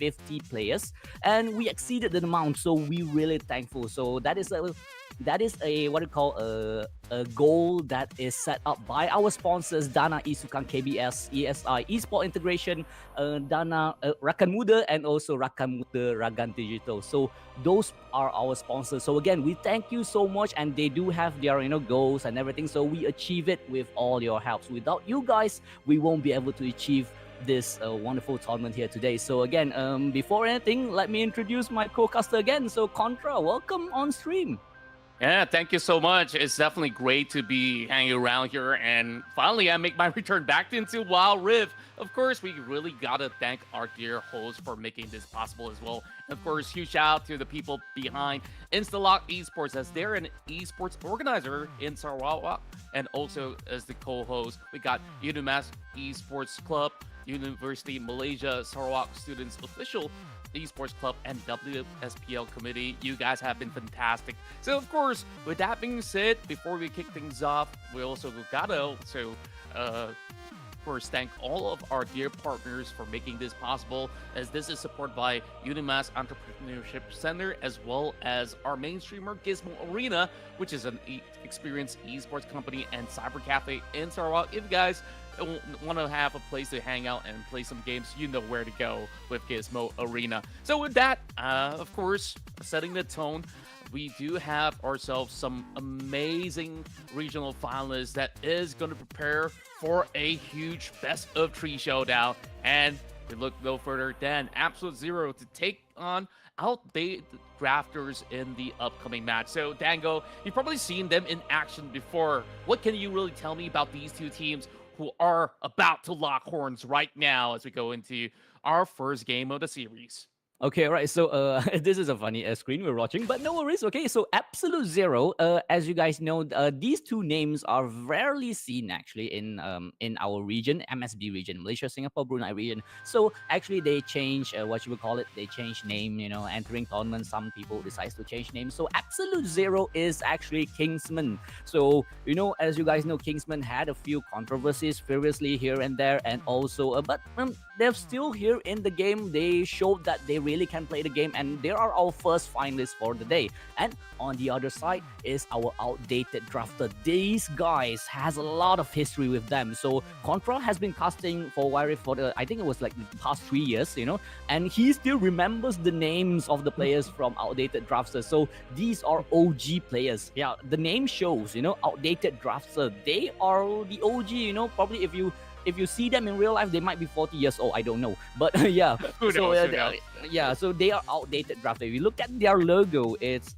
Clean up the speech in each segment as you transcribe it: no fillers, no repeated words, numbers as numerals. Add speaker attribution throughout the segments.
Speaker 1: 50 players, and we exceeded the amount. So we really thankful. So that is a what you call a goal that is set up by our sponsors Dana Isukan KBS, ESI Esport Integration, Dana Rakan Muda, and also Rakan Muda Ragan Digital. So those are our sponsors. So again, we thank you so much, and they do have their goals and everything. So we achieve it with all your helps. Without you guys, we won't be able to achieve this wonderful tournament here today. So again, before anything, let me introduce my co-caster again. So Contra, welcome on stream.
Speaker 2: Yeah, thank you so much. It's definitely great to be hanging around here. And finally, I make my return back into Wild Rift. Of course, we really got to thank our dear host for making this possible as well. And of course, huge shout out to the people behind Instalock Esports, as they're an esports organizer in Sarawak. And also as the co-host, we got UNIMAS Esports Club, University Malaysia Sarawak Students Official Esports Club, and WSPL Committee. You guys have been fantastic. So of course, with that being said, before we kick things off, we also gotta first thank all of our dear partners for making this possible, as this is supported by UNIMAS Entrepreneurship Center, as well as our main streamer Gizmo Arena, which is an experienced esports company and cyber cafe in Sarawak. If you guys want to have a place to hang out and play some games, you know where to go with Gizmo Arena. So with that, of course, setting the tone, we do have ourselves some amazing regional finalists that is going to prepare for a huge best of 3 showdown. And we look no further than Absolute Zero to take on outdated drafters in the upcoming match. So Dango, you've probably seen them in action before. What can you really tell me about these two teams who are about to lock horns right now as we go into our first game of the series?
Speaker 1: Okay, right. So this is a funny screen we're watching, but no worries. Okay, so Absolute Zero, as you guys know, these two names are rarely seen actually in our region, MSB region, Malaysia, Singapore, Brunei region. So actually, they change what you would call it. They change name. Entering tournaments, some people decide to change name. So Absolute Zero is actually Kingsman. So as you guys know, Kingsman had a few controversies previously here and there, and also, but they're still here in the game. They showed that they really can play the game, and they are our first finalists for the day. And on the other side is our outdated drafter. These guys has a lot of history with them. So Contra has been casting for Wild Rift for I think it was like the past 3 years, and he still remembers the names of the players from outdated drafters. So these are OG players. Yeah, the name shows, outdated drafter. They are the OG, probably if you see them in real life, they might be 40 years old. I don't know. But yeah.
Speaker 2: Who knows?
Speaker 1: Yeah, so they are outdated drafter. If you look at their logo, it's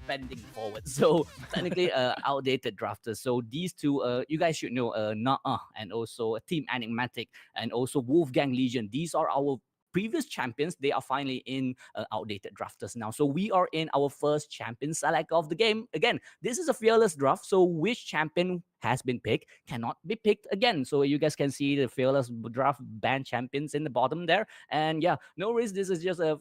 Speaker 1: bending forward. So technically outdated drafters. So these two, you guys should know, Na'a and also Team Enigmatic and also Wolfgang Legion. These are our previous champions. They are finally in outdated drafters now. So we are in our first champion select of the game. Again, this is a fearless draft. So which champion has been picked cannot be picked again. So you guys can see the fearless draft band champions in the bottom there. And yeah, no worries. This is just a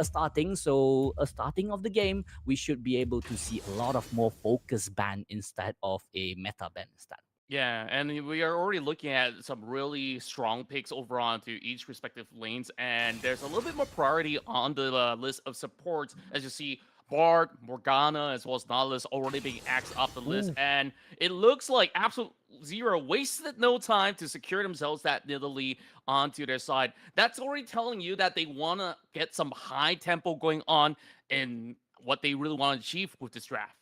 Speaker 1: starting. So a starting of the game, we should be able to see a lot of more focus band instead of a meta band instead.
Speaker 2: Yeah, and we are already looking at some really strong picks over onto each respective lanes, and there's a little bit more priority on the list of supports. As you see, Bard, Morgana, as well as Nautilus already being axed off the list, and it looks like Absolute Zero wasted no time to secure themselves that Nidalee onto their side. That's already telling you that they want to get some high tempo going on in what they really want to achieve with this draft.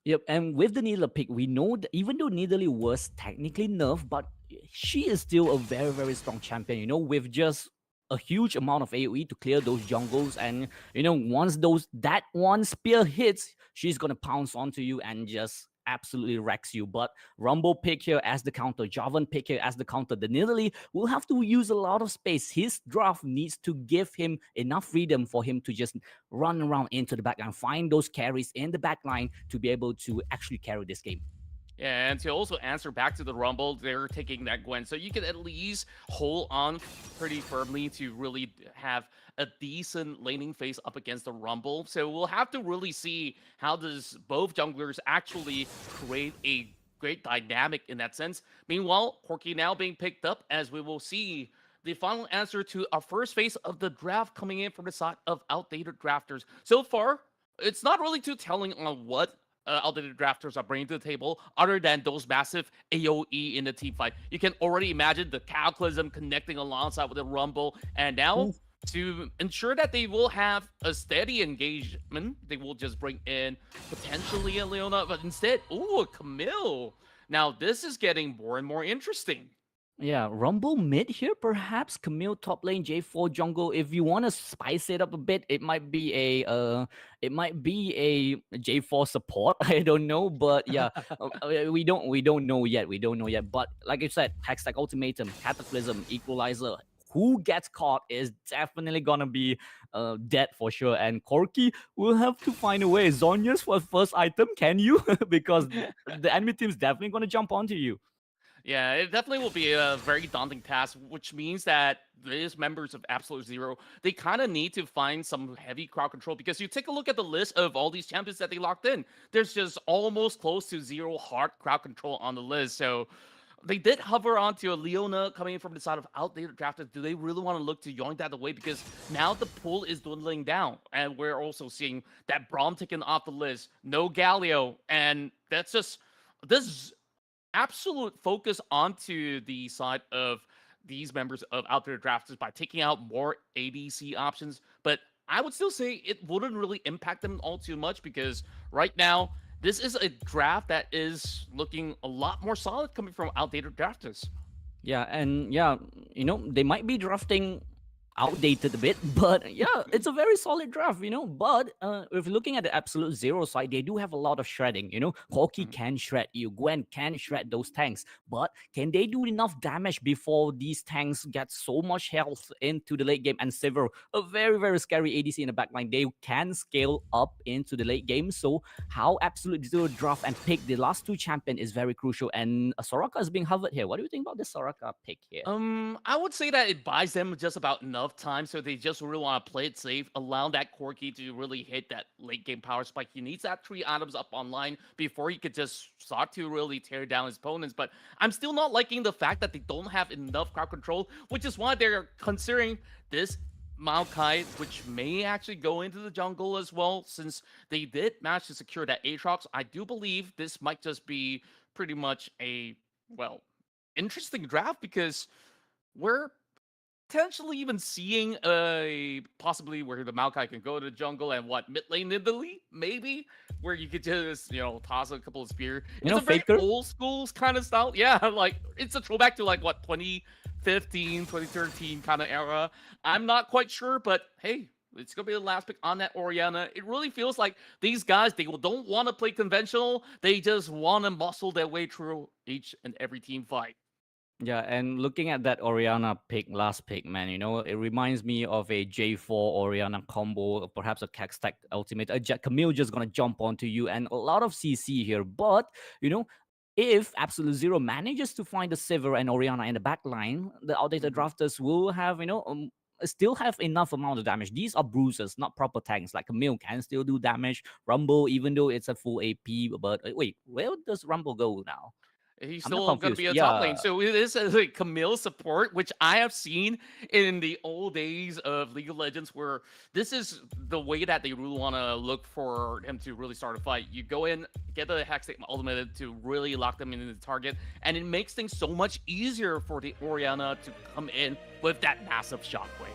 Speaker 1: Yep, and with the Nidalee pick, we know that even though Nidalee was technically nerfed, but she is still a very, very strong champion, with just a huge amount of AoE to clear those jungles. And, once that one spear hits, she's going to pounce onto you and just absolutely wrecks you. But Rumble pick here as the counter, Javan pick here as the counter. The Nidalee will have to use a lot of space. His draft needs to give him enough freedom for him to just run around into the backline, find those carries in the backline to be able to actually carry this game.
Speaker 2: Yeah, and to also answer back to the Rumble, they're taking that Gwen. So you can at least hold on pretty firmly to really have a decent laning phase up against the Rumble. So we'll have to really see how does both junglers actually create a great dynamic in that sense. Meanwhile, Corki now being picked up, as we will see the final answer to our first phase of the draft coming in from the side of outdated drafters. So far, it's not really too telling on what outdated drafters are bringing to the table, other than those massive AOE in the team fight. You can already imagine the Cataclysm connecting alongside with the Rumble, and now to ensure that they will have a steady engagement, they will just bring in potentially a Leona, but instead, ooh, a Camille. Now this is getting more and more interesting.
Speaker 1: Yeah, Rumble mid here, perhaps Camille top lane, J4 jungle. If you want to spice it up a bit, it might be a J4 support. I don't know, but yeah, we don't know yet. We don't know yet. But like I said, Hextech Ultimatum, Cataclysm, Equalizer. Who gets caught is definitely gonna be dead for sure. And Corki will have to find a way. Zhonya's for first item, can you? Because the enemy team's definitely gonna jump onto you.
Speaker 2: Yeah, it definitely will be a very daunting task, which means that these members of Absolute Zero, they kind of need to find some heavy crowd control, because you take a look at the list of all these champions that they locked in, there's just almost close to zero hard crowd control on the list. So they did hover onto a Leona coming in from the side of outdated drafters. Do they really want to look to yoink that away? Because now the pool is dwindling down, and we're also seeing that Braum taken off the list, no Galio, and that's just this absolute focus onto the side of these members of out there drafters by taking out more ADC options. But I would still say it wouldn't really impact them all too much, because right now this is a draft that is looking a lot more solid coming from outdated drafters.
Speaker 1: Yeah, and yeah, they might be drafting outdated a bit, but yeah, it's a very solid draft. But if you're looking at the Absolute Zero side, they do have a lot of shredding. Corki
Speaker 2: Mhm.
Speaker 1: can shred you, Gwen can shred those tanks, but can they do enough damage before these tanks get so much health into the late game? And Sivir, a very, very scary ADC in the backline, they can scale up into the late game. So how Absolute Zero draft and pick the last two champion is very crucial, and Soraka is being hovered here. What do you think about this Soraka pick here?
Speaker 2: I would say that it buys them just about enough time, so they just really want to play it safe, allow that Corki to really hit that late game power spike. He needs that 3 items up online before he could just start to really tear down his opponents. But I'm still not liking the fact that they don't have enough crowd control, which is why they're considering this Maokai, which may actually go into the jungle as well, since they did manage to secure that Aatrox. I do believe this might just be pretty much a, well, interesting draft, because we're potentially even seeing a possibly where the Maokai can go to the jungle and what mid lane Italy, maybe, where you could just toss a couple of spear. It's a very
Speaker 1: Faker.
Speaker 2: old school kind of style. Yeah, like it's a throwback to like what 2015, 2013 kind of era. I'm not quite sure, but hey. It's gonna be the last pick on that Orianna. It really feels like these guys, they don't want to play conventional. They just want to muscle their way through each and every team fight.
Speaker 1: Yeah, and looking at that Orianna pick, last pick, man, it reminds me of a J4 Orianna combo, perhaps a Caxtech ultimate. Camille just gonna jump onto you, and a lot of CC here. But, if Absolute Zero manages to find the Sivir and Orianna in the back line, the outdated
Speaker 2: Mhm.
Speaker 1: drafters will have, still have enough amount of damage. These are bruisers, not proper tanks. Like Camille can still do damage. Rumble, even though it's a full AP, but wait, where does Rumble go now?
Speaker 2: He's
Speaker 1: I'm not
Speaker 2: still going to
Speaker 1: confused.
Speaker 2: be a top lane.
Speaker 1: Yeah.
Speaker 2: So it is a like, Camille support, which I have seen in the old days of League of Legends, where this is the way that they really want to look for him to really start a fight. You go in, get the Hextech ultimate to really lock them into the target, and it makes things so much easier for the Orianna to come in with that massive shockwave.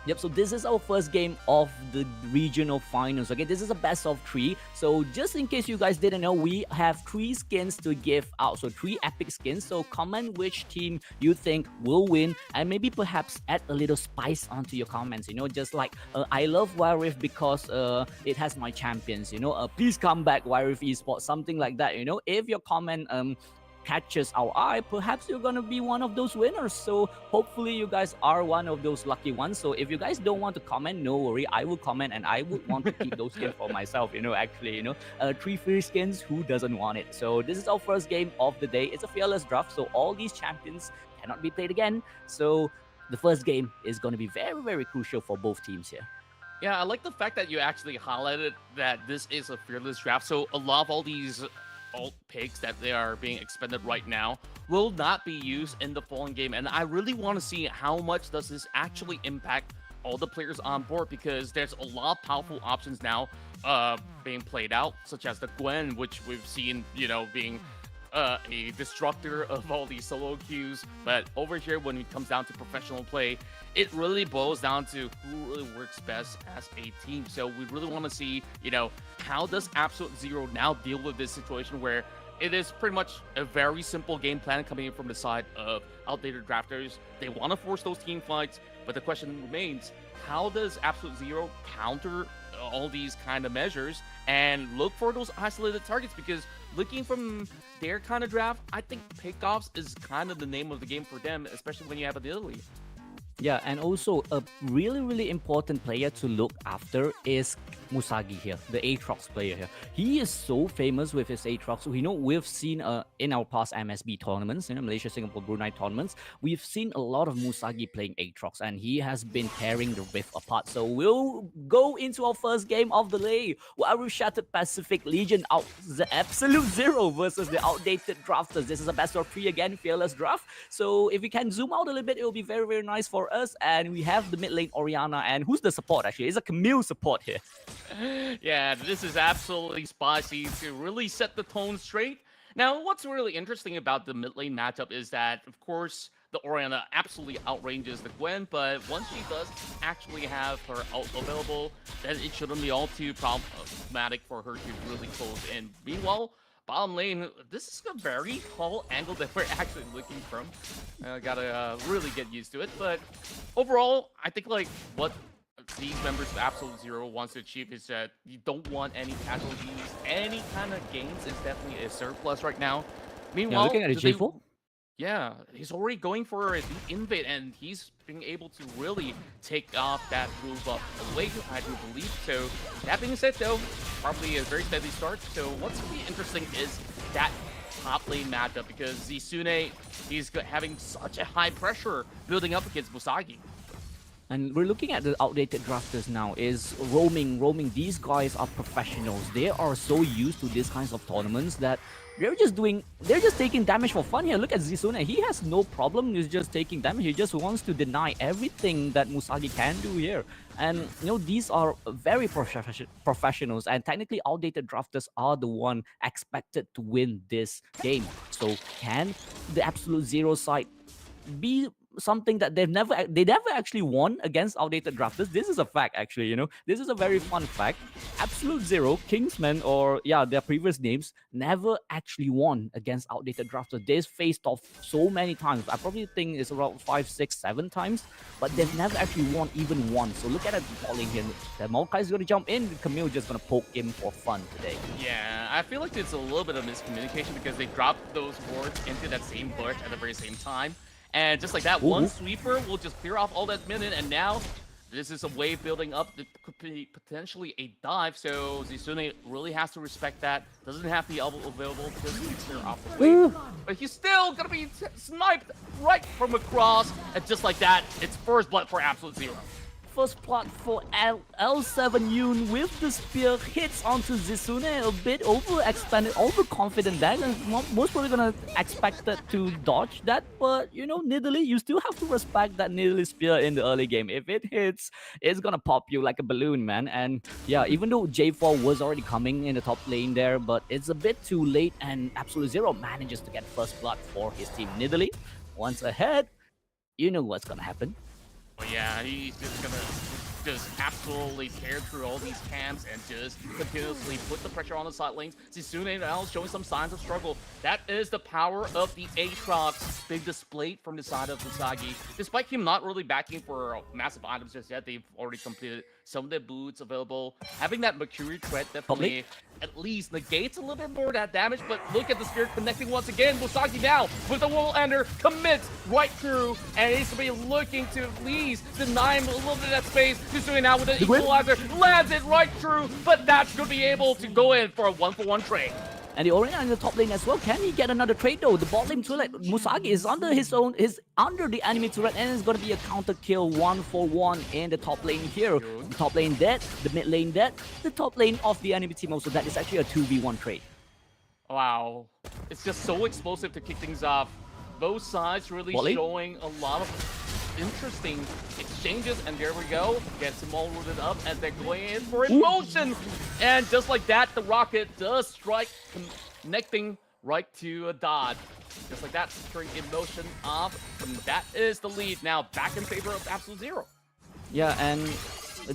Speaker 1: Yep, so this is our first game of the regional finals. Okay, this is a best of 3. So just in case you guys didn't know, we have 3 skins to give out. So 3 epic skins. So comment which team you think will win, and maybe perhaps add a little spice onto your comments. Just like I love Wiref because it has my champions. Please come back, Wiref Esports, something like that. If your comment catches our eye, perhaps you're gonna be one of those winners. So hopefully you guys are one of those lucky ones. So if you guys don't want to comment, no worry, I will comment, and I would want to keep those skins for myself. Actually, 3 free skins, who doesn't want it? So this is our first game of the day. It's a fearless draft, so all these champions cannot be played again. So the first game is going to be very, very crucial for both teams here.
Speaker 2: Yeah, I like the fact that you actually highlighted that this is a fearless draft. So a lot of all these alt picks that they are being expended right now will not be used in the following game. And I really want to see how much does this actually impact all the players on board, because there's a lot of powerful options now being played out, such as the Gwen, which we've seen, being a destructor of all these solo queues. But over here, when it comes down to professional play, it really boils down to who really works best as a team. So we really want to see, how does Absolute Zero now deal with this situation where it is pretty much a very simple game plan coming in from the side of outdated drafters. They want to force those team fights, but the question remains, how does Absolute Zero counter all these kind of measures and look for those isolated targets? Because looking from their kind of draft, I think pickoffs is kind of the name of the game for them, especially when you have a Italy.
Speaker 1: Yeah, and also a really, really important player to look after is Musagi here, the Aatrox player here. He is so famous with his Aatrox. We've seen in our past MSB tournaments, Malaysia, Singapore, Brunei tournaments, we've seen a lot of Musagi playing Aatrox, and he has been tearing the Rift apart. So we'll go into our first game of the day. Waru Shattered Pacific Legion out the Absolute Zero versus the outdated drafters. This is a best of 3 again, fearless draft. So if we can zoom out a little bit, it will be very, very nice for us. And we have the mid lane Orianna, and who's the support actually? It's a Camille support here.
Speaker 2: Yeah, this is absolutely spicy to really set the tone straight. Now, what's really interesting about the mid lane matchup is that, of course, the Orianna absolutely outranges the Gwen, but once she does actually have her ult available, then it shouldn't be all too problematic for her to really close in. Meanwhile, bottom lane, this is a very tall angle that we're actually looking from. Gotta really get used to it. But overall, I think like what these members of Absolute Zero wants to achieve is that you don't want any casualties. Any kind of gains is definitely a surplus right now. Meanwhile,
Speaker 1: looking at a J4.
Speaker 2: Yeah, he's already going for a deep invade, and he's being able to really take off that move up away, I do believe. So that being said, though, probably a very steady start. So what's going to be interesting is that top lane matchup, because Zisune, he's having such a high pressure building up against Musagi.
Speaker 1: And we're looking at the outdated drafters now, is roaming. These guys are professionals. They are so used to these kinds of tournaments that they're just taking damage for fun here. Look at Zisune. He has no problem. He's just taking damage. He just wants to deny everything that Musagi can do here. And, these are very professionals. And technically, outdated drafters are the one expected to win this game. So can the Absolute Zero side be something that they never actually won against outdated drafters? This is a fact, actually. This is a very fun fact. Absolute Zero, Kingsman, or their previous names, never actually won against outdated drafters. They've faced off so many times. I probably think it's around 5, 6, 7 times, but they've never actually won even once. So look at that falling here. The Maokai's gonna jump in, Camille just gonna poke him for fun today.
Speaker 2: Yeah, I feel like it's a little bit of miscommunication because they dropped those wards into that same bush at the very same time. And just like that, one sweeper will just clear off all that minion, and now this is a wave building up that could be potentially a dive, so Zisune really has to respect that. Doesn't have the elbow available just to clear off the wave. But he's still gonna be sniped right from across, and just like that, it's first blood for Absolute Zero.
Speaker 1: First plot for L7 Yoon with the spear hits onto Zisune, a bit overextended, overconfident there, and most probably gonna expect it to dodge that, but Nidalee, you still have to respect that Nidalee spear in the early game. If it hits, it's gonna pop you like a balloon, man. And even though J4 was already coming in the top lane there, but it's a bit too late, and Absolute Zero manages to get first blood for his team. Nidalee, once ahead, you know what's gonna happen.
Speaker 2: But yeah, he's just gonna absolutely tear through all these camps and just continuously put the pressure on the side lanes. Zisune now showing some signs of struggle. That is the power of the Aatrox, big displayed from the side of Musagi. Despite him not really backing for massive items just yet, they've already completed some of their boots available. Having that Mercury threat definitely at least negates a little bit more of that damage, but look at the spear connecting once again. Musagi now with the World Ender commits right through, and he's going to be looking to at least deny him a little bit of that space. He's doing now with the equalizer, lands it right through, but that's going to be able to go in for a 1-for-1 trade.
Speaker 1: And the Orianna in the top lane as well. Can he get another trade though? The bot lane turret, Musagi is under under the enemy turret, and it's going to be a counter kill 1-for-1 in the top lane here. The top lane dead, the mid lane dead, the top lane of the enemy team also. That is actually a 2v1 trade.
Speaker 2: Wow. It's just so explosive to kick things off. Both sides really
Speaker 1: Wally?
Speaker 2: showing a lot of interesting exchanges, and there we go. Gets them all rooted up as they're going in for emotion. And just like that, the rocket does strike, connecting right to a dot. Just like that, securing emotion off. And that is the lead now back in favor of Absolute Zero.
Speaker 1: Yeah, and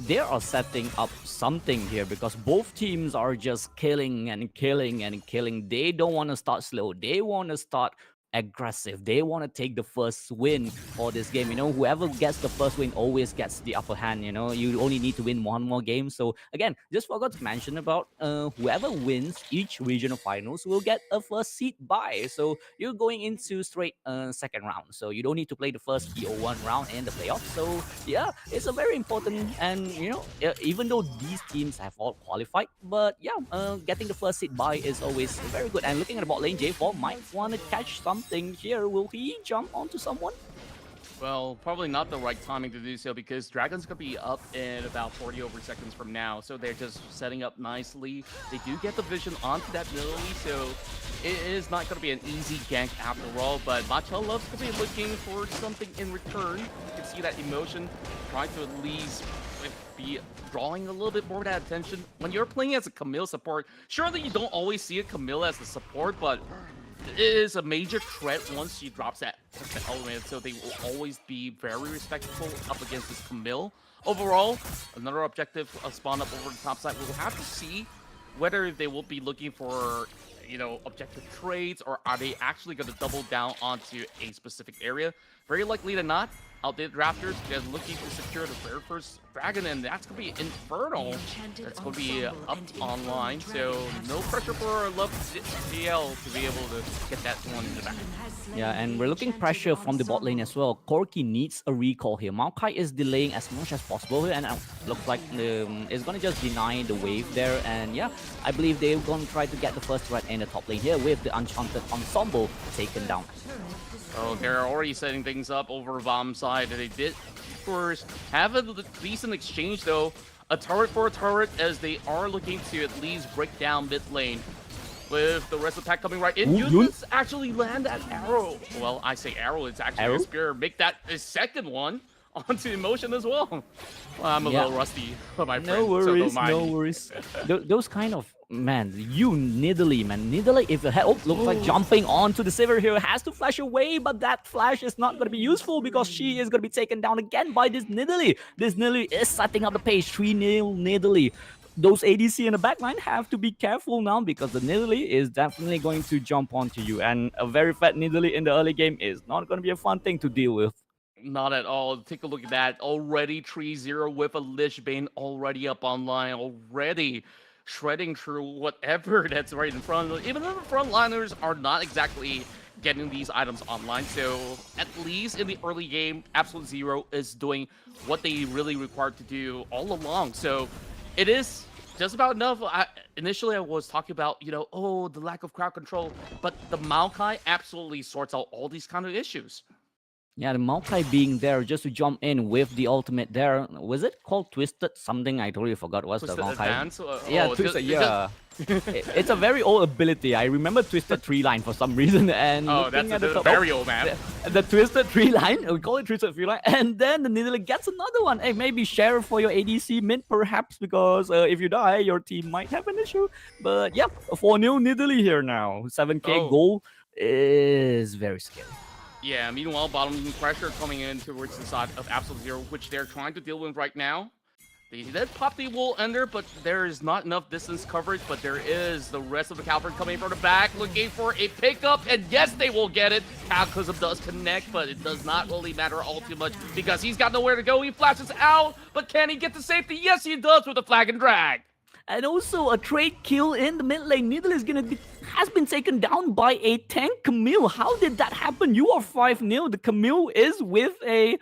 Speaker 1: they are setting up something here because both teams are just killing and killing and killing. They don't want to start slow. They want to start aggressive. They want to take the first win for this game. You know, whoever gets the first win always gets the upper hand. You know, you only need to win one more game. So again, just forgot to mention about whoever wins each regional finals will get a first seed bye. So you're going into straight second round. So you don't need to play the first PO1 round in the playoffs. So yeah, it's a very important, and you know, even though these teams have all qualified, but yeah, getting the first seed bye is always very good. And looking at the bot lane, J4 might want to catch something here. Will he jump onto someone?
Speaker 2: Well, probably not the right timing to do so because Dragon's going to be up in about 40 over seconds from now. So they're just setting up nicely. They do get the vision onto that Lily, so it is not going to be an easy gank after all. But Machel loves to be looking for something in return. You can see that emotion, trying to at least be drawing a little bit more of that attention. When you're playing as a Camille support, surely you don't always see a Camille as a support, but it is a major threat once she drops that element, so they will always be very respectful up against this Camille. Overall, another objective spawn up over the top side. We'll have to see whether they will be looking for, you know, objective trades, or are they actually going to double down onto a specific area. Very likely than not, outdated Raptors, they're looking to secure the very first dragon, and that's going to be Infernal. That's going to be up online, so no pressure for WSPL to be able to get that one in the back.
Speaker 1: Yeah, and we're looking pressure from the bot lane as well. Corki needs a recall here. Maokai is delaying as much as possible here, and looks like it's going to just deny the wave there. And yeah, I believe they're going to try to get the first threat in the top lane here with the Enchanted Ensemble taken down.
Speaker 2: Oh, they're already setting things up over Bomb side. They did, of course, have a decent exchange, though. A turret for a turret, as they are looking to at least break down mid lane. With the rest of the pack coming right in, Yunus actually land that arrow. Well, I say arrow, it's actually a spear. Make that a second one onto emotion as well. Well, I'm a little rusty, my friend.
Speaker 1: No worries,
Speaker 2: so don't mind
Speaker 1: no
Speaker 2: me.
Speaker 1: worries. Those kind of, man, you Nidalee, man. Nidalee, if you had, looks like jumping onto the Sivir here, has to flash away, but that flash is not going to be useful because she is going to be taken down again by this Nidalee. This Nidalee is setting up the pace, 3-0 Nidalee. Those ADC in the backline have to be careful now because the Nidalee is definitely going to jump onto you, and a very fat Nidalee in the early game is not going to be a fun thing to deal with.
Speaker 2: Not at all. Take a look at that. Already 3-0 with a Lich Bane already up online, already shredding through whatever that's right in front. Even though the frontliners are not exactly getting these items online, so at least in the early game, Absolute Zero is doing what they really required to do all along. So it is just about enough. Initially, I was talking about, you know, oh, the lack of crowd control, but the Maokai absolutely sorts out all these kind of issues.
Speaker 1: Yeah, the Maokai being there just to jump in with the ultimate there. Was it called Twisted something? I totally forgot what's the Maokai.
Speaker 2: Advance?
Speaker 1: Yeah, Twisted, yeah. It's a very old ability. I remember Twisted 3 line for some reason. And
Speaker 2: that's very old, man.
Speaker 1: The Twisted 3 line, we call it Twisted 3 line. And then the Nidalee gets another one. Hey, maybe share for your ADC mid perhaps, because if you die, your team might have an issue. But yeah, 4-0 Nidalee here now. 7k goal is very scary.
Speaker 2: Yeah, meanwhile, bottom pressure coming in towards the side of Absolute Zero, which they're trying to deal with right now. They did pop the Wool Ender, but there is not enough distance coverage, but there is the rest of the Calvert coming from the back, looking for a pickup, and yes, they will get it. Cataclysm does connect, but it does not really matter all too much, because he's got nowhere to go. He flashes out, but can he get to safety? Yes, he does with the flag and drag.
Speaker 1: And also a trade kill in the mid lane. Nidalee has been taken down by a tank Camille. How did that happen? You are 5-0. The Camille is with a...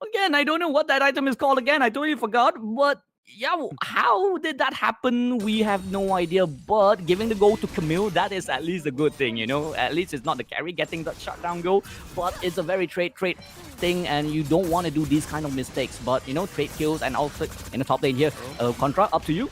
Speaker 1: Again, I don't know what that item is called again. I totally forgot. But yeah, how did that happen? We have no idea. But giving the goal to Camille, that is at least a good thing, you know? At least it's not the carry getting that shutdown goal. But it's a very trade thing, and you don't want to do these kind of mistakes. But, you know, trade kills and also in the top lane here. Contra, up to you.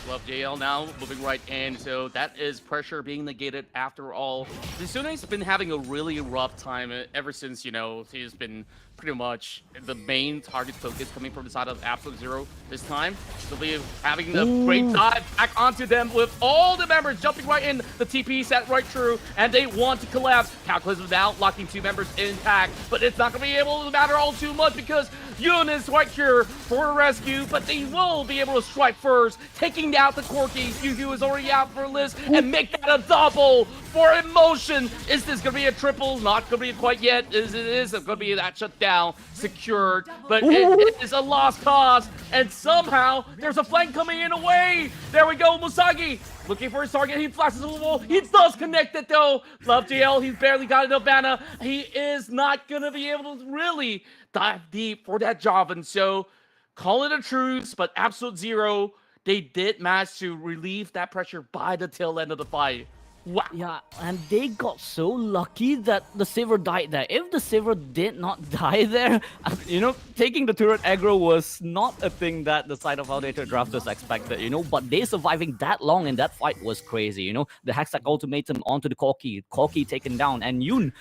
Speaker 2: Love JL now moving right in, so that is pressure being negated after all. Tsune's been having a really rough time ever since, he's been pretty much the main target focus coming from the side of Absolute Zero this time. They'll be having a great dive back onto them with all the members jumping right in. The TP set right through, and they want to collapse. Cataclysm now locking 2 members intact, but it's not going to be able to matter all too much because Yun is right here for a rescue, but they will be able to strike first, taking out the Corky. Yu is already out for Liz, and make that a double for Emotion. Is this going to be a triple? Not going to be quite yet. It is going to be that shutdown secured, but it is a lost cause, and somehow there's a flank coming in away. There we go, Musagi. Looking for his target, he flashes the wall. He does connect it though. Love JL, he's barely got enough mana. He is not gonna be able to really dive deep for that job, and so call it a truce, but Absolute Zero, they did manage to relieve that pressure by the tail end of the fight. Wow.
Speaker 1: Yeah, and they got so lucky that the Saver died there. If the Saver did not die there, taking the turret aggro was not a thing that the side of Outdated Drafters expected, but they surviving that long in that fight was crazy, The Hextech ultimatum onto the Corky taken down, and Yun,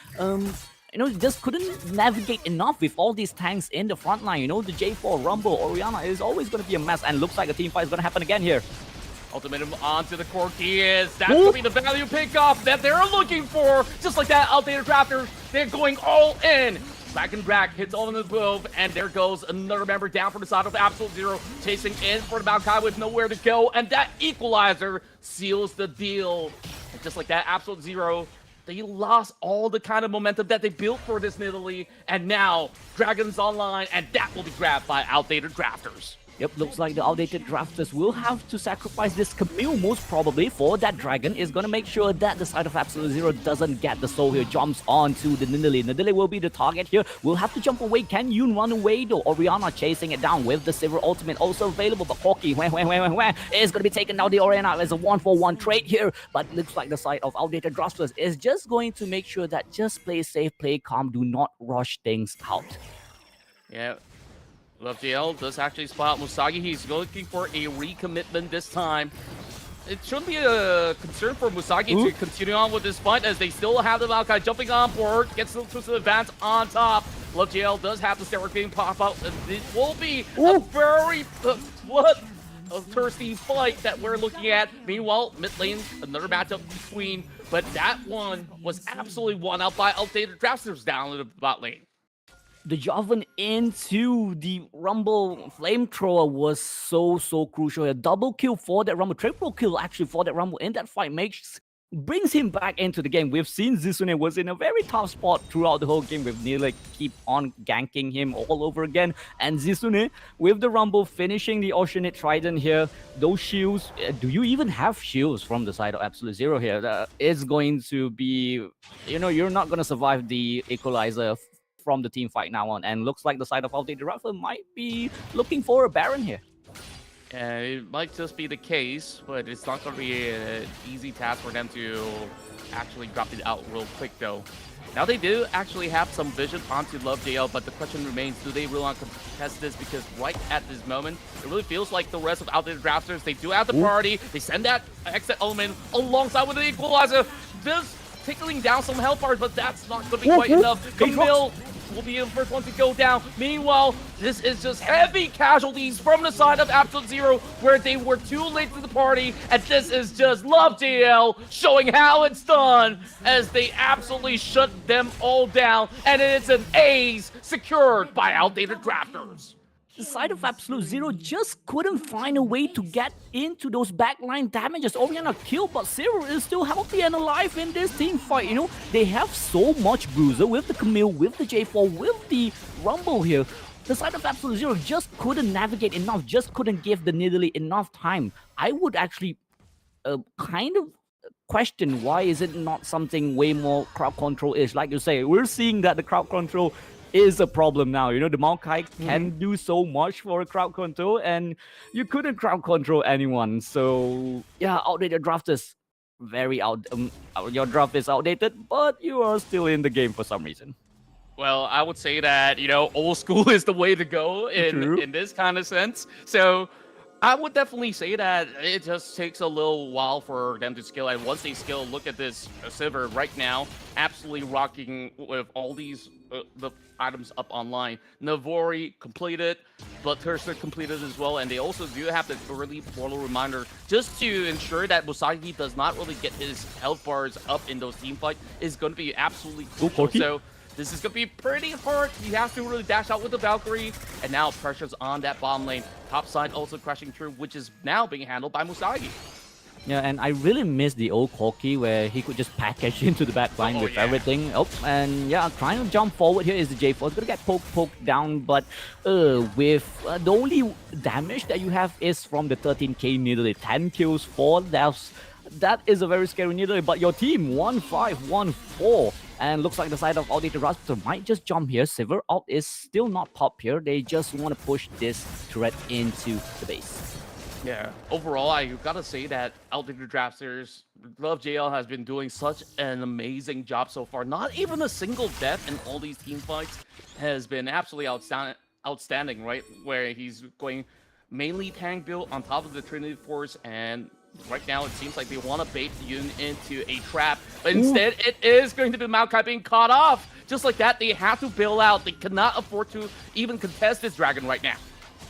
Speaker 1: just couldn't navigate enough with all these tanks in the front line, the J4, Rumble, Orianna is always going to be a mess, and looks like a team fight is going to happen again here.
Speaker 2: Ultimatum onto the Corky is. That's going to be the value pickoff that they're looking for. Just like that, Outdated Raptors, they're going all in. Back and Brack hits all in the move, and there goes another member down from the side of Absolute Zero, chasing in for the Maokai with nowhere to go, and that equalizer seals the deal. And just like that, Absolute Zero, they lost all the kind of momentum that they built for this Nidalee, and now Dragon's online, and that will be grabbed by Outdated Drafters.
Speaker 1: Yep, looks like the Outdated Drafters will have to sacrifice this Camille most probably for that Dragon. Is going to make sure that the side of Absolute Zero doesn't get the soul here. Jumps onto the Nidalee. Nidalee will be the target here. Will have to jump away. Can Yun run away though? Orianna chasing it down with the Silver Ultimate also available. But Corky, is going to be taken down the Orianna as a 1-for-1 trade here. But looks like the side of Outdated Drafters is just going to make sure that just play safe, play calm. Do not rush things out.
Speaker 2: Yeah. Love JL does actually spot Musagi. He's looking for a recommitment this time. It shouldn't be a concern for Musagi to continue on with this fight as they still have the Maokai jumping on board. Gets the twist of advance on top. Love JL does have the Steroid being pop out. It will be a very thirsty fight that we're looking at. Meanwhile, mid lane, another matchup between, but that one was absolutely won out by Outdated Drafters down in the bot lane.
Speaker 1: The Joven into the Rumble Flamethrower was so crucial. A double kill for that Rumble, triple kill actually for that Rumble in that fight brings him back into the game. We've seen Zisune was in a very tough spot throughout the whole game with Nila keep on ganking him all over again. And Zisune with the Rumble finishing the Oceanite Trident here. Those shields, do you even have shields from the side of Absolute Zero here? It's going to be, you're not going to survive the Equalizer from the team fight now on, and looks like the side of Outdated Raptor might be looking for a Baron here.
Speaker 2: It might just be the case, but it's not going to be an easy task for them to actually drop it out real quick though. Now they do actually have some vision onto Love JL, but the question remains, do they really want to contest this? Because right at this moment, it really feels like the rest of Outdated Drafters, they do have the party, they send that exit element alongside with the Equalizer, just tickling down some health bars, but that's not going to be quite enough. Camille will be the first one to go down. Meanwhile, this is just heavy casualties from the side of Absolute Zero, where they were too late to the party, and this is just Love JL showing how it's done as they absolutely shut them all down, and it's an ace secured by Outdated Drafters.
Speaker 1: The side of Absolute Zero just couldn't find a way to get into those backline damages. Orianna killed, but Zero is still healthy and alive in this team fight. They have so much bruiser with the Camille, with the J4, with the Rumble here. The side of Absolute Zero just couldn't navigate enough, just couldn't give the Nidalee enough time. I would actually kind of question why is it not something way more crowd control-ish. Like you say, we're seeing that the crowd control is a problem now. The Maokai can do so much for a crowd control, and you couldn't crowd control anyone. So yeah, Outdated Drafters, very your draft is outdated, but you are still in the game for some reason.
Speaker 2: Well, I would say that, old school is the way to go in this kind of sense. So I would definitely say that it just takes a little while for them to scale, and once they scale, look at this Sivir right now, absolutely rocking with all these the items up online. Navori completed, Bloodthirster completed as well, and they also do have the early portal reminder just to ensure that Musagi does not really get his health bars up in those team fights is going to be absolutely crucial. So this is going to be pretty hard. You have to really dash out with the Valkyrie. And now pressure's on that bottom lane. Top side also crashing through, which is now being handled by Musagi.
Speaker 1: Yeah, and I really miss the old Corki where he could just package into the back line with everything. Oh, and yeah, trying to jump forward here is the J4. It's gonna get poked down, but with the only damage that you have is from the 13k needle. 10 kills, 4 deaths. That is a very scary needle, but your team 1-5-1-4. And looks like the side of Outdated Raptor might just jump here. Sivir Alt is still not pop here. They just want to push this turret into the base.
Speaker 2: Yeah, overall, I gotta say that Outdated Drafters, Love JL has been doing such an amazing job so far. Not even a single death in all these team fights has been absolutely outstanding, right? Where he's going mainly tank build on top of the Trinity Force, and right now it seems like they want to bait Yun into a trap, but instead it is going to be Maokai being caught off. Just like that, they have to bail out. They cannot afford to even contest this dragon right now.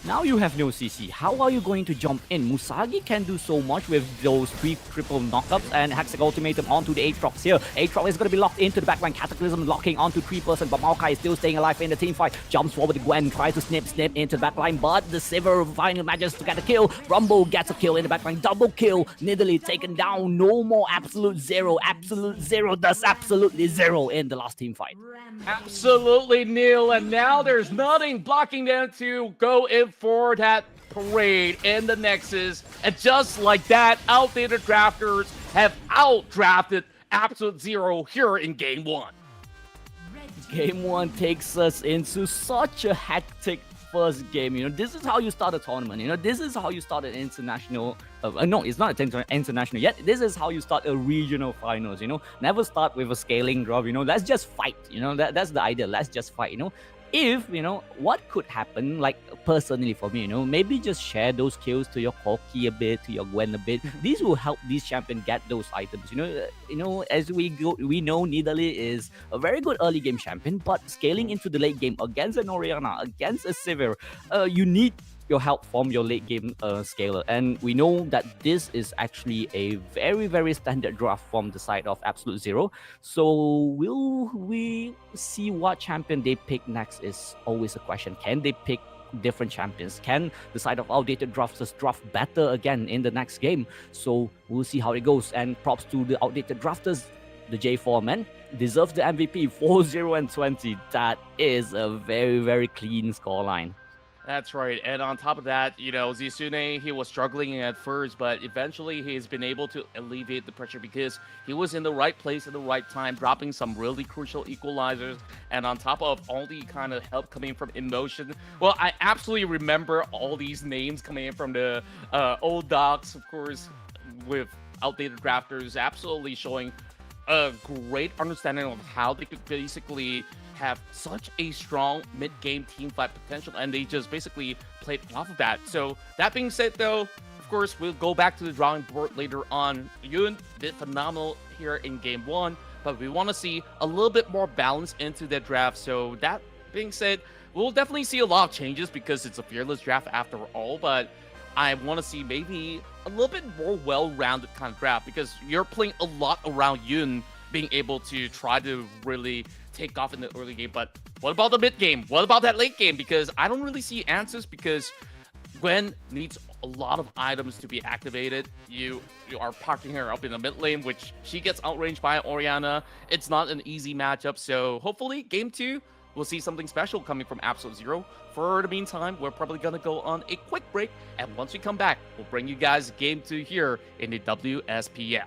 Speaker 1: Now you have no CC. How are you going to jump in? Musagi can do so much with those 3 triple knockups and Hexag Ultimatum onto the Aatrox here. Aatrox is going to be locked into the backline. Cataclysm locking onto 3-person, but Maokai is still staying alive in the team fight. Jumps forward to Gwen, tries to snip into the backline, but the Sivir finally manages to get a kill. Rumble gets a kill in the backline. Double kill. Nidalee taken down. No more Absolute Zero. Absolute Zero does absolutely zero in the last team fight.
Speaker 2: Absolutely nil, and now there's nothing blocking them to go in for that parade in the Nexus. And just like that, Outdated Drafters have outdrafted Absolute Zero here in Game 1.
Speaker 1: Game 1 takes us into such a hectic first game. You know, this is how you start a tournament. You know, this is how you start an international. No, it's not an international yet. This is how you start a regional finals. You know, never start with a scaling drop. You know, let's just fight. You know, that's the idea. Let's just fight. You know, if you know what could happen, like personally for me, you know, maybe just share those kills to your Corki a bit, to your Gwen a bit. These will help these champions get those items. You know, as we go, we know Nidalee is a very good early game champion, but scaling into the late game against an Orianna, against a Sivir, you need your help from your late game scaler, and we know that this is actually a very standard draft from the side of Absolute Zero. So will we see what champion they pick next is always a question. Can they pick different champions? Can the side of Outdated Drafters draft better again in the next game? So we'll see how it goes, and props to the Outdated Drafters. The J4 man deserves the MVP. 4-0-20. That is a very clean scoreline.
Speaker 2: That's right. And on top of that, you know, Zisune, he was struggling at first, but eventually he's been able to alleviate the pressure because he was in the right place at the right time, dropping some really crucial equalizers. And on top of all the kind of help coming from Emotion, well, I absolutely remember all these names coming in from the old docs, of course, with Outdated Drafters, absolutely showing a great understanding of how they could basically have such a strong mid-game team fight potential, and they just basically played off of that. So that being said, though, of course, we'll go back to the drawing board later on. Yun did phenomenal here in Game 1, but we want to see a little bit more balance into the draft. So that being said, we'll definitely see a lot of changes because it's a fearless draft after all, but I want to see maybe a little bit more well-rounded kind of draft because you're playing a lot around Yun being able to try to really take off in the early game. But what about the mid game? What about that late game? Because I don't really see answers because Gwen needs a lot of items to be activated. You are parking her up in the mid lane, which she gets outranged by Orianna. It's not an easy matchup. So hopefully game 2, we'll see something special coming from Absolute Zero. For the meantime, we're probably going to go on a quick break. And once we come back, we'll bring you guys game 2 here in the WSPL.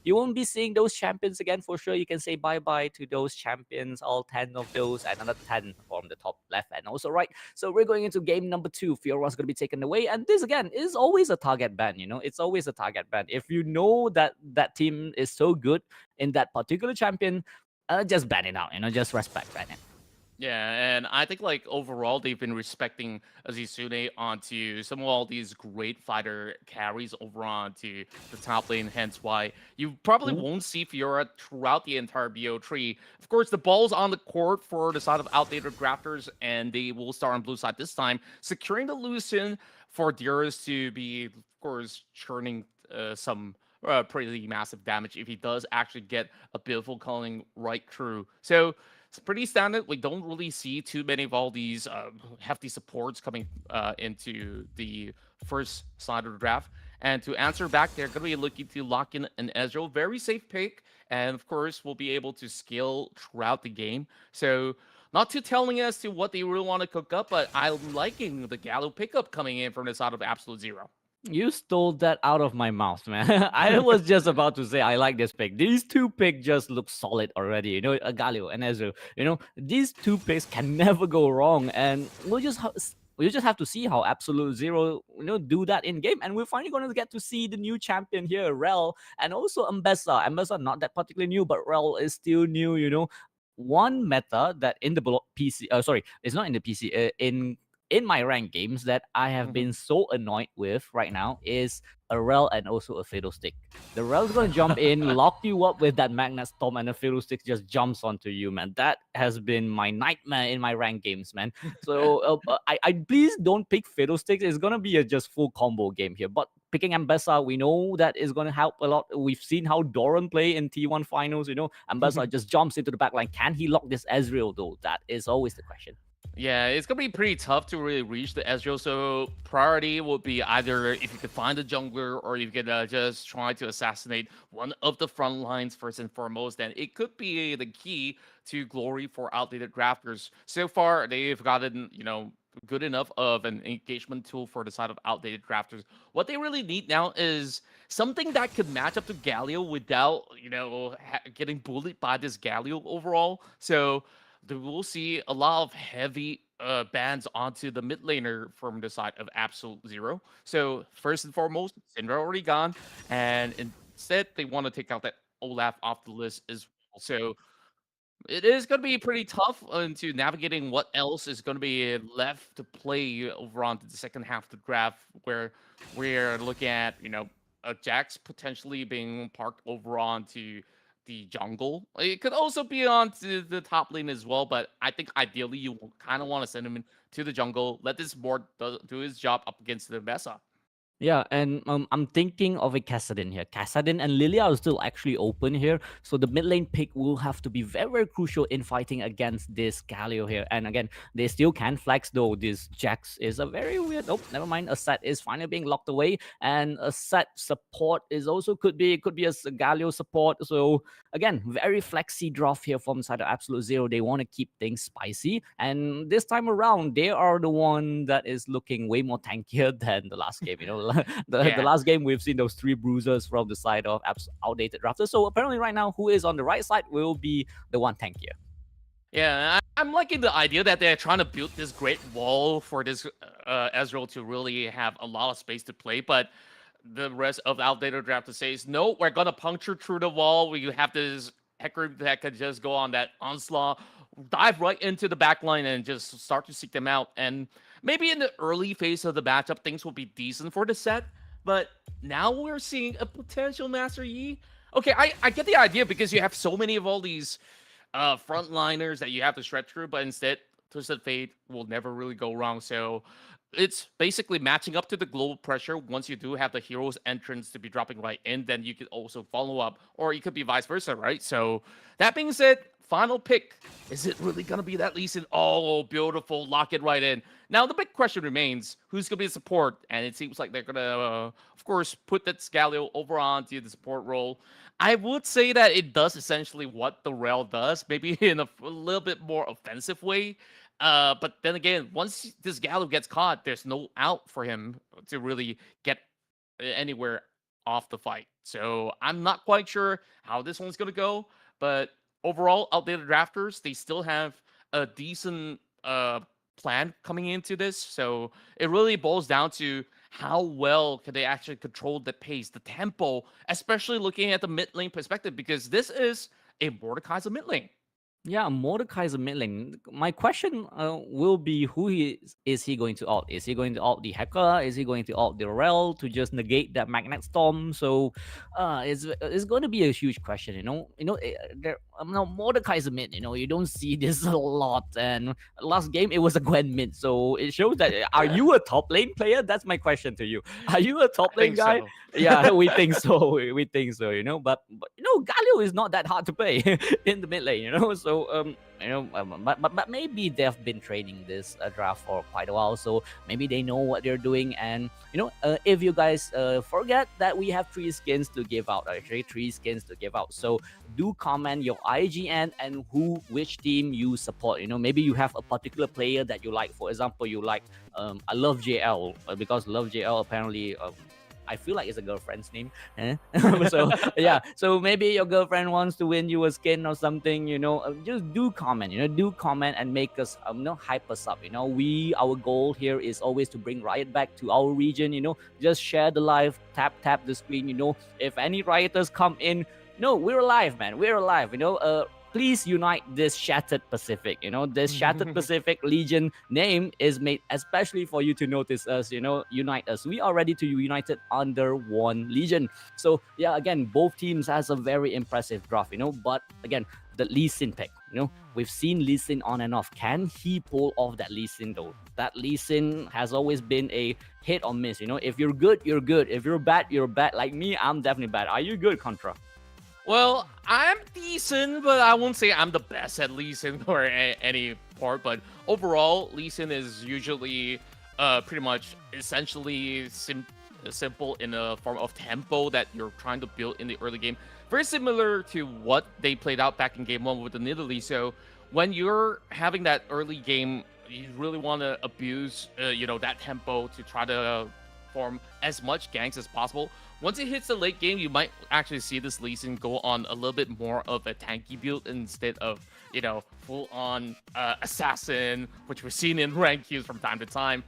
Speaker 1: You won't be seeing those champions again for sure. You can say bye bye to those champions, all 10 of those, and another 10 from the top left and also right. So we're going into game number 2. Fiora's going to be taken away, and this again is always a target ban. It's always a target ban. If you know that that team is so good in that particular champion, just ban it out. Just respect ban it.
Speaker 2: Yeah, and I think like overall they've been respecting Azizune onto some of all these great fighter carries over onto the top lane, hence why you probably
Speaker 1: Mhm.
Speaker 2: won't see Fiora throughout the entire BO tree. Of course, the ball's on the court for the side of outdated grafters, and they will start on blue side this time, securing the Lucian for Dyrus to be, of course, churning some pretty massive damage if he does actually get a beautiful culling right through. So it's pretty standard. We don't really see too many of all these hefty supports coming into the first side of the draft. And to answer back, they're going to be looking to lock in an Ezreal. Very safe pick. And of course, we'll be able to scale throughout the game. So, not too telling as to what they really want to cook up, but I'm liking the Gallo pickup coming in from the side of Absolute Zero.
Speaker 1: You stole that out of my mouth, man. I was just about to say I like this pick. These two picks just look solid already. Galio and Ezreal. These two picks can never go wrong, and we just have to see how Absolute Zero do that in game, and we're finally going to get to see the new champion here, Rel, and also Ambessa. Ambessa not that particularly new, but Rel is still new. One meta that in the PC, sorry, it's not in the PC, in my ranked games that I have been so annoyed with right now is a Rel and also a Fiddlestick. The Rel's gonna jump in, lock you up with that Magnet Storm, and the Fiddlestick just jumps onto you, man. That has been my nightmare in my ranked games, man. So I please don't pick Fiddlesticks. It's gonna be a just full combo game here. But picking Ambessa, we know that is gonna help a lot. We've seen how Doran play in T1 finals. Ambessa just jumps into the back line. Can he lock this Ezreal though? That is always the question.
Speaker 2: Yeah, it's gonna be pretty tough to really reach the Ezreal. So priority would be either if you could find a jungler or you could just try to assassinate one of the front lines first and foremost. And it could be the key to glory for outdated drafters. So far, they've gotten good enough of an engagement tool for the side of outdated drafters. What they really need now is something that could match up to Galio without getting bullied by this Galio overall. So we'll see a lot of heavy bans onto the mid laner from the side of Absolute Zero. So first and foremost, Syndra already gone, and instead they want to take out that Olaf off the list as well. So it is going to be pretty tough into navigating what else is going to be left to play over on to the second half of the draft, where we're looking at Jax potentially being parked over onto the jungle. It could also be onto the top lane as well, but I think ideally you kind of want to send him to the jungle, let this board do his job up against the Mesa.
Speaker 1: Yeah, and I'm thinking of a Kassadin here. Kassadin and Lilia are still actually open here, so the mid lane pick will have to be very, very crucial in fighting against this Galio here. And again, they still can flex though. This Jax is a very weird. Oh, never mind. A set is finally being locked away, and a set support is also could be a Galio support. So again, very flexy draft here from side of Absolute Zero. They want to keep things spicy, and this time around, they are the one that is looking way more tankier than the last game. The
Speaker 2: Yeah.
Speaker 1: last game we've seen those three bruisers from the side of outdated drafters. So apparently, right now, who is on the right side will be the one tankier.
Speaker 2: Yeah, I'm liking the idea that they're trying to build this great wall for this Ezreal to really have a lot of space to play, but the rest of the outdated draft says, no, we're gonna puncture through the wall. We have this hacker that can just go on that onslaught, dive right into the back line and just start to seek them out. And maybe in the early phase of the matchup, things will be decent for the set. But now we're seeing a potential Master Yi. Okay, I get the idea because you have so many of all these frontliners that you have to stretch through, but instead, Twisted Fate will never really go wrong. So it's basically matching up to the global pressure. Once you do have the hero's entrance to be dropping right in, then you could also follow up, or it could be vice versa, right? So that being said, final pick. Is it really going to be that Lee Sin? Oh, beautiful. Lock it right in. Now, the big question remains, who's going to be the support? And it seems like they're going to, of course, put that Scalio over onto the support role. I would say that it does essentially what the Rel does, maybe in a little bit more offensive way. But then again, once this Gallo gets caught, there's no out for him to really get anywhere off the fight. So I'm not quite sure how this one's gonna go, but overall, outdated drafters, they still have a decent plan coming into this. So it really boils down to how well can they actually control the pace, the tempo, especially looking at the mid lane perspective, because this is a Mordekaiser mid lane.
Speaker 1: Yeah, Mordekaiser mid lane. My question will be who is he going to alt? Is he going to alt the Hacker? Is he going to alt the Rel to just negate that Magnet Storm? So it's going to be a huge question, there no Mordekaiser mid, you don't see this a lot. And last game it was a Gwen mid. So it shows that are you a top lane player? That's my question to you. Are you a top
Speaker 2: I
Speaker 1: lane
Speaker 2: think
Speaker 1: guy?
Speaker 2: so.
Speaker 1: Yeah, we think so. We think so, but Galio is not that hard to play in the mid lane, So but maybe they've been training this draft for quite a while, so maybe they know what they're doing. And if you guys forget that we have 3 skins to give out, actually 3 skins to give out, so do comment your IGN and which team you support. Maybe you have a particular player that you like. For example, you like I love JL because love JL apparently I feel like it's a girlfriend's name. So yeah, so maybe your girlfriend wants to win you a skin or something. Just do comment. Do comment and make us hype us up. Our goal here is always to bring Riot back to our region. Just share the live, tap the screen. If any rioters come in, no, we're alive, man. We're alive. Please unite this Shattered Pacific. This Shattered Pacific Legion name is made especially for you to notice us, unite us. We are ready to unite it under one Legion. So yeah, again, both teams has a very impressive draft, but again, the Lee Sin pick, we've seen Lee Sin on and off. Can he pull off that Lee Sin though? That Lee Sin has always been a hit or miss, If you're good, you're good. If you're bad, you're bad. Like me, I'm definitely bad. Are you good, Contra?
Speaker 2: Well, I'm decent, but I won't say I'm the best at Lee Sin or any part. But overall, Lee Sin is usually pretty much essentially simple in a form of tempo that you're trying to build in the early game. Very similar to what they played out back in game 1 with the Nidalee. So when you're having that early game, you really want to abuse, that tempo to try to form as much ganks as possible. Once it hits the late game, you might actually see this Lee Sin go on a little bit more of a tanky build instead of, full-on assassin, which we've seen in rank queues from time to time.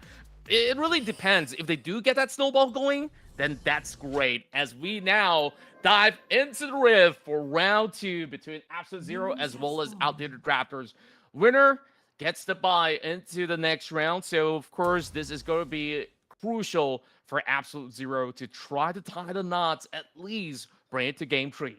Speaker 2: It really depends. If they do get that snowball going, then that's great. As we now dive into the Rift for round 2 between Absolute Zero as well as Outdated Drafters. Winner gets the bye into the next round. So, of course, this is going to be crucial for Absolute Zero to try to tie the knots, at least bring it to game 3.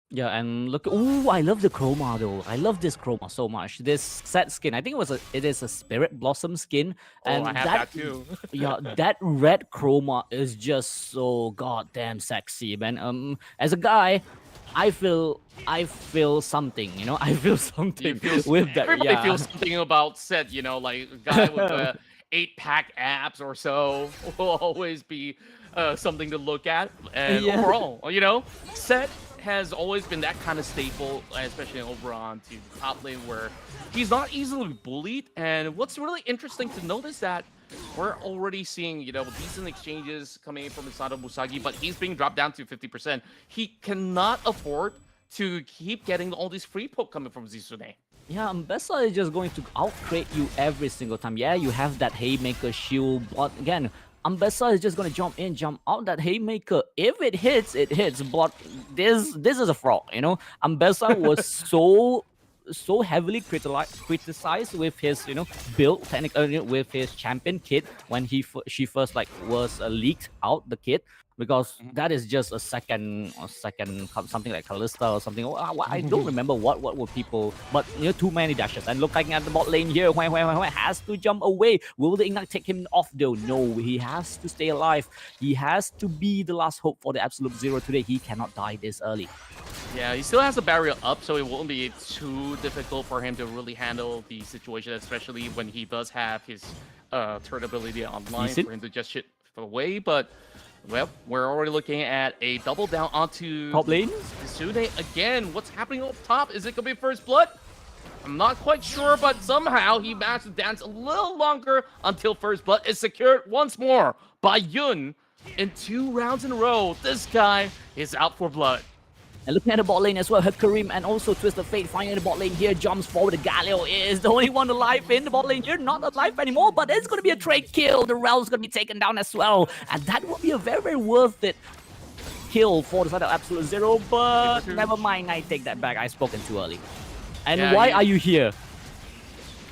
Speaker 1: Yeah, and look, ooh, I love the chroma though. I love this chroma so much. This set skin, I think it is a Spirit Blossom skin. And
Speaker 2: I have that too.
Speaker 1: Yeah, that red chroma is just so goddamn sexy, man. As a guy, I feel something, I feel something with that.
Speaker 2: Everybody feels something about set, like a guy with 8-pack abs or so will always be something to look at. And overall, set has always been that kind of staple, especially over on to the top lane where he's not easily bullied. And what's really interesting to notice that we're already seeing, decent exchanges coming in from inside of Musagi, but he's being dropped down to 50%. He cannot afford to keep getting all these free poke coming from Zizune.
Speaker 1: Yeah, Mbessa is just going to outcrate you every single time. Yeah, you have that Haymaker shield, but again, Mbessa is just going to jump in, jump out that Haymaker. If it hits, it hits, but this is a fraud, Mbessa was so heavily criticized with his build technically with his champion kit when she first was leaked out the kit, because that is just a second something like Kalista or something. I don't remember what were people, but too many dashes. And looking at the bot lane here, has to jump away. Will the Ignite take him off though? No, he has to stay alive. He has to be the last hope for the Absolute Zero today. He cannot die this early.
Speaker 2: Yeah, he still has a barrier up, so it won't be too difficult for him to really handle the situation, especially when he does have his turret ability online for him to just shit away. But well, we're already looking at a double down onto
Speaker 1: top lane.
Speaker 2: Zizune again. What's happening up top? Is it gonna be first blood? I'm not quite sure, but somehow he managed to dance a little longer until first blood is secured once more by Yun. in 2 rounds in a row, this guy is out for blood.
Speaker 1: And looking at the bot lane as well, Kareem and also Twisted Fate finding the bot lane here, jumps forward. The Galio is the only one alive in the bot lane here, not alive anymore, but it's going to be a trade kill. The Rel's going to be taken down as well, and that will be a very, very worth it kill for the side of Absolute Zero, but never mind, I take that back. I spoken too early. And
Speaker 2: Yeah,
Speaker 1: why are you here?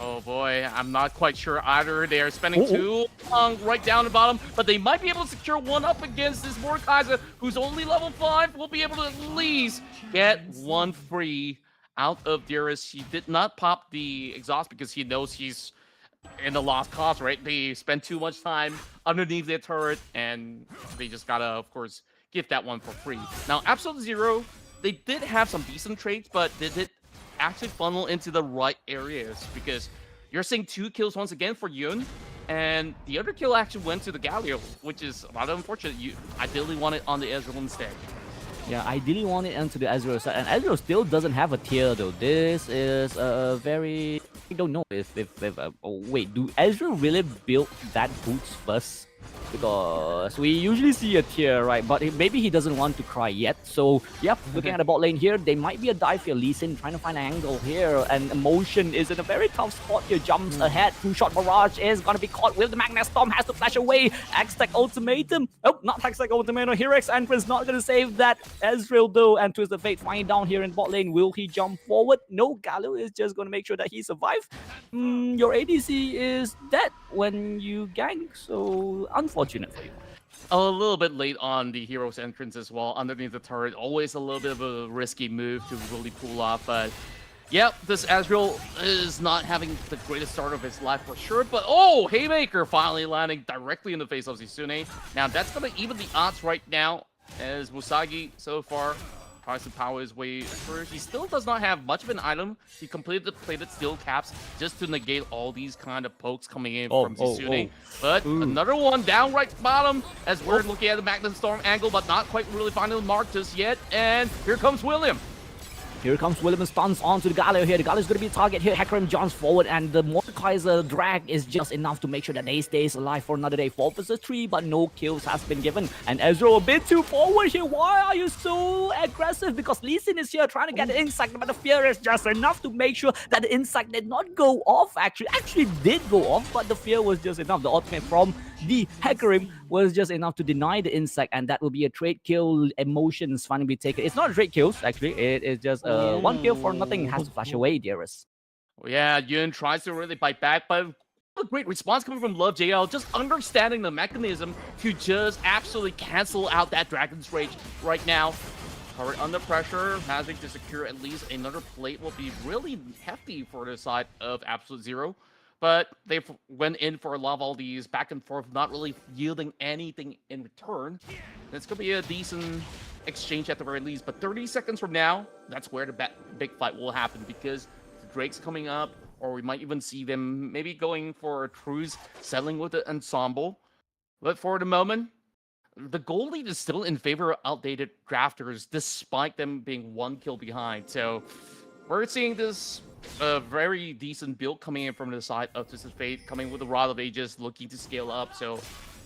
Speaker 2: Oh boy, I'm not quite sure either. They are spending too long right down the bottom, but they might be able to secure one up against this Mordekaiser, who's only level 5. Will be able to at least get one free out of Darius. He did not pop the exhaust because he knows he's in the lost cause, right? They spend too much time underneath their turret, and they just gotta, of course, give that one for free. Now, Absolute Zero, they did have some decent trades, but they did actually funnel into the right areas, because you're seeing 2 kills once again for Yun, and the other kill actually went to the Galio, which is a lot unfortunate. You ideally want it on the Ezreal instead.
Speaker 1: Yeah, ideally want it onto the Ezreal side, and Ezreal still doesn't have a tier though. This is a very... I don't know if oh, wait, do Ezreal really build that boots first? Because we usually see a tier, right? But maybe he doesn't want to cry yet. So, yep, looking at the bot lane here, they might be a dive here. Lee Sin trying to find an angle here, and Emotion is in a very tough spot here. Jumps ahead. 2-shot barrage is going to be caught with the Magnet Storm. Has to flash away. Hextech Ultimatum. Oh, not Hextech Ultimatum. Heroic Entrance not going to save that. Ezreal, though, and Twisted Fate flying down here in bot lane. Will he jump forward? No, Gallo is just going to make sure that he survives. Your ADC is dead when you gank, so unfortunate for you.
Speaker 2: A little bit late on the hero's entrance as well, underneath the turret. Always a little bit of a risky move to really pull off, but yep, this Ezreal is not having the greatest start of his life for sure, but oh, Haymaker finally landing directly in the face of Zisune. Now that's going to even the odds right now, as Musagi so far tries to power his way through. He still does not have much of an item. He completed the plated steel caps just to negate all these kind of pokes coming in from Zisune. But another one down right bottom, as we're looking at the Magnet Storm angle, but not quite really finding the mark just yet. And here comes William.
Speaker 1: Here comes William and stuns onto the Galio here. The Galio is going to be a target here. Hecarim jumps forward, and the Mordekaiser drag is just enough to make sure that they stays alive for another day. 4 versus 3, but no kills has been given. And Ezreal a bit too forward here. Why are you so aggressive? Because Lee Sin is here trying to get the insect, but the fear is just enough to make sure that the insect did not go off. Actually did go off, but the fear was just enough. The ultimate from the Hecarim was just enough to deny the insect, and that will be a trade kill. Emotions finally be taken. It's not a trade kills, actually. It is just 1 kill for nothing. Has to flash away, dearest.
Speaker 2: Yeah, Yun tries to really bite back, but a great response coming from Love JL, just understanding the mechanism to just absolutely cancel out that Dragon's Rage right now. Turret under pressure, having to secure at least another plate will be really hefty for the side of Absolute Zero. But they went in for a lot of all these back and forth, not really yielding anything in return. It's going to be a decent exchange at the very least. But 30 seconds from now, that's where the big fight will happen, because the Drake's coming up, or we might even see them maybe going for a truce, settling with the ensemble. But for the moment, the goal lead is still in favor of outdated crafters, despite them being 1 kill behind. So we're seeing this very decent build coming in from the side of Twisted Fate, coming with the Rod of Ages, looking to scale up. So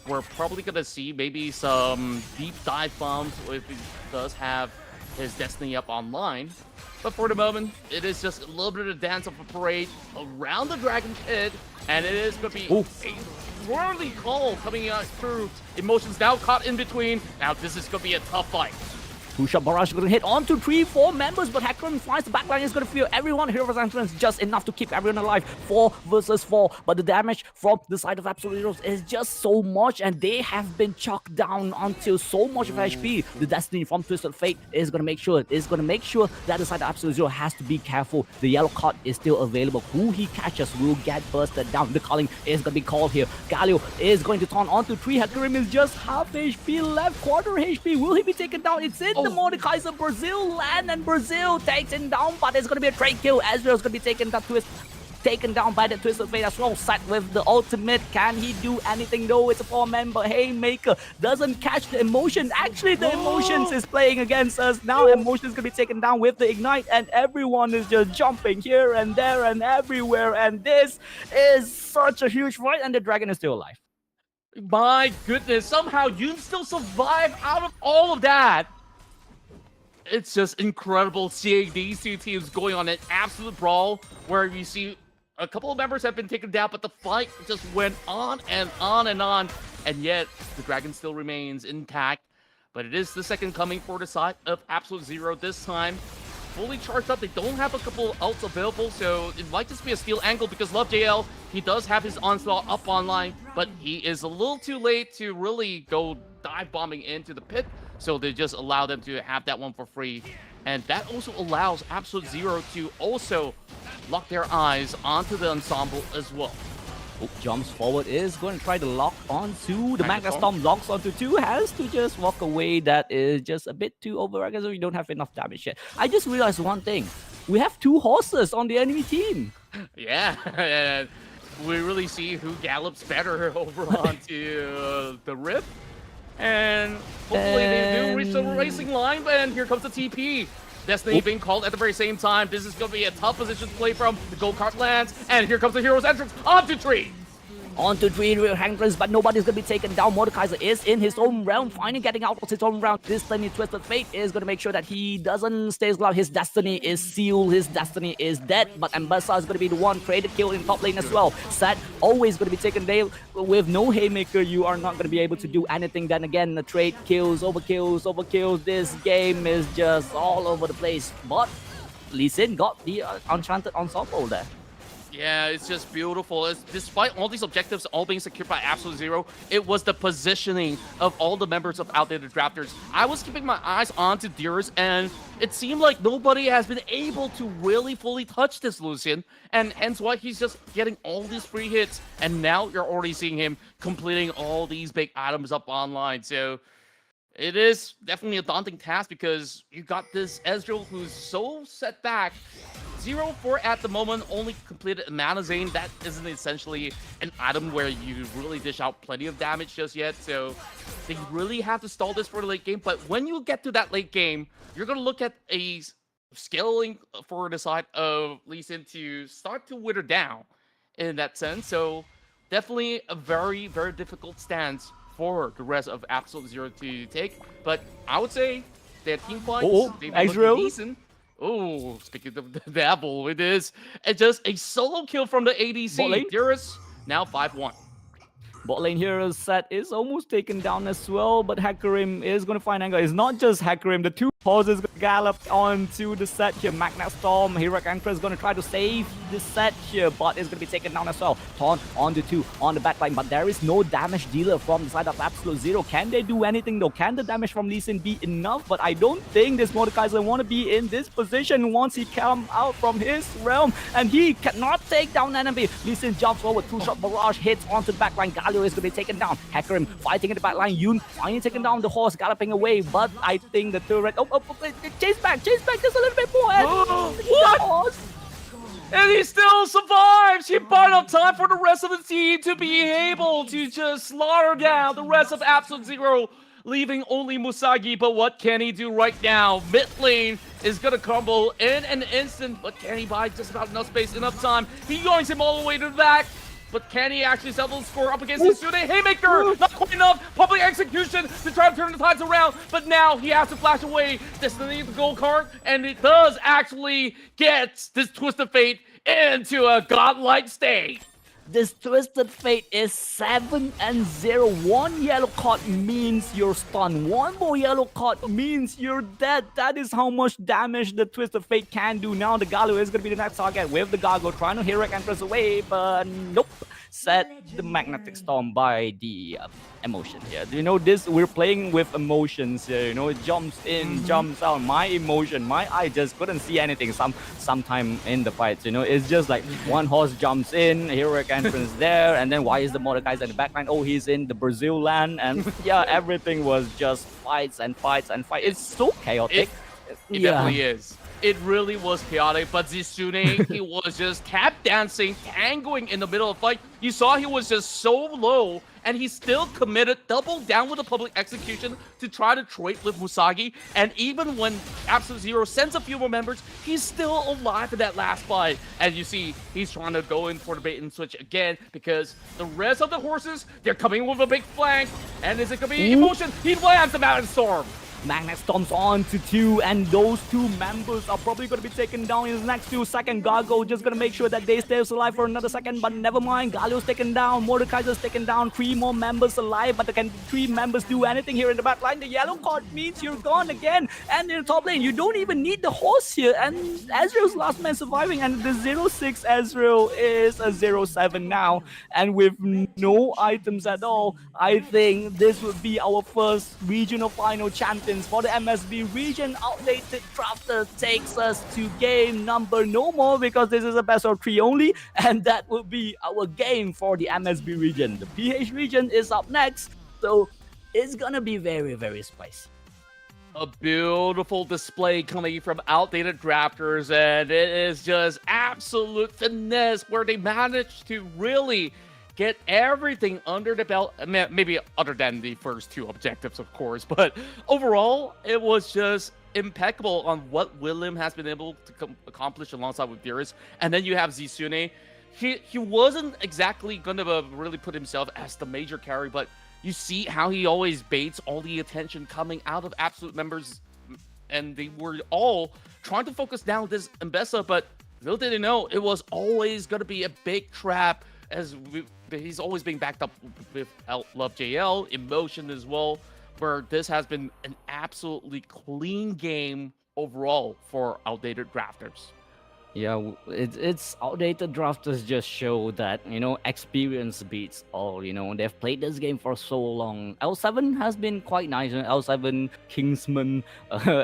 Speaker 2: we're probably going to see maybe some deep dive bombs if he does have his Destiny up online. But for the moment, it is just a little bit of a dance of a parade around the Dragon's Head, and it is going to be a swirly call coming out through. Emotions now caught in between. Now this is going to be a tough fight.
Speaker 1: 2-shot barrage going to hit onto 3-4 members, but Hecarim finds the backline is going to feel everyone. Hero's Entrance just enough to keep everyone alive. 4 versus 4, but the damage from the side of Absolute Heroes is just so much, and they have been chucked down until so much of HP. The Destiny from Twisted Fate is going to make sure that the side of Absolute Zero has to be careful. The yellow card is still available. Who he catches will get bursted down. The calling is going to be called here. Galio is going to turn onto 3. Hecarim is just half HP left, quarter HP. Will he be taken down? It's in the Mordekaiser. Brazil land, and Brazil takes him down, but it's going to be a trade kill. Ezreal's going to be taken down by the Twisted Fate as well. Set with the ultimate. Can he do anything? No, it's a 4-member Haymaker. Doesn't catch the emotion. Actually, the emotions is playing against us. Now emotions going to be taken down with the ignite, and everyone is just jumping here and there and everywhere, and this is such a huge fight, and the dragon is still alive.
Speaker 2: My goodness, somehow you still survive out of all of that. It's just incredible seeing these two teams going on an absolute brawl where you see a couple of members have been taken down, but the fight just went on and on and on. And yet, the Dragon still remains intact. But it is the second coming for the side of Absolute Zero this time. Fully charged up. They don't have a couple of ults available, so it might just be a steal angle because Love JL, he does have his onslaught up online, but he is a little too late to really go dive bombing into the pit, so they just allow them to have that one for free. And that also allows Absolute Zero to also lock their eyes onto the ensemble as well.
Speaker 1: Oh, jumps forward, is going to try to lock onto the Magna Storm, locks onto 2, has to just walk away. That is just a bit too overactive, so we don't have enough damage yet. I just realized one thing. We have 2 horses on the enemy team.
Speaker 2: Yeah, and we really see who gallops better over onto the Rift. And hopefully they do reach the racing line, and here comes the TP. Destiny being called at the very same time. This is going to be a tough position to play from. The go-kart lands, and here comes the hero's entrance onto tree.
Speaker 1: Onto 3 real entrance, but nobody's going to be taken down. Mordekaiser is in his own realm, finally getting out of his own realm. This Destiny Twisted Fate is going to make sure that he doesn't stay alive. His destiny is sealed. His destiny is dead. But Ambassa is going to be the one traded kill in top lane as well. Set always going to be taken down. With no Haymaker, you are not going to be able to do anything. Then again, the trade kills, overkills. This game is just all over the place. But Lee Sin got the Enchanted Ensemble there.
Speaker 2: Yeah, it's just beautiful. Despite all these objectives all being secured by Absolute Zero, it was the positioning of all the members of Outdated Drafters. I was keeping my eyes onto Dearest, and it seemed like nobody has been able to really fully touch this Lucian, and hence why he's just getting all these free hits, and now you're already seeing him completing all these big items up online. So it is definitely a daunting task because you got this Ezreal who's so set back. 0-4 at the moment, only completed a Mana Zane. That isn't essentially an item where you really dish out plenty of damage just yet, so they really have to stall this for the late game. But when you get to that late game, you're going to look at a scaling for the side of Lee Sin to start to wither down in that sense. So definitely a very, very difficult stance for the rest of Absolute Zero to take. But I would say their team fights, they've been looking decent. Oh, speaking of the devil, it is just a solo kill from the ADC. Dearest now 5-1.
Speaker 1: Bot lane hero set is almost taken down as well, but Hecarim is going to find angle. It's not just Hecarim, the 2 horses gallop onto the set here. Magna Storm, Heroic Anchor is going to try to save the set here. Bot is going to be taken down as well. Taunt onto 2 on the back line, but there is no damage dealer from the side of Absolute Zero. Can they do anything though? Can the damage from Lee Sin be enough? But I don't think this Mordekaiser want to be in this position once he come out from his realm, and he cannot take down enemy. Lee Sin jumps forward, 2-shot barrage hits onto the back line. Galio is going to be taken down. Hecarim fighting in the back line. Yoon finally taking down the horse, galloping away, but I think the turret... chase back just a little bit more.
Speaker 2: What? And he still survives! He bought enough time for the rest of the team to be able to just slaughter down the rest of Absolute Zero, leaving only Musagi. But what can he do right now? Mid lane is gonna crumble in an instant, but can he buy just about enough space, enough time? He yoinks him all the way to the back. But can he actually settle the score up against his student? Haymaker! Not quite enough! Public execution to try to turn the tides around, but now he has to flash away. Destiny the gold card, and it does actually get this Twisted Fate into a godlike state.
Speaker 1: This Twisted Fate is 7-0. 1 yellow card means you're stunned. 1 more yellow card means you're dead. That is how much damage the Twisted Fate can do. Now the Galio is going to be the next target with the Gargo trying to Heroic Entrance away, but nope. Set the Magnetic Storm by the emotion here. You know, this, we're playing with emotions here. You know, it jumps in, jumps out. My emotion, my eye just couldn't see anything sometime in the fights. You know, it's just like one horse jumps in, Heroic Entrance there, and then why is the Mordekaiser in the backline? Oh, he's in the Brazil land, and yeah, everything was just fights and fights and fights. It's so chaotic.
Speaker 2: It definitely is. It really was chaotic, but Zisune, he was just tap dancing, tangoing in the middle of the fight. You saw he was just so low, and he still committed, doubled down with the public execution to try to trade with Musagi. And even when Absolute Zero sends a few more members, he's still alive in that last fight. And you see, he's trying to go in for the bait and switch again because the rest of the horses, they're coming with a big flank. And is it going to be Emotion? He lands the Mountain Storm.
Speaker 1: Magnet Storms on to 2, and those 2 members are probably going to be taken down in the next few seconds. Gargo just going to make sure that they stay alive for another second, but never mind. Galio's taken down, Mordekaiser's taken down, 3 more members alive, but can 3 members do anything here in the back line? The yellow card means you're gone again, and in the top lane, you don't even need the horse here, and Ezreal's last man surviving, and the 0-6 Ezreal is a 0-7 now, and with no items at all, I think this would be our first regional final champion for the MSB region. Outdated Drafter takes us to game number no more because this is a best of 3 only, and that will be our game for the MSB region. The PH region is up next, so it's gonna be very, very spicy.
Speaker 2: A beautiful display coming from Outdated Drafters, and it is just absolute finesse where they managed to really get everything under the belt, maybe other than the first 2 objectives, of course, but overall, it was just impeccable on what William has been able to accomplish alongside with Darius. And then you have Zisune. He wasn't exactly going to really put himself as the major carry, but you see how he always baits all the attention coming out of Absolute members, and they were all trying to focus down this Mbessa, but little did they know it was always going to be a big trap, as he's always being backed up with Love JL, Emotion as well, where this has been an absolutely clean game overall for Outdated Drafters.
Speaker 1: Yeah, it's Outdated Drafters just show that, experience beats all. They've played this game for so long. L7 has been quite nice. L7, Kingsman,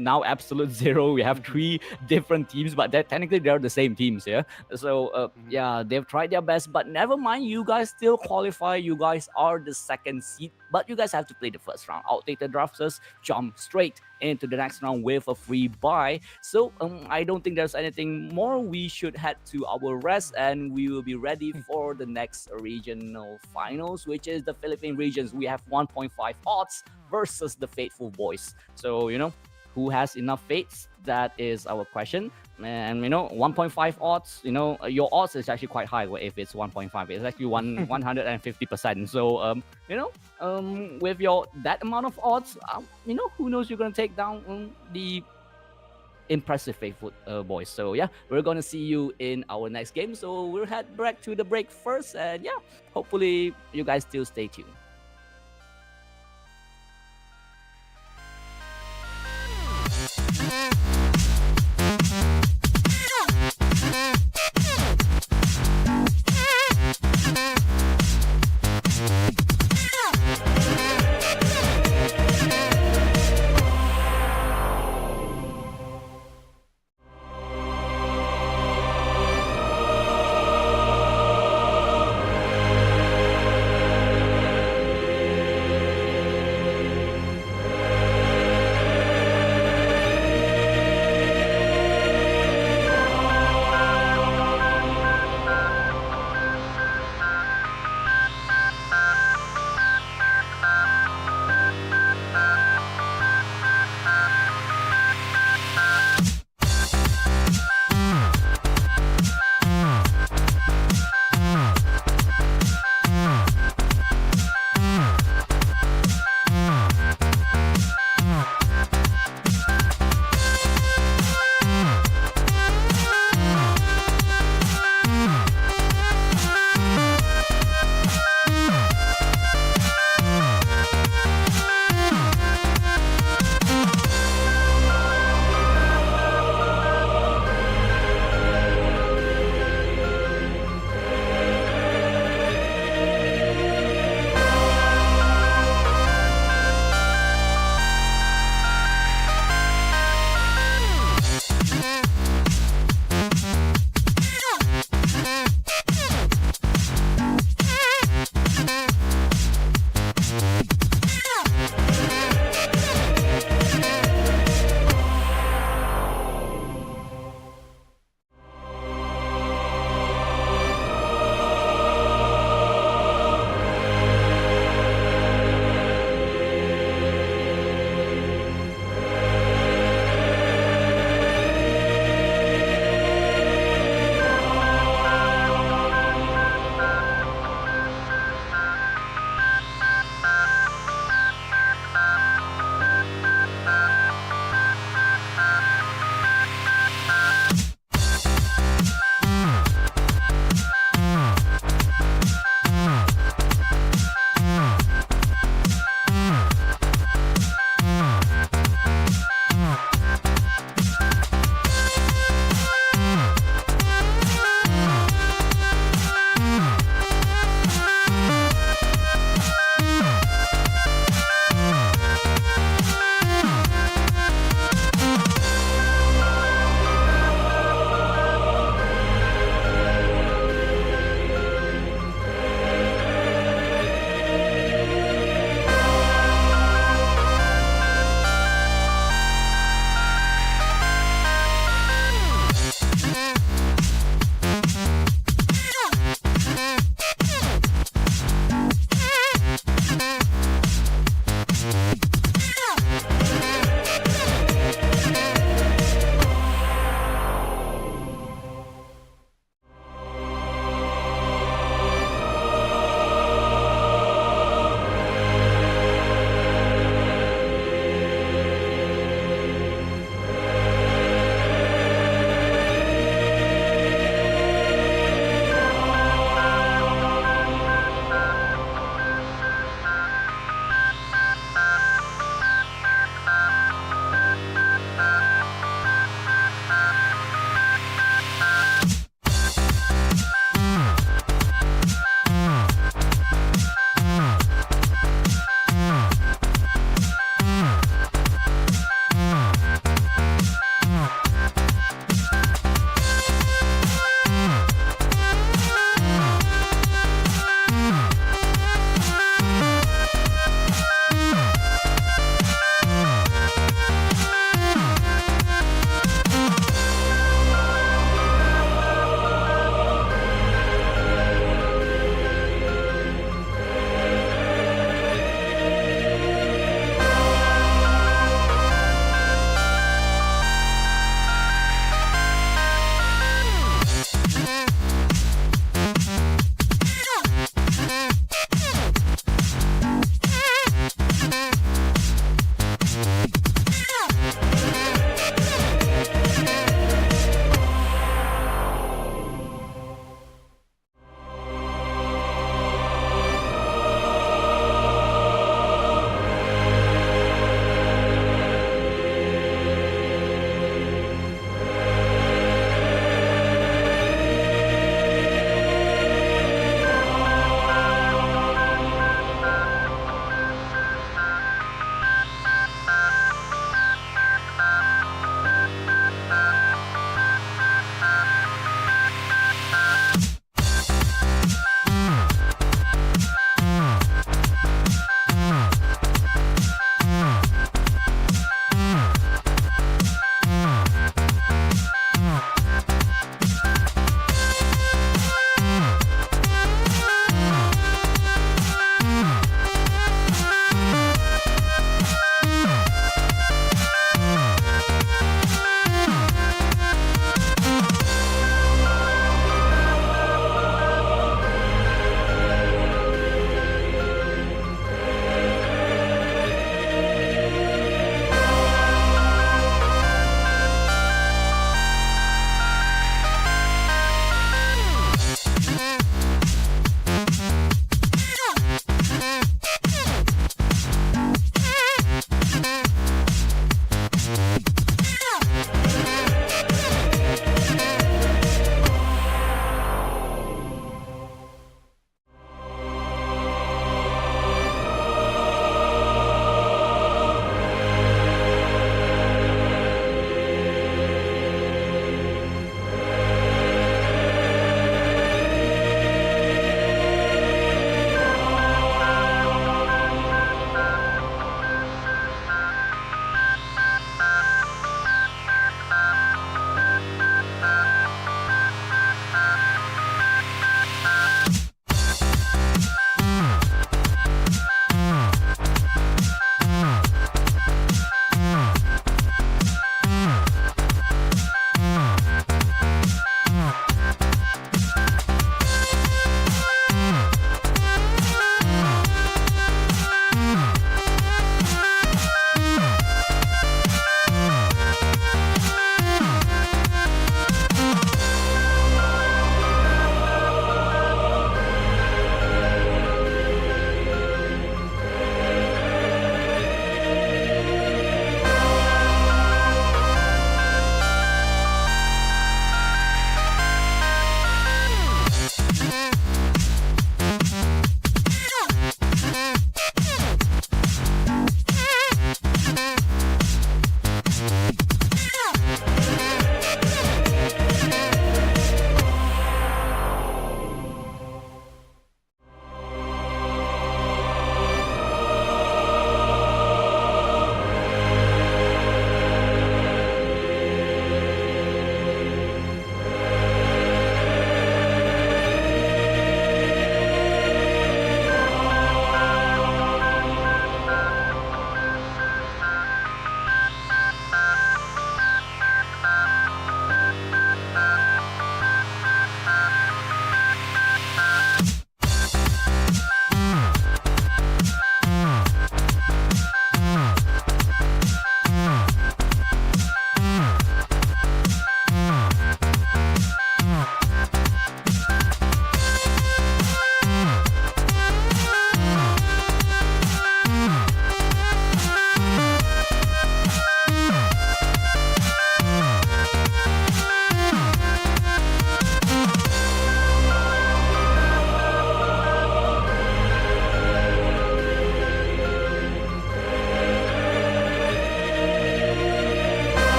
Speaker 1: now Absolute Zero. We have 3 different teams, but technically they're the same teams, yeah? So, yeah, they've tried their best, but never mind. You guys still qualify. You guys are the 2nd seed, but you guys have to play the first round. Outdated Drafters jump straight into the next round with a free buy. So I don't think there's anything more. We should head to our rest, and we will be ready for the next regional finals, which is the Philippine regions. We have 1.5 odds versus the Faithfulboiz. So who has enough fates? That is our question. And 1.5 odds, your odds is actually quite high if it's 1.5. It's actually 150%. So with that amount of odds, who knows, you're gonna take down the impressive Faithful boys. So yeah, we're gonna see you in our next game. So we'll head back to the break first, and yeah, hopefully you guys still stay tuned.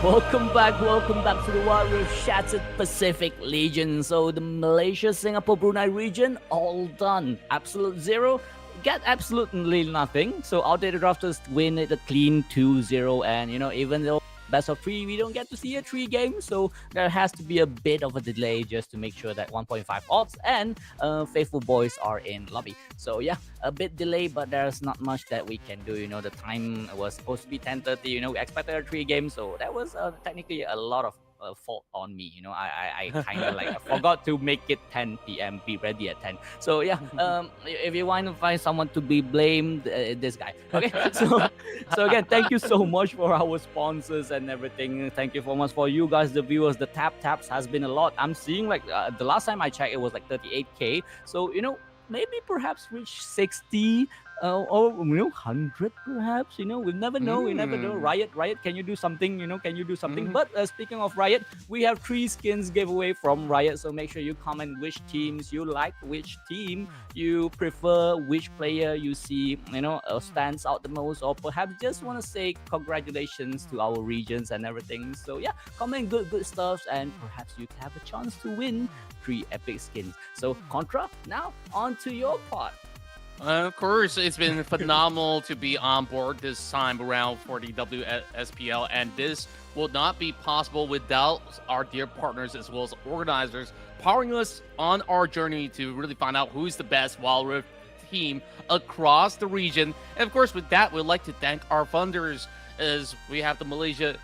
Speaker 1: Welcome back to the Wild Rift Shattered Pacific Legion. So the Malaysia, Singapore, Brunei region, all done. Absolute zero. Get absolutely nothing. So Outdated Rafters win it a clean 2-0. And, even though best of 3, we don't get to see a 3 game. So there has to be a bit of a delay just to make sure that 1.5 odds and Faithfulboiz are in lobby. So yeah, a bit delay, but there's not much that we can do. The time was supposed to be 10:30. We expected a 3 game. So that was technically a lot of fault on me. I kind of like I forgot to make it 10 p.m. Be ready at 10. So yeah, if you want to find someone to be blamed, this guy. Okay, so again, thank you so much for our sponsors and everything. Thank you so much for you guys, the viewers. The taps has been a lot. I'm seeing like the last time I checked, it was like 38K. So maybe perhaps reach 60 or 100 perhaps. We'll never know. We never know.
Speaker 2: Mm.
Speaker 1: Riot, can you do something? Can you do something?
Speaker 2: Mhm.
Speaker 1: But speaking of Riot, we have 3 skins giveaway from Riot, so make sure you comment which teams you like, which team you prefer, which player you see stands out the most, or perhaps just want to say congratulations to our regions and everything. So yeah, comment good stuff, and perhaps you have a chance to win 3 epic skins. So Contra, now on to your part.
Speaker 2: Of course, it's been phenomenal to be on board this time around for the WSPL, and this would not be possible without our dear partners as well as organizers powering us on our journey to really find out who's the best Wild Rift team across the region. And of course, with that, we'd like to thank our funders, as we have the Malaysia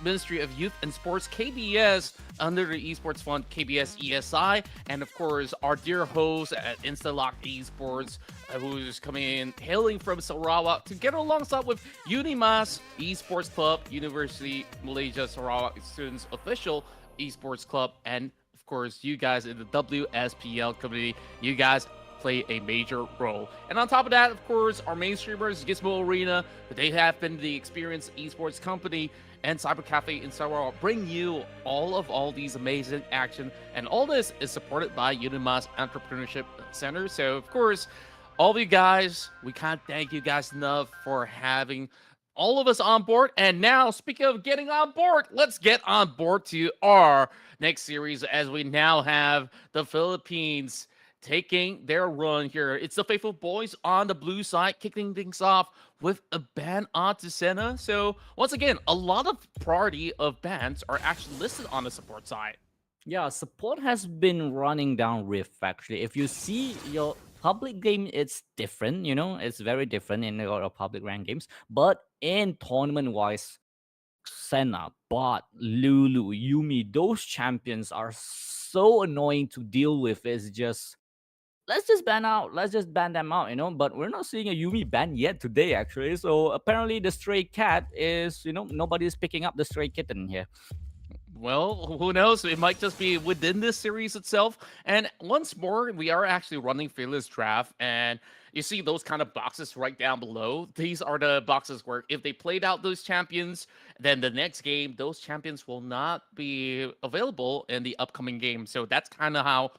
Speaker 2: Ministry of Youth and Sports, KBS, under the Esports Fund, KBS ESI, and of course our dear host at Instalock Esports, who's coming in hailing from Sarawak, together alongside with Unimas Esports Club, University Malaysia Sarawak Students Official Esports Club, and of course you guys in the WSPL community. You guys play a major role. And on top of that, of course, our main streamers, Gizmo Arena, they have been the experienced esports company, and Cyber Cafe in Sarawak bring you all these amazing action. And all this is supported by Unimas Entrepreneurship Center. So, of course, all of you guys, we can't thank you guys enough for having all of us on board. And now, speaking of getting on board, let's get on board to our next series, as we now have the Philippines taking their run here. It's the Faithfulboiz on the blue side, kicking things off with a ban onto Senna. So once again, a lot of priority of bans are actually listed on the support side.
Speaker 1: Yeah, support has been running down Rift actually. If you see your public game, it's different, it's very different in your public rank games. But in tournament wise, Senna, Bot, Lulu, Yumi, those champions are so annoying to deal with. It's just let's just ban them out, but we're not seeing a Yumi ban yet today actually. So apparently the stray cat is, nobody's picking up the stray kitten here.
Speaker 2: Well, who knows? It might just be within this series itself. And once more, we are actually running Fearless Draft. And you see those kind of boxes right down below. These are the boxes where if they played out those champions, then the next game, those champions will not be available in the upcoming game. So that's kind of how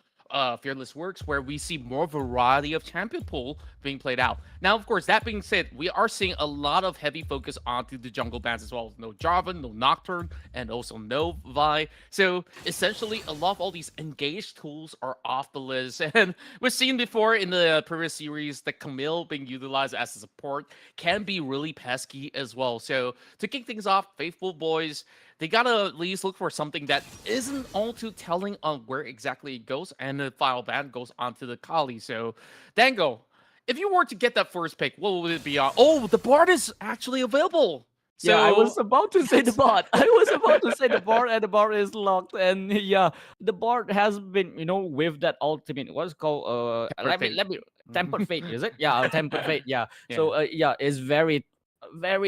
Speaker 2: Fearless works, where we see more variety of champion pool being played out. Now, of course, that being said, we are seeing a lot of heavy focus onto the jungle bans as well. No Jarvan, no Nocturne, and also no Vi. So essentially, a lot of all these engaged tools are off the list. And we've seen before in the previous series that Camille being utilized as a support can be really pesky as well. So to kick things off, Faithfulboiz, they gotta at least look for something that isn't all too telling on where exactly it goes, and the final ban goes onto the Kali. So, Dango, if you were to get that first pick, what would it be on? Oh, the Bard is actually available.
Speaker 1: Yeah, I was
Speaker 2: So
Speaker 1: about to say the
Speaker 2: that's
Speaker 1: bot. I was about to say the bot, and the bot is locked. And yeah, the bot has been, with that ultimate. What's it called?
Speaker 2: tempered fate.
Speaker 1: Let me tempered fate. Is it? Yeah, tempered fate. Yeah.
Speaker 2: Yeah.
Speaker 1: So yeah, it's very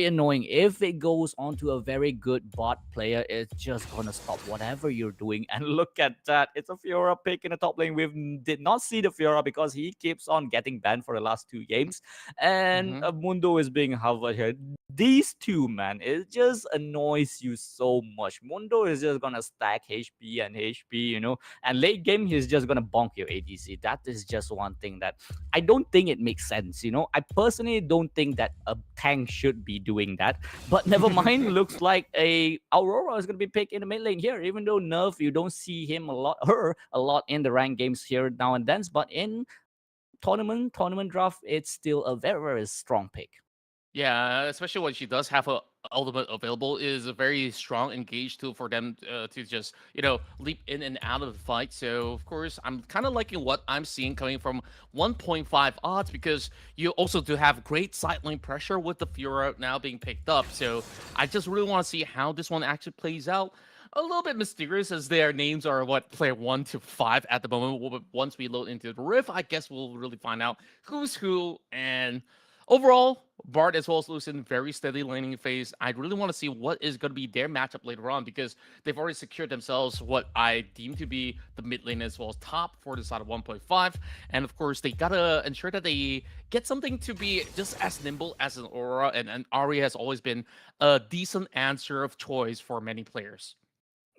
Speaker 1: annoying. If it goes onto a very good bot player, it's just gonna stop whatever you're doing. And look at that, it's a Fiora pick in the top lane. We did not see the Fiora because he keeps on getting banned for the last 2 games, and
Speaker 2: Hmm.
Speaker 1: Mundo is being hovered here. These two, man, it just annoys you so much. Mundo is just gonna stack HP and HP, and late game he's just gonna bonk your ADC. That is just one thing that I don't think it makes sense. I personally don't think that a tank should be doing that. But never mind. Looks like a Aurora is gonna be picked in the mid lane here. Even though Nerf, you don't see her a lot in the rank games here now and then. But in tournament draft, it's still a very strong pick.
Speaker 2: Yeah, especially when she does have a ultimate available, is a very strong engaged tool for them to just leap in and out of the fight. So of course I'm kind of liking what I'm seeing coming from 1.5 odds, because you also do have great sideline pressure with the Fiora now being picked up. So I just really want to see how this one actually plays out. a little bit mysterious as their names are what player 1 to 5 at the moment. Once we load into the riff, I guess we'll really find out who's who. And overall, Bart as well as Lucien, very steady laning phase. I really want to see what is going to be their matchup later on because they've already secured themselves what I deem to be the mid lane as well as top for the side of 1.5. And of course, they gotta ensure that they get something to be just as nimble as an Aurora. And Ari has always been a decent answer of choice for many players.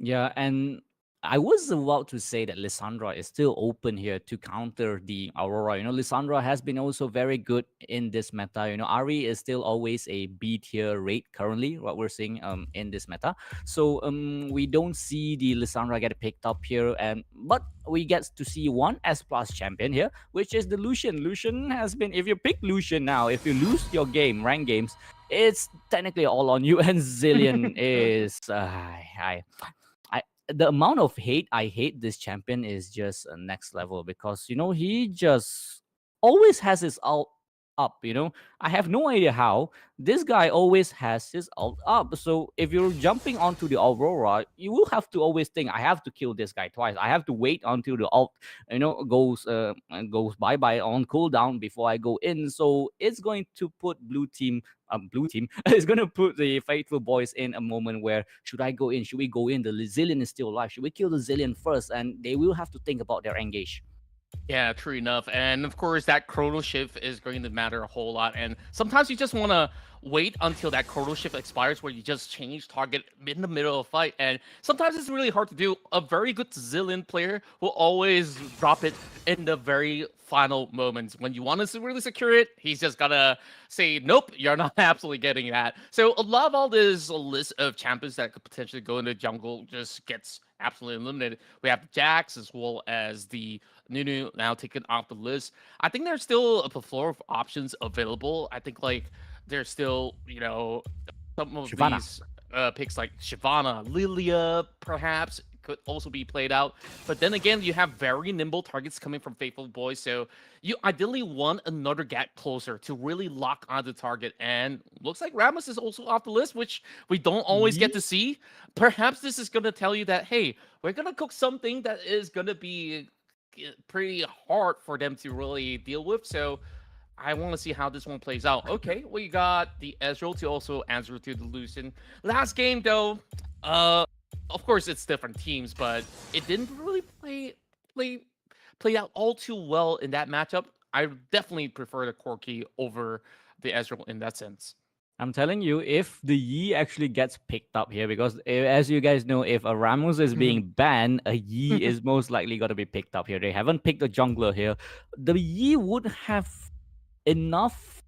Speaker 1: Yeah, and I was about to say that Lissandra is still open here to counter the Aurora. Lissandra has been also very good in this meta. Ari is still always a B tier rate currently, what we're seeing in this meta. So we don't see the Lissandra get picked up here, and but we get to see one S plus champion here, which is the Lucian. Lucian has been, if you pick Lucian now, if you lose your game, rank games, it's technically all on you. And Zillion is I the amount of hate I hate this champion is just next level, because he just always has his ult up. I have no idea how this guy always has his ult up. So if you're jumping onto the Aurora, you will have to always think, I have to kill this guy twice. I have to wait until the ult goes bye bye on cooldown before I go in. So it's going to put blue team is going to put the Faithfulboiz in a moment where, should I go in? Should we go in? The Zillion is still alive. Should we kill the Zillion first? And they will have to think about their engage.
Speaker 2: Yeah, true enough. And of course, that chrono shift is going to matter a whole lot. And sometimes you just want to wait until that chrono shift expires where you just change target in the middle of a fight. And sometimes it's really hard to do. A very good Zillion player will always drop it in the very final moments. When you want to really secure it, he's just gotta say, nope, you're not absolutely getting that. So a lot of all this list of champions that could potentially go into jungle just gets absolutely eliminated. We have Jax as well as the Nunu now taken off the list. I think there's still a plethora of options available. I think like there's still, some of
Speaker 1: Shyvana.
Speaker 2: these picks like Shyvana, Lilia, perhaps could also be played out. But then again, you have very nimble targets coming from Faithfulboiz, so you ideally want another gap closer to really lock on the target. And looks like Rammus is also off the list, which we don't always get to see. Perhaps this is going to tell you that, hey, we're going to cook something that is going to be pretty hard for them to really deal with. So I want to see how this one plays out. Okay, we got the Ezreal to also answer to the Lucian. Last game, though, of course it's different teams, but it didn't really play out all too well in that matchup. I definitely prefer the Corki over the Ezreal in that sense.
Speaker 1: I'm telling you, if the Yi actually gets picked up here, because as you guys know, if a Ramos is being banned, a Yi is most likely going to be picked up here. They haven't picked a jungler here. The Yi would have enough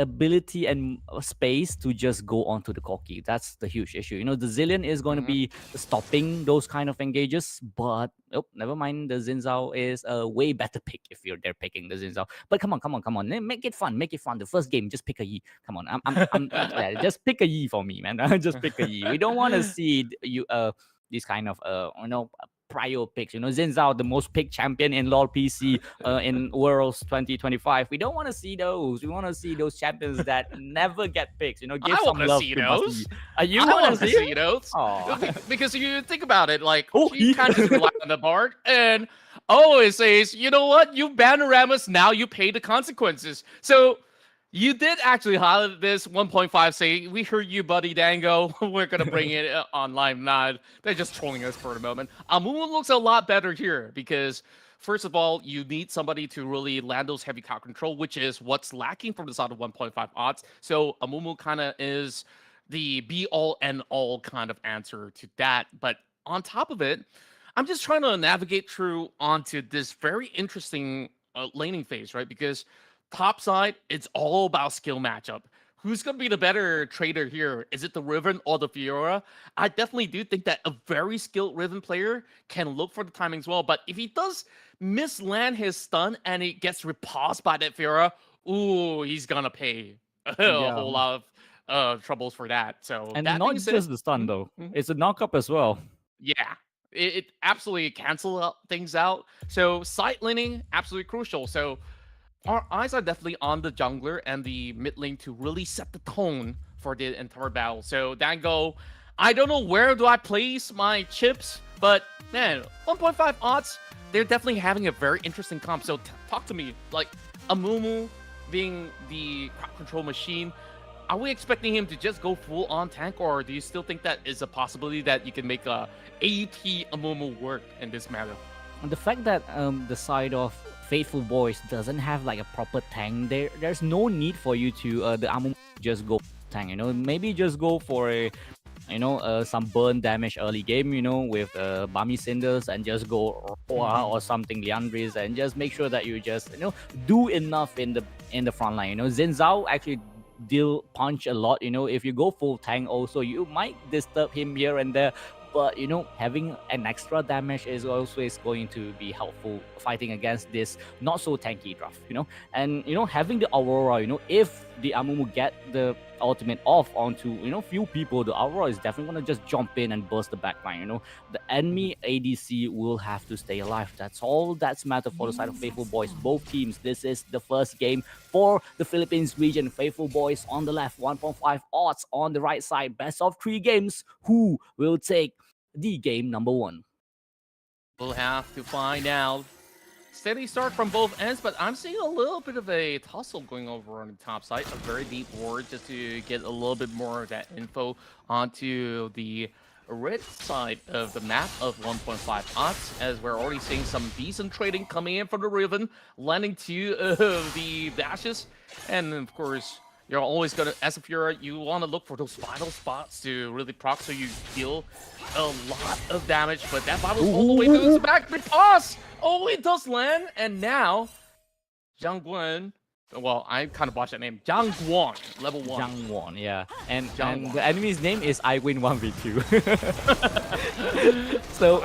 Speaker 1: ability and space to just go onto the Corki. That's the huge issue. The Zillion is going to be stopping those kind of engages, but never mind. The Xin is a way better pick if they're picking the Xin. But come on, make it fun. The first game, just pick a Yi. Come on, yeah, just pick a Yi for me, man. Just pick a Yi. We don't want to see these kind of prior picks. Xin Zhao, the most picked champion in LoL PC in Worlds 2025. We don't want to see those. We want to see those champions that never get picked. Give
Speaker 2: I
Speaker 1: some
Speaker 2: want
Speaker 1: love
Speaker 2: to see
Speaker 1: to
Speaker 2: those.
Speaker 1: You
Speaker 2: I
Speaker 1: want to
Speaker 2: see those. Because you think about it, like, you can't just rely on the Bard. And always says, you know what? You banned Rammus, now you pay the consequences. So you did actually highlight this 1.5 say, we heard you, buddy Dango. We're going to bring it online. Nah, they're just trolling us for the moment. Amumu looks a lot better here because, first of all, you need somebody to really land those heavy crowd control, which is what's lacking from the side of 1.5 odds. So Amumu kind of is the be-all, end-all kind of answer to that. But on top of it, I'm just trying to navigate through onto this very interesting laning phase, right? Because top side, it's all about skill matchup. Who's going to be the better trader here? Is it the Riven or the Fiora? I definitely do think that a very skilled Riven player can look for the timings well. But if he does misland his stun and he gets repulsed by that Fiora, ooh, he's going to pay a whole lot of troubles for that. So
Speaker 1: and
Speaker 2: that
Speaker 1: not just the stun, though. It's a knock-up as well.
Speaker 2: Yeah. It absolutely cancels things out. So side laning, absolutely crucial. So our eyes are definitely on the jungler and the mid lane to really set the tone for the entire battle. So Dango, I don't know where do I place my chips, but man, 1.5 odds, they're definitely having a very interesting comp. So talk to me, like Amumu being the crowd control machine. Are we expecting him to just go full on tank, or do you still think that is a possibility that you can make a AT Amumu work in this matter?
Speaker 1: The fact that the side of Faithfulboiz doesn't have like a proper tank, there's no need for you to the Amumu just go tank. Maybe just go for a some burn damage early game, with Bami Cinders, and just go or something Liandris, and just make sure that you just do enough in the front line. Xin Zhao actually deal punch a lot. If you go full tank, also you might disturb him here and there. But having an extra damage is always going to be helpful fighting against this not so tanky draft. And having the Aurora, if the Amumu get the ultimate off onto few people, the Aurora is definitely gonna just jump in and burst the backline. The enemy ADC will have to stay alive. That's all that's matter for the side of Faithfulboiz. Both teams, this is the first game for the Philippines region. Faithfulboiz on the left, 1.5 odds on the right side. Best of 3 games. Who will take the game number 1?
Speaker 2: We'll have to find out. Steady start from both ends, but I'm seeing a little bit of a tussle going over on the top side. A very deep ward just to get a little bit more of that info onto the red side of the map of 1.5 odds, as we're already seeing some decent trading coming in from the Riven, landing 2 of the dashes, and of course, you're always gonna, as a Fury, you want to look for those vital spots to really proc so you deal a lot of damage, but that Bible's all the way to the back because, it does land, and now, Zhang Guan, well, I kind of botched that name, Zhang Guan, level 1.
Speaker 1: Zhang Guan, yeah. And the enemy's name is I win 1v2. So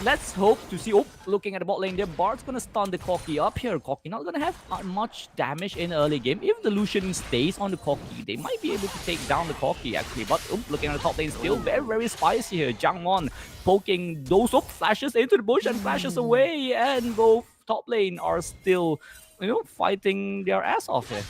Speaker 1: let's hope to see. Looking at the bot lane there, Bard's gonna stun the Corki up here. Corki not gonna have much damage in early game. If the Lucian stays on the Corki, they might be able to take down the Corki actually. But looking at the top lane, still very, very spicy here. Zhang Guan poking those flashes into the bush and flashes away, and both top lane are still fighting their ass off here.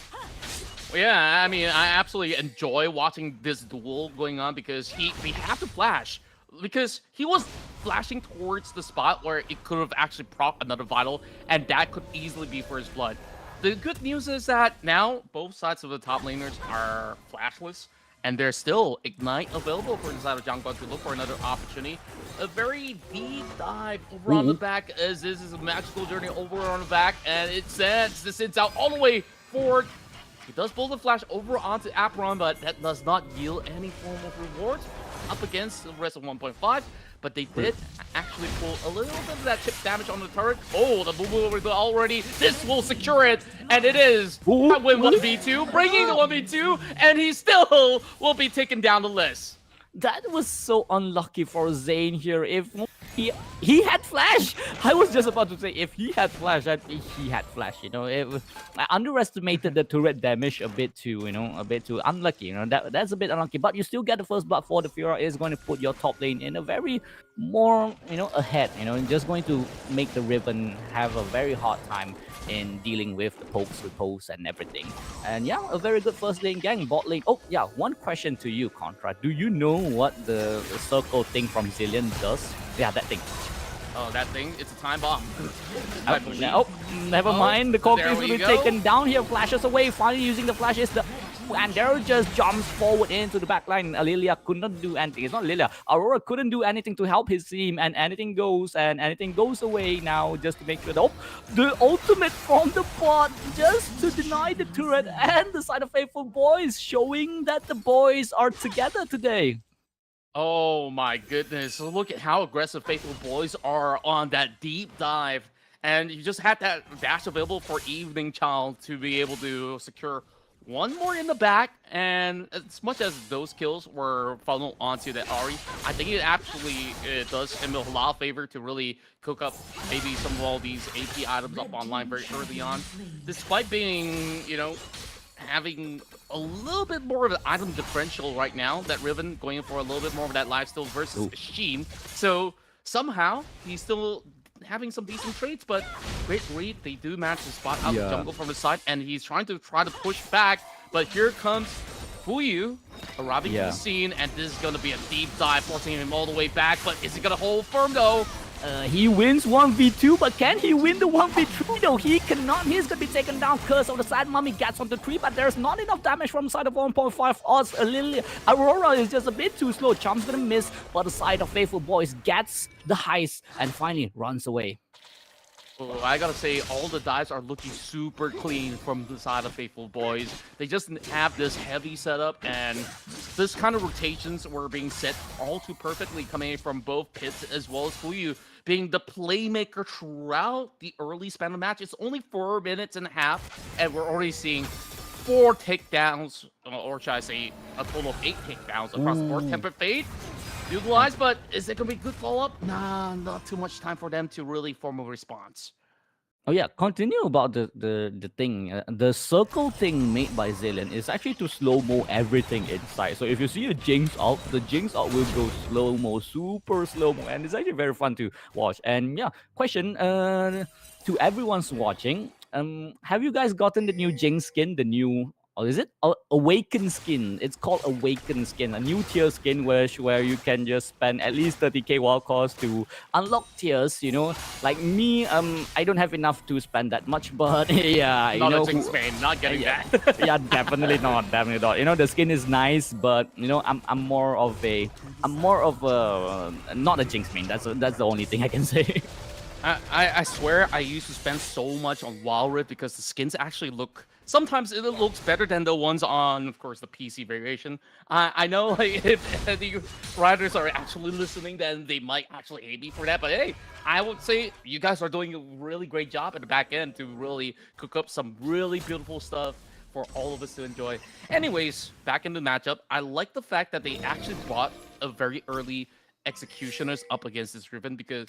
Speaker 2: Well, yeah, I mean, I absolutely enjoy watching this duel going on because we have to flash. Because he was flashing towards the spot where it could have actually proc another vital, and that could easily be for his blood. The good news is that now both sides of the top laners are flashless, and there's still Ignite available for the side of Zhang Guan to look for another opportunity. A very deep dive over on the back, as this is a magical journey over on the back, and it sends the Sins out all the way forward. He does pull the flash over onto Aperon, but that does not yield any form of rewards up against the rest of 1.5. But they did actually pull a little bit of that chip damage on the turret. Oh, the Boo Boo already. This will secure it, and it is. I win 1v2, bringing the 1v2, and he still will be taken down the list.
Speaker 1: That was so unlucky for Zane here. If he had flash, I was just about to say if he had flash, he had flash. I underestimated the turret damage a bit too. A bit too unlucky. That's a bit unlucky. But you still get the first blood for the Fiora. Is going to put your top lane in a very more ahead. Just going to make the Riven have a very hard time in dealing with the pokes, repose, and everything. And yeah, a very good first lane gang. Bot lane. Oh yeah, one question to you, Contra. Do you know what the circle thing from Zillion does? Yeah, that thing.
Speaker 2: Oh, that thing? It's a time bomb.
Speaker 1: Never mind. The Corki is going to be taken down here. Flashes away. Finally using the flashes. And Daryl just jumps forward into the backline. Lilia could not do anything. It's not Lilia. Aurora couldn't do anything to help his team. And anything goes. And anything goes away now just to make sure that the ultimate from the bot just to deny the turret and the side of Faithfulboiz, showing that the boys are together today.
Speaker 2: Oh my goodness. Look at how aggressive Faithfulboiz are on that deep dive. And you just had that dash available for Evening Child to be able to secure one more in the back. And as much as those kills were funneled onto the Ahri, I think it actually does him a lot of favor to really cook up maybe some of all these AP items up online very early on. Despite being, having a little bit more of an item differential right now, that Riven going for a little bit more of that lifesteal versus Sheen. So somehow he's still having some decent trades, but great read. They do manage to spot out the jungle from the side, and he's trying to push back. But here comes Fuyu arriving to the
Speaker 1: Yeah.
Speaker 2: scene, and this is going to be a deep dive, forcing him all the way back. But is he going to hold firm, though?
Speaker 1: He wins 1v2, but can he win the 1v3 though? He cannot. He's gonna be taken down. Curse of the side. Mummy gets on the tree, but there's not enough damage from the side of 1.5 odds. Aurora is just a bit too slow. Chump's gonna miss, but the side of Faithfulboiz gets the heist and finally runs away.
Speaker 2: Oh, I gotta say, all the dives are looking super clean from the side of Faithfulboiz. They just have this heavy setup, and this kind of rotations were being set all too perfectly, coming in from both pits as well as Fuyu being the playmaker throughout the early span of the match. It's only 4 minutes and a half, and we're already seeing 4 takedowns, or should I say, a total of 8 takedowns across the board. Tempered Fate utilized, but is it gonna be good follow-up? Nah, not too much time for them to really form a response.
Speaker 1: Oh yeah, continue about the thing. The circle thing made by Zillion is actually to slow-mo everything inside. So if you see a Jinx out, the Jinx out will go slow-mo, super slow-mo, and it's actually very fun to watch. And yeah, question to everyone's watching. Have you guys gotten the new Jinx skin, the new, or is it Awaken skin? It's called Awaken skin, a new tier skin where you can just spend at least 30k wild cost to unlock tiers. You know, like me, I don't have enough to spend that much, but yeah, you
Speaker 2: Not
Speaker 1: know,
Speaker 2: a Jinx main, not getting
Speaker 1: yeah,
Speaker 2: that.
Speaker 1: yeah, definitely not, definitely not. You know, the skin is nice, but you know, I'm more of a not a Jinx main. That's the only thing I can say.
Speaker 2: I swear I used to spend so much on Wild Rift because the skins actually look. Sometimes it looks better than the ones on, of course, the PC variation. I know like, if the writers are actually listening, then they might actually hate me for that. But hey, I would say you guys are doing a really great job at the back end to really cook up some really beautiful stuff for all of us to enjoy. Anyways, back in the matchup, I like the fact that they actually brought a very early Executioners up against this Riven, because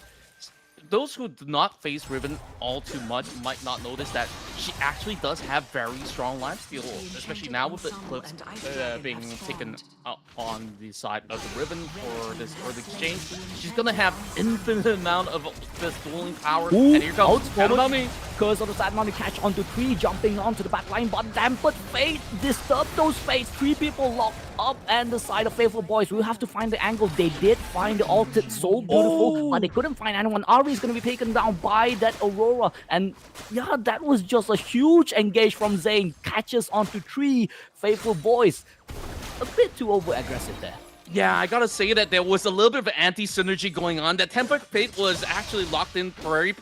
Speaker 2: those who do not face Riven all too much might not notice that she actually does have very strong lifesteal, especially now with the clips being taken on the side of the Riven for this early exchange. She's gonna have infinite amount of this dueling power.
Speaker 1: Ooh,
Speaker 2: And here comes Mummy.
Speaker 1: Curse of the side money catch onto 3, jumping onto the back line, but Dampened Fate disturb those fates. 3 people locked up, and the side of Faithfulboiz will have to find the angle. They did find the ulted so beautiful, but they couldn't find anyone. Ari is going to be taken down by that Aurora, and yeah, that was just a huge engage from Zane. Catches onto 3. Faithfulboiz a bit too over aggressive there.
Speaker 2: Yeah, I gotta say that there was a little bit of anti-synergy going on. That Tempered Fate was actually locked in very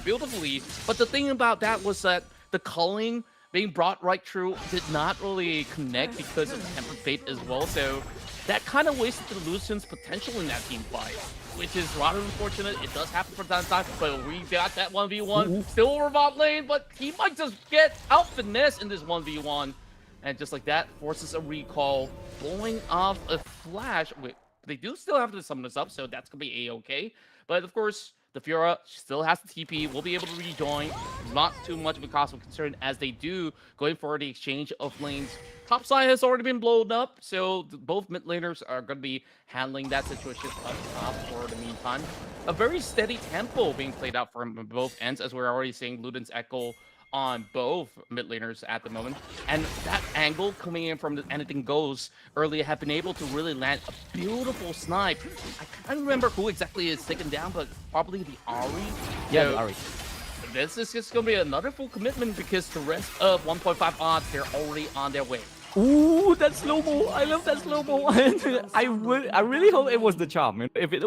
Speaker 2: beautifully, but the thing about that was that the culling being brought right through did not really connect because of Tempered Fate as well, so that kind of wasted the Lucian's potential in that team fight, which is rather unfortunate. It does happen from time to time, but we got that 1v1 still over bot lane, but he might just get out finesse in this 1v1, and just like that, forces a recall, blowing off a flash. Wait, they do still have to summon this up, so that's gonna be a-okay, but of course the Fiora still has the TP, will be able to rejoin. Not too much of a cause of concern as they do going for the exchange of lanes. Top side has already been blown up, so both mid laners are going to be handling that situation up top for the meantime. A very steady tempo being played out from both ends, as we're already seeing Luden's Echo on both mid laners at the moment. And that angle coming in from the anything goes earlier have been able to really land a beautiful snipe. I can't remember who exactly is taken down, but probably the Ari.
Speaker 1: Yeah,
Speaker 2: So
Speaker 1: the Ari.
Speaker 2: this is just going to be another full commitment because the rest of 1.5 odds, they're already on their way.
Speaker 1: Ooh, that slow-mo. I love that slow-mo. I really hope it was the charm. If it,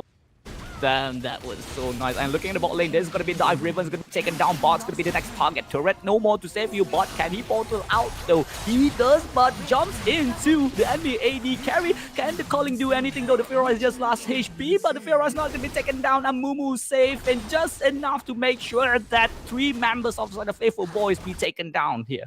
Speaker 1: damn, that was so nice. And looking at the bot lane, there's gonna be Dive. Riven's gonna be taken down. Bot's gonna be the next target. Turret, no more to save you. Bot, can he portal out? So he does, but jumps into the enemy AD carry. Can the calling do anything though? The Fiora is just last HP, but the Fiora is not gonna be taken down. And Mumu safe, and just enough to make sure that 3 members of the Faithfulboiz be taken down here.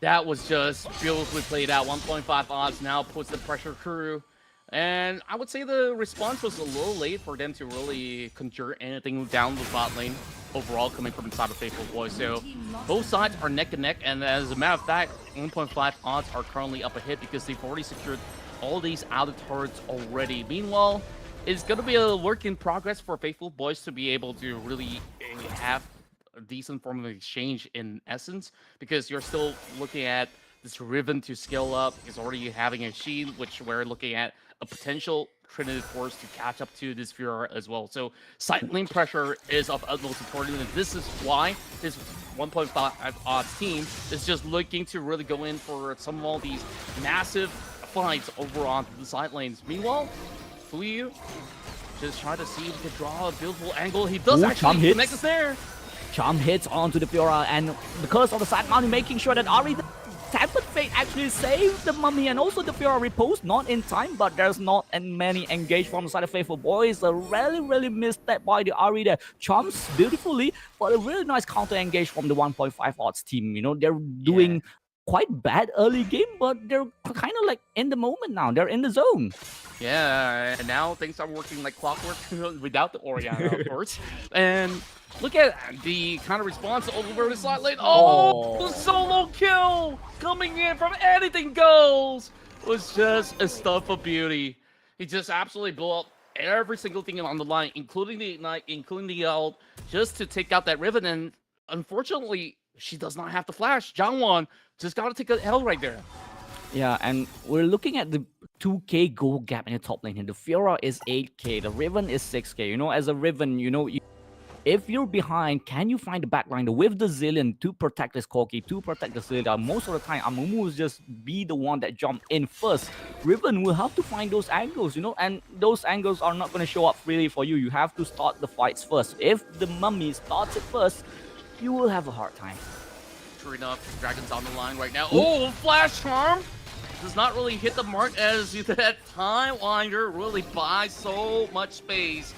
Speaker 2: That was just beautifully played out. 1.5 odds now puts the pressure through. And I would say the response was a little late for them to really conjure anything down the bot lane overall coming from inside of Faithfulboiz. So both sides are neck and neck, and as a matter of fact, 1.5 odds are currently up ahead because they've already secured all these outer turrets already. Meanwhile, it's going to be a work in progress for Faithfulboiz to be able to really have a decent form of exchange in essence, because you're still looking at this Riven to scale up. He's already having a shield, which we're looking at a potential Trinity Force to catch up to this Fiora as well. So side lane pressure is of utmost importance, and this is why this 1.5 odds team is just looking to really go in for some of all these massive fights over on the side lanes. Meanwhile, Fuyu just trying to see if he can draw a beautiful angle. He does actually connect us there.
Speaker 1: Charm hits onto the Fiora, and because of the side mounting, making sure that Ari, the Tempered Fate, actually saved the Mummy, and also the Fiora riposte, not in time, but there's not many engaged from the side of Faithfulboiz. Really missed that by the Ari there. Charms beautifully, but a really nice counter engage from the 1.5 odds team. You know, they're doing quite bad early game, but they're kind of like in the moment now. They're in the zone.
Speaker 2: Yeah, and now things are working like clockwork without the Oriana, of course. And look at the kind of response over the side lane. Oh, the solo kill coming in from Anything Goes was just a stuff of beauty. He just absolutely blew up every single thing on the line, including the Ignite, including the ult, just to take out that Riven. And unfortunately, she does not have the flash. Jangwon just got to take a L right there.
Speaker 1: Yeah, and we're looking at the 2k gold gap in the top lane here. The Fiora is 8k, the Riven is 6k. You know, as a Riven, you know, if you're behind, can you find the backline with the Zillion to protect this Corki, to protect the Zillion? Most of the time, Amumu will just be the one that jump in first. Riven will have to find those angles, you know, and those angles are not going to show up freely for you. You have to start the fights first. If the Mummy starts it first, you will have a hard time.
Speaker 2: True enough, Dragon's on the line right now. Oh, Flash Charm! Does not really hit the mark as that Time Winder really buys so much space.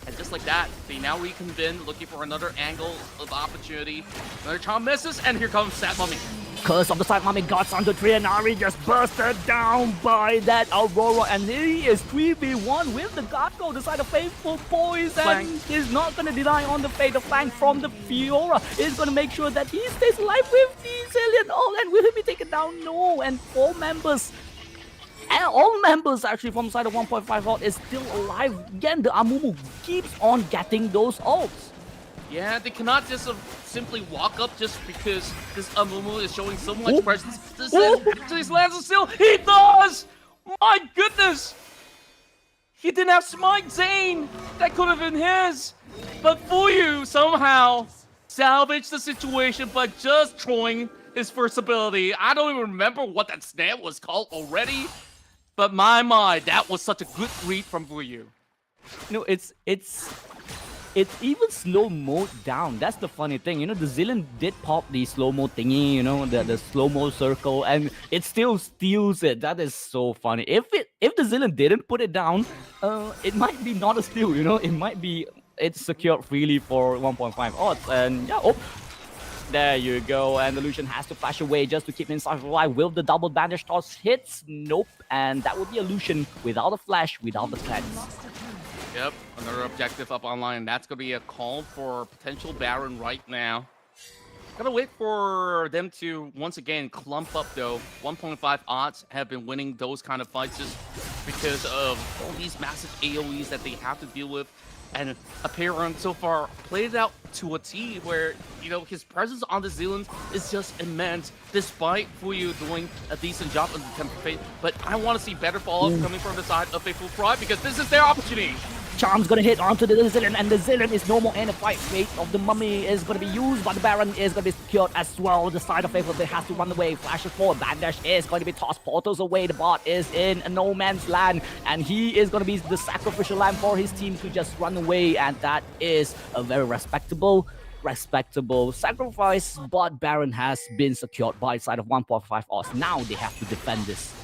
Speaker 2: And just like that, they now reconvene, looking for another angle of opportunity. Another charm misses, and here comes Sat Mummy.
Speaker 1: Curse of the side Mummy guts onto tree, and Ari just bursted down by that Aurora, and he is 3v1 with the Gatko, the side of Faithfulboiz, and he's not going to deny on the fate. The flank from the Fiora is going to make sure that he stays alive with the Zillion. Oh, and will he be taken down? No, and 4 members. And all members actually from the side of 1.5 ult is still alive. Again, the Amumu keeps on getting those ults.
Speaker 2: Yeah, they cannot just simply walk up just because this Amumu is showing so much presence. This lands a steal. He does! My goodness! He didn't have Smite Zane. That could have been his. But Fuyu somehow salvaged the situation by just throwing his first ability. I don't even remember what that snap was called already. But my, that was such a good read from Fuyu.
Speaker 1: No, it's even slow-mo down. That's the funny thing. You know, the Zillion did pop the slow-mo thingy, you know, the slow-mo circle, and it still steals it. That is so funny. If the Zillion didn't put it down, it might be not a steal, you know. It might be, it's secured freely for 1.5 odds. And yeah, there you go, and the Lucian has to flash away just to keep himself alive. Will the double bandage toss hits? Nope, and that would be a Lucian without a flash, without the cleanse.
Speaker 2: Yep, another objective up online. That's going to be a call for potential Baron right now. Gotta wait for them to, once again, clump up, though. 1.5 odds have been winning those kind of fights just because of all these massive AoEs that they have to deal with. And Apeiron so far played it out to a T where, you know, his presence on the Zealand is just immense, despite Fuyu doing a decent job on the Tempered Fate. But I want to see better follow-up coming from the side of Faithful Pride because this is their opportunity.
Speaker 1: Charm's gonna hit onto the Zillion, and the Zillion is no more in a fight. Fate of the Mummy is gonna be used, but the Baron is gonna be secured as well. The side of Faithful, they have to run away. Flashes forward, Bandash is going to be tossed portals away. The bot is in a no man's land, and he is gonna be the sacrificial lamb for his team to just run away, and that is a very respectable sacrifice. But Baron has been secured by the side of 1.5 odds. Now they have to defend this.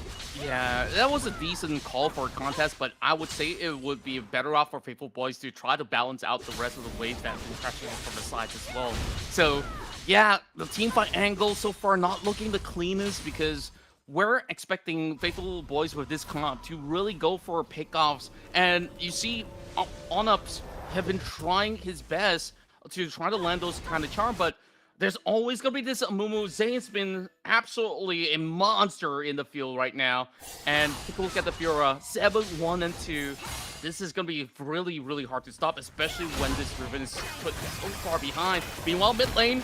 Speaker 2: Yeah, that was a decent call for a contest, but I would say it would be better off for Faithfulboiz to try to balance out the rest of the waves that have been pressuring from the sides as well. So, yeah, the teamfight angle so far not looking the cleanest because we're expecting Faithfulboiz with this comp to really go for pickoffs. And you see, OnUps have been trying his best to try to land those kind of charm, but there's always going to be this Amumu. Zane's been absolutely a monster in the field right now. And take a look at the Fiora. 7-1-2. this is going to be really, really hard to stop, especially when this Riven is put so far behind. Meanwhile, mid lane,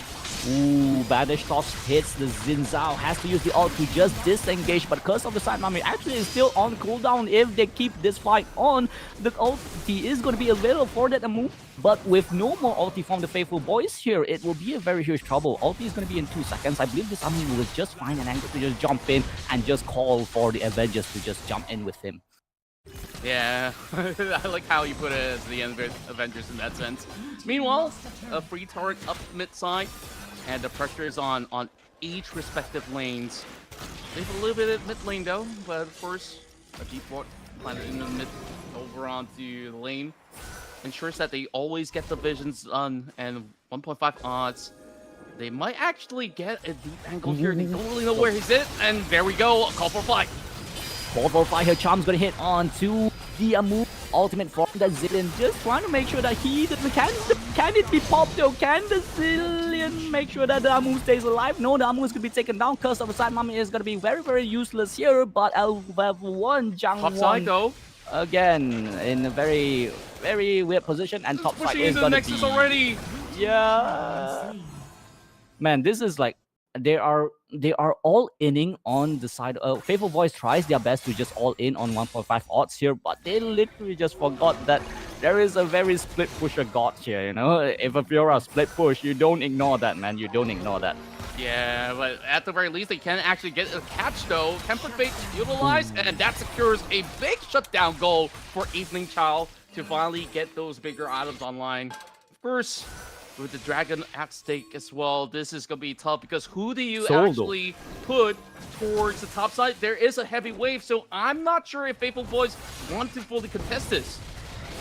Speaker 1: Ooh, Banish Toss hits the Xin Zhao, has to use the ult to just disengage, but Curse of the Side Mummy actually is still on cooldown. If they keep this fight on, the ulti is going to be available for that move, but with no more ulti from the Faithfulboiz here, it will be a very huge trouble. Ulti is going to be in 2 seconds. I believe this Mummy will just find an angle to just jump in and just call for the Avengers to just jump in with him.
Speaker 2: yeah, I like how you put it as the Avengers in that sense. Meanwhile, a free turret up mid side, and the pressure is on each respective lanes. They have a little bit of mid lane though, but of course, a deep ward planted in the mid over onto the lane ensures that they always get the visions done, and 1.5 odds. They might actually get a deep angle here. They don't really know where he's at, and there we go, a call for fight.
Speaker 1: Call for fire. Charm's gonna hit on to the move. Ultimate from the Zillion, just trying to make sure that he doesn't. Can it be popped though? Can the Zillion make sure that the Amu stays alive? No, the Amu is gonna be taken down. Curse of the Side Mummy is gonna be very, very useless here. But L1 Jang
Speaker 2: Top side though.
Speaker 1: again in a very, very weird position, and top side is gonna
Speaker 2: Nexus
Speaker 1: be
Speaker 2: already.
Speaker 1: yeah. Man, this is like they are all inning on the side. Faithfulboiz tries their best to just all in on 1.5 odds here, but they literally just forgot that there is a very split pusher god here. You know, if a Fiora split push, you don't ignore that, man. You don't ignore that.
Speaker 2: Yeah, but at the very least, they can actually get a catch though. Template Fate utilized, and that secures a big shutdown goal for Evening Child to finally get those bigger items online. Of course, with the Dragon at stake as well, this is going to be tough because who do you actually put towards the top side? There is a heavy wave, so I'm not sure if Faithfulboiz want to fully contest this.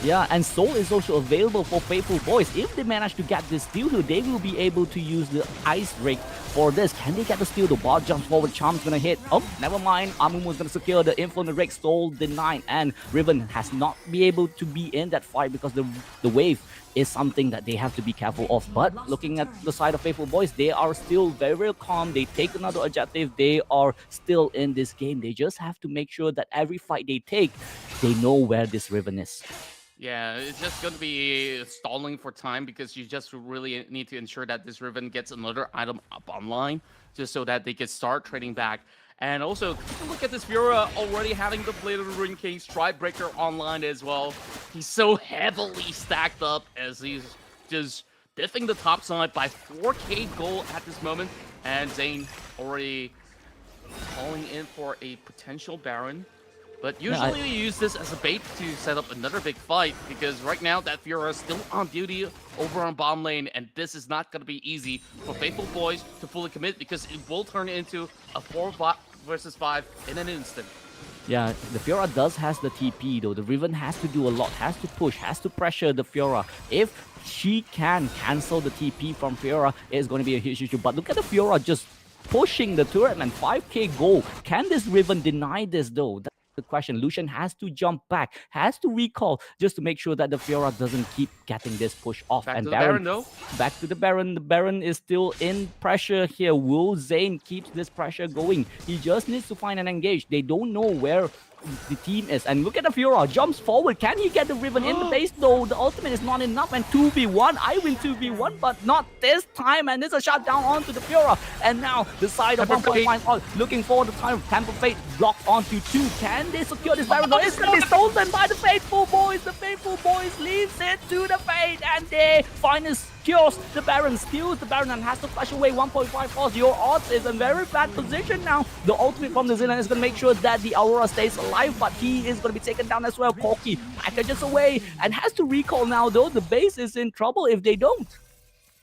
Speaker 1: Yeah, and Soul is also available for Faithfulboiz. If they manage to get this steal here, they will be able to use the Ice Rig for this. Can they get the steal? The bot jumps forward, Charm's gonna hit. Oh, never mind. Amumu's gonna secure the Inferno Rig. Soul denied, and Riven has not been able to be in that fight because the wave is something that they have to be careful of. But looking at the side of Faithfulboiz, they are still very, very calm. They take another objective. They are still in this game. They just have to make sure that every fight they take, they know where this Riven is.
Speaker 2: Yeah, it's just going to be stalling for time because you just really need to ensure that this Riven gets another item up online just so that they can start trading back. And also, take a look at this Fiora already having the Blade of the Ruined King Stride Breaker online as well. He's so heavily stacked up as he's just diffing the top side by 4k gold at this moment. And Zane already calling in for a potential Baron. But usually we use this as a bait to set up another big fight because right now that Fiora is still on duty over on bottom lane, and this is not going to be easy for Faithfulboiz to fully commit because it will turn into a 4 versus 5 in an instant.
Speaker 1: Yeah, the Fiora does has the TP though. The Riven has to do a lot, has to push, has to pressure the Fiora. If she can cancel the TP from Fiora, it's going to be a huge issue. But look at the Fiora just pushing the turret, man. 5k goal. Can this Riven deny this though? The question. Lucian has to jump back, has to recall just to make sure that the Fiora doesn't keep getting this push off.
Speaker 2: Back
Speaker 1: and
Speaker 2: to the Baron though.
Speaker 1: Back to the Baron. The Baron is still in pressure here. Will Zane keep this pressure going? He just needs to find an engage. They don't know where the team is. And look at the Fiora. Jumps forward. Can he get the Riven in the base? No, the ultimate is not enough. And 2v1. I win 2v1, but not this time. And there's a shutdown onto the Fiora. And now the side of 1.5 looking for the time. Temple Fate blocked onto 2. Can they secure this Baron? No, it's going to be stolen by the Faithfulboiz. The Faithfulboiz leaves it to the Fate. And they finally secures the Baron. Steals the Baron and has to flash away 1.5 odds. Your odds is in very bad position now. The ultimate from New Zealand is going to make sure that the Aurora stays alive, but he is going to be taken down as well. Corki packages away and has to recall now though. The base is in trouble if they don't.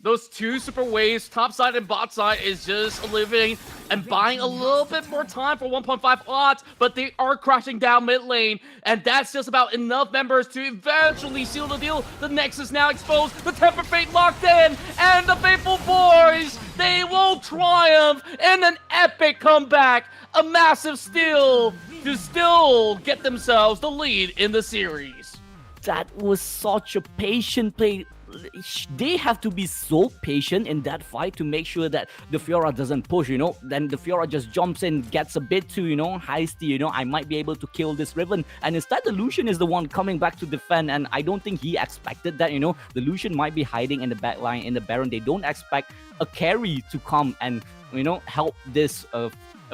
Speaker 2: Those two super waves, top side and bot side, is just living and buying a little bit more time for 1.5 odds, but they are crashing down mid lane, and that's just about enough members to eventually seal the deal. The Nexus now exposed, the Temper Fate locked in, and the Faithfulboiz, they will triumph in an epic comeback, a massive steal to still get themselves the lead in the series.
Speaker 1: That was such a patient play. they have to be so patient in that fight to make sure that the Fiora doesn't push, then the Fiora just jumps in, gets a bit too, heisty, I might be able to kill this Riven, and instead the Lucian is the one coming back to defend, and I don't think he expected that, the Lucian might be hiding in the back line in the Baron. They don't expect a carry to come and, help this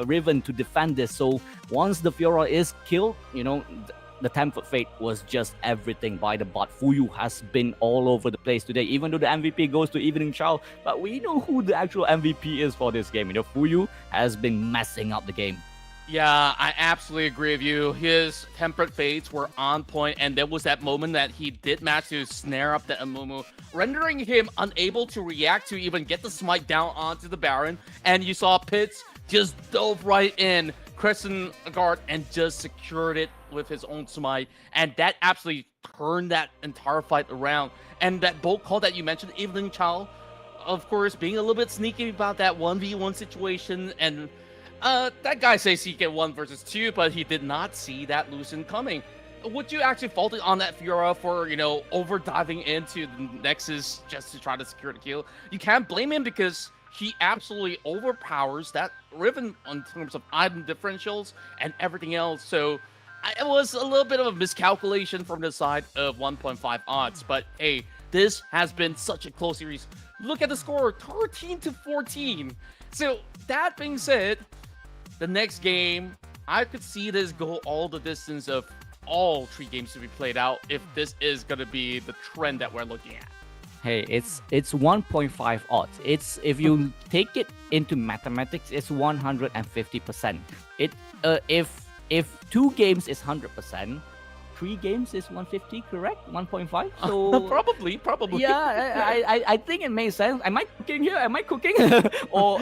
Speaker 1: Riven to defend this. So once the Fiora is killed, the 10-foot fate was just everything by the bot. Fuyu has been all over the place today, even though the MVP goes to Evening Child. But we know who the actual MVP is for this game. Fuyu has been messing up the game.
Speaker 2: Yeah, I absolutely agree with you. His temperate fates were on point, and there was that moment that he did manage to snare up the Amumu, rendering him unable to react to even get the smite down onto the Baron. And you saw Pitts just dove right in, Crescent Guard, and just secured it with his own smite. And that absolutely turned that entire fight around. And that bolt call that you mentioned, Evelyn Chow, of course, being a little bit sneaky about that 1v1 situation, and that guy says he get 1 versus 2, but he did not see that Lucian coming. Would you actually fault it on that Fiora for, over diving into the Nexus just to try to secure the kill? You can't blame him because he absolutely overpowers that Riven in terms of item differentials and everything else. So it was a little bit of a miscalculation from the side of 1.5 odds. But hey, this has been such a close series. Look at the score, 13-14. So that being said, the next game, I could see this go all the distance of all 3 games to be played out if this is going to be the trend that we're looking at.
Speaker 1: Hey, it's 1.5 odds. It's, if you take it into mathematics, it's 150%. If 2 games is 100%, 3 games is 150, correct? 1.5. So
Speaker 2: probably.
Speaker 1: Yeah, I think it makes sense. Am I cooking here? Am I cooking? or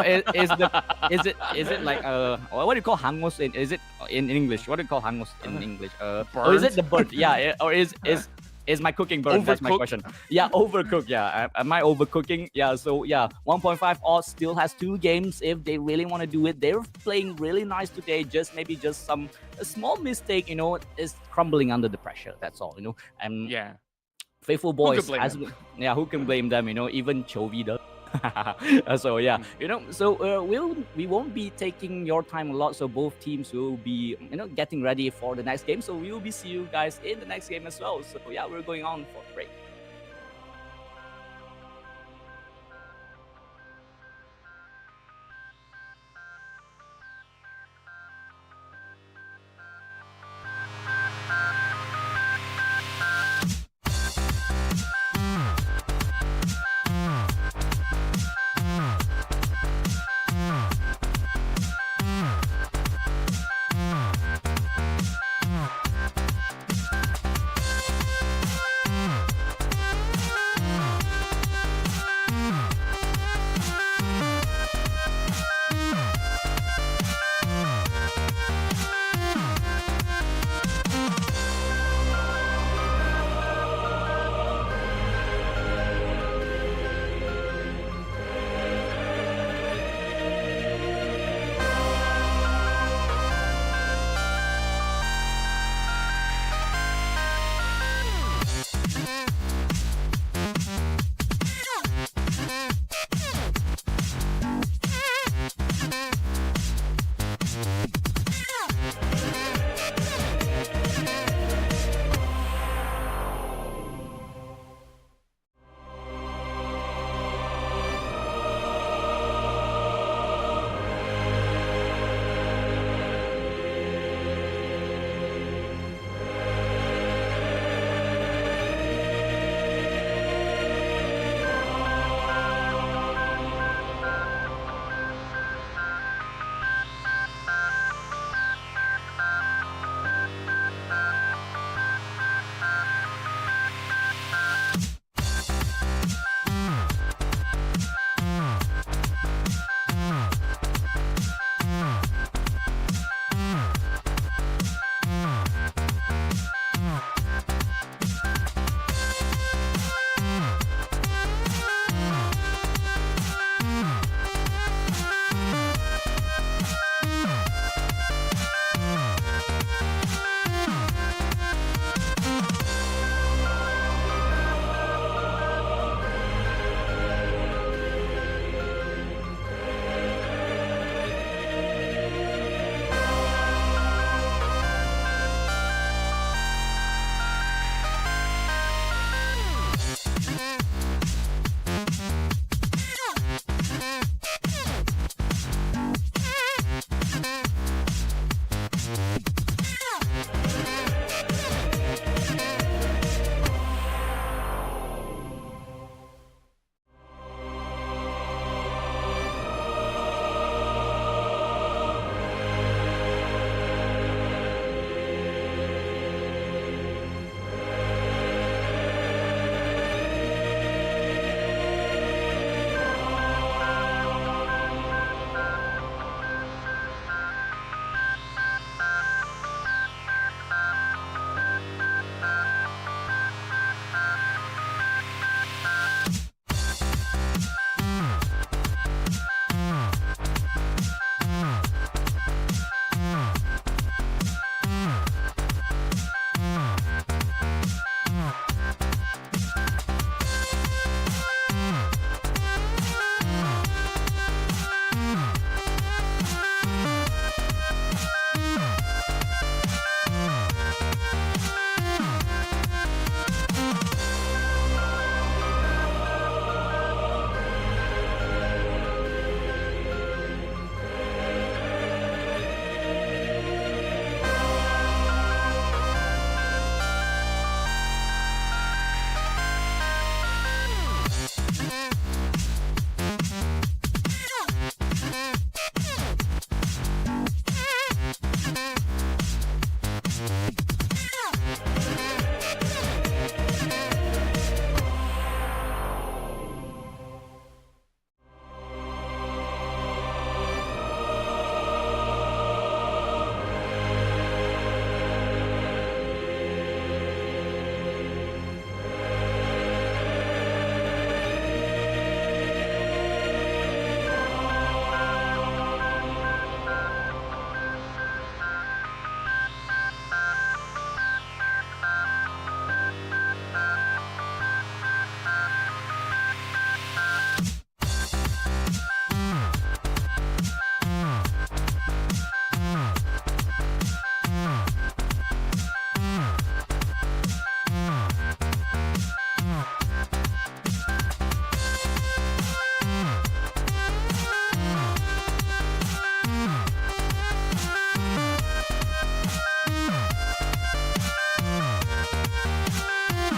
Speaker 1: is it like what do you call hangos in? Is it in English? What do you call hangos in English? Or is it the bird? Yeah, or is my cooking bird? That's my question. Yeah, overcooked. Yeah, am I overcooking? Yeah, so yeah, 1.5 odds still has 2 games if they really want to do it. They're playing really nice today. Maybe just a small mistake, is crumbling under the pressure. That's all, And
Speaker 2: yeah,
Speaker 1: Faithfulboiz has, who can blame them? Even Chovy does. So yeah, so we won't be taking your time a lot. So both teams will be getting ready for the next game. So we will be see you guys in the next game as well. So yeah, we're going on for break.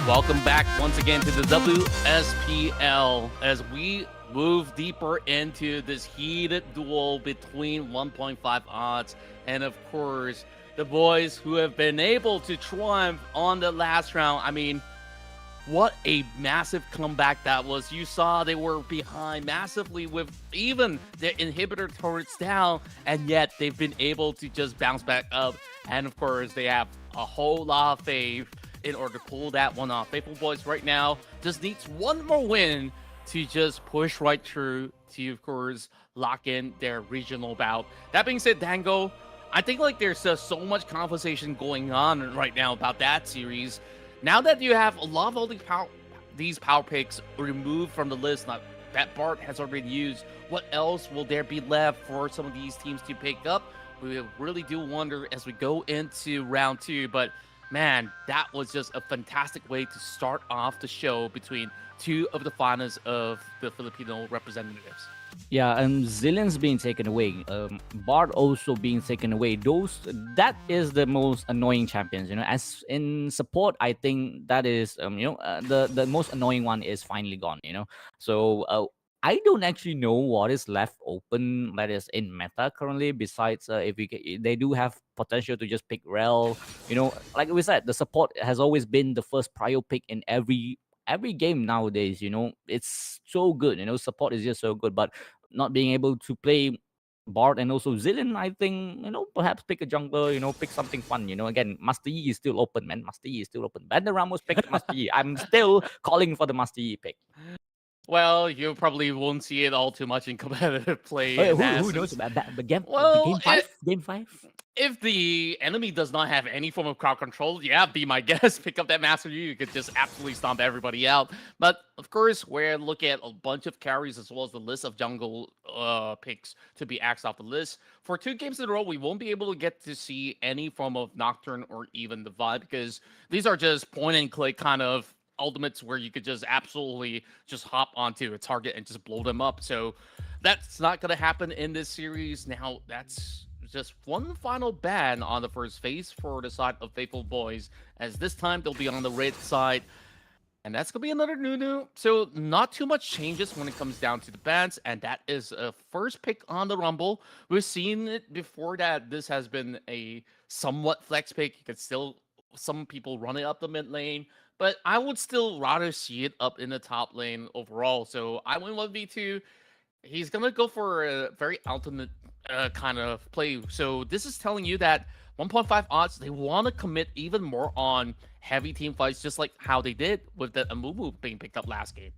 Speaker 2: Welcome back once again to the WSPL as we move deeper into this heated duel between 1.5 odds and, of course, the boys who have been able to triumph on the last round. I mean, what a massive comeback that was. You saw they were behind massively with even their inhibitor turrets down, and yet they've been able to just bounce back up. And of course, they have a whole lot of faith in order to pull that one off. Faithfulboiz right now just needs one more win to just push right through to, of course, lock in their regional bout. That being said, Dango, I think like there's just so much conversation going on right now about that series. Now that you have a lot of all these power picks removed from the list that Bart has already used, what else will there be left for some of these teams to pick up? We really do wonder as we go into round two. But man, that was just a fantastic way to start off the show between two of the finalists of the Filipino representatives.
Speaker 1: Yeah, Zillion's being taken away. Bard also being taken away. That is the most annoying champions. As in support, I think that is the most annoying one is finally gone. So I don't actually know what is left open that is in meta currently. Besides, they do have potential to just pick Rel. Like we said, the support has always been the first prio pick in every game nowadays. It's so good. Support is just so good, but not being able to play Bard and also Zillion, I think, perhaps pick a jungler, pick something fun. Again, Master Yi is still open, man. Master Yi is still open. Bender Ramos picked Master Yi. I'm still calling for the Master Yi pick.
Speaker 2: Well, you probably won't see it all too much in competitive play.
Speaker 1: Who knows about that? But game five.
Speaker 2: If the enemy does not have any form of crowd control, yeah, be my guest. Pick up that Master Yi. You could just absolutely stomp everybody out. But of course, we're looking at a bunch of carries as well as the list of jungle picks to be axed off the list. For 2 games in a row, we won't be able to get to see any form of Nocturne or even the Vibe because these are just point and click kind of ultimates where you could just absolutely just hop onto a target and just blow them up. So that's not going to happen in this series. Now, that's just one final ban on the first phase for the side of Faithfulboiz, as this time they'll be on the red side. And that's going to be another new. So not too much changes when it comes down to the bans. And that is a first pick on the Rumble. We've seen it before that this has been a somewhat flex pick. You could still, some people run it up the mid lane. But I would still rather see it up in the top lane overall. So I win 1v2. He's going to go for a very ultimate kind of play. So this is telling you that 1.5 odds, they want to commit even more on heavy team fights, just like how they did with the Amumu being picked up last game.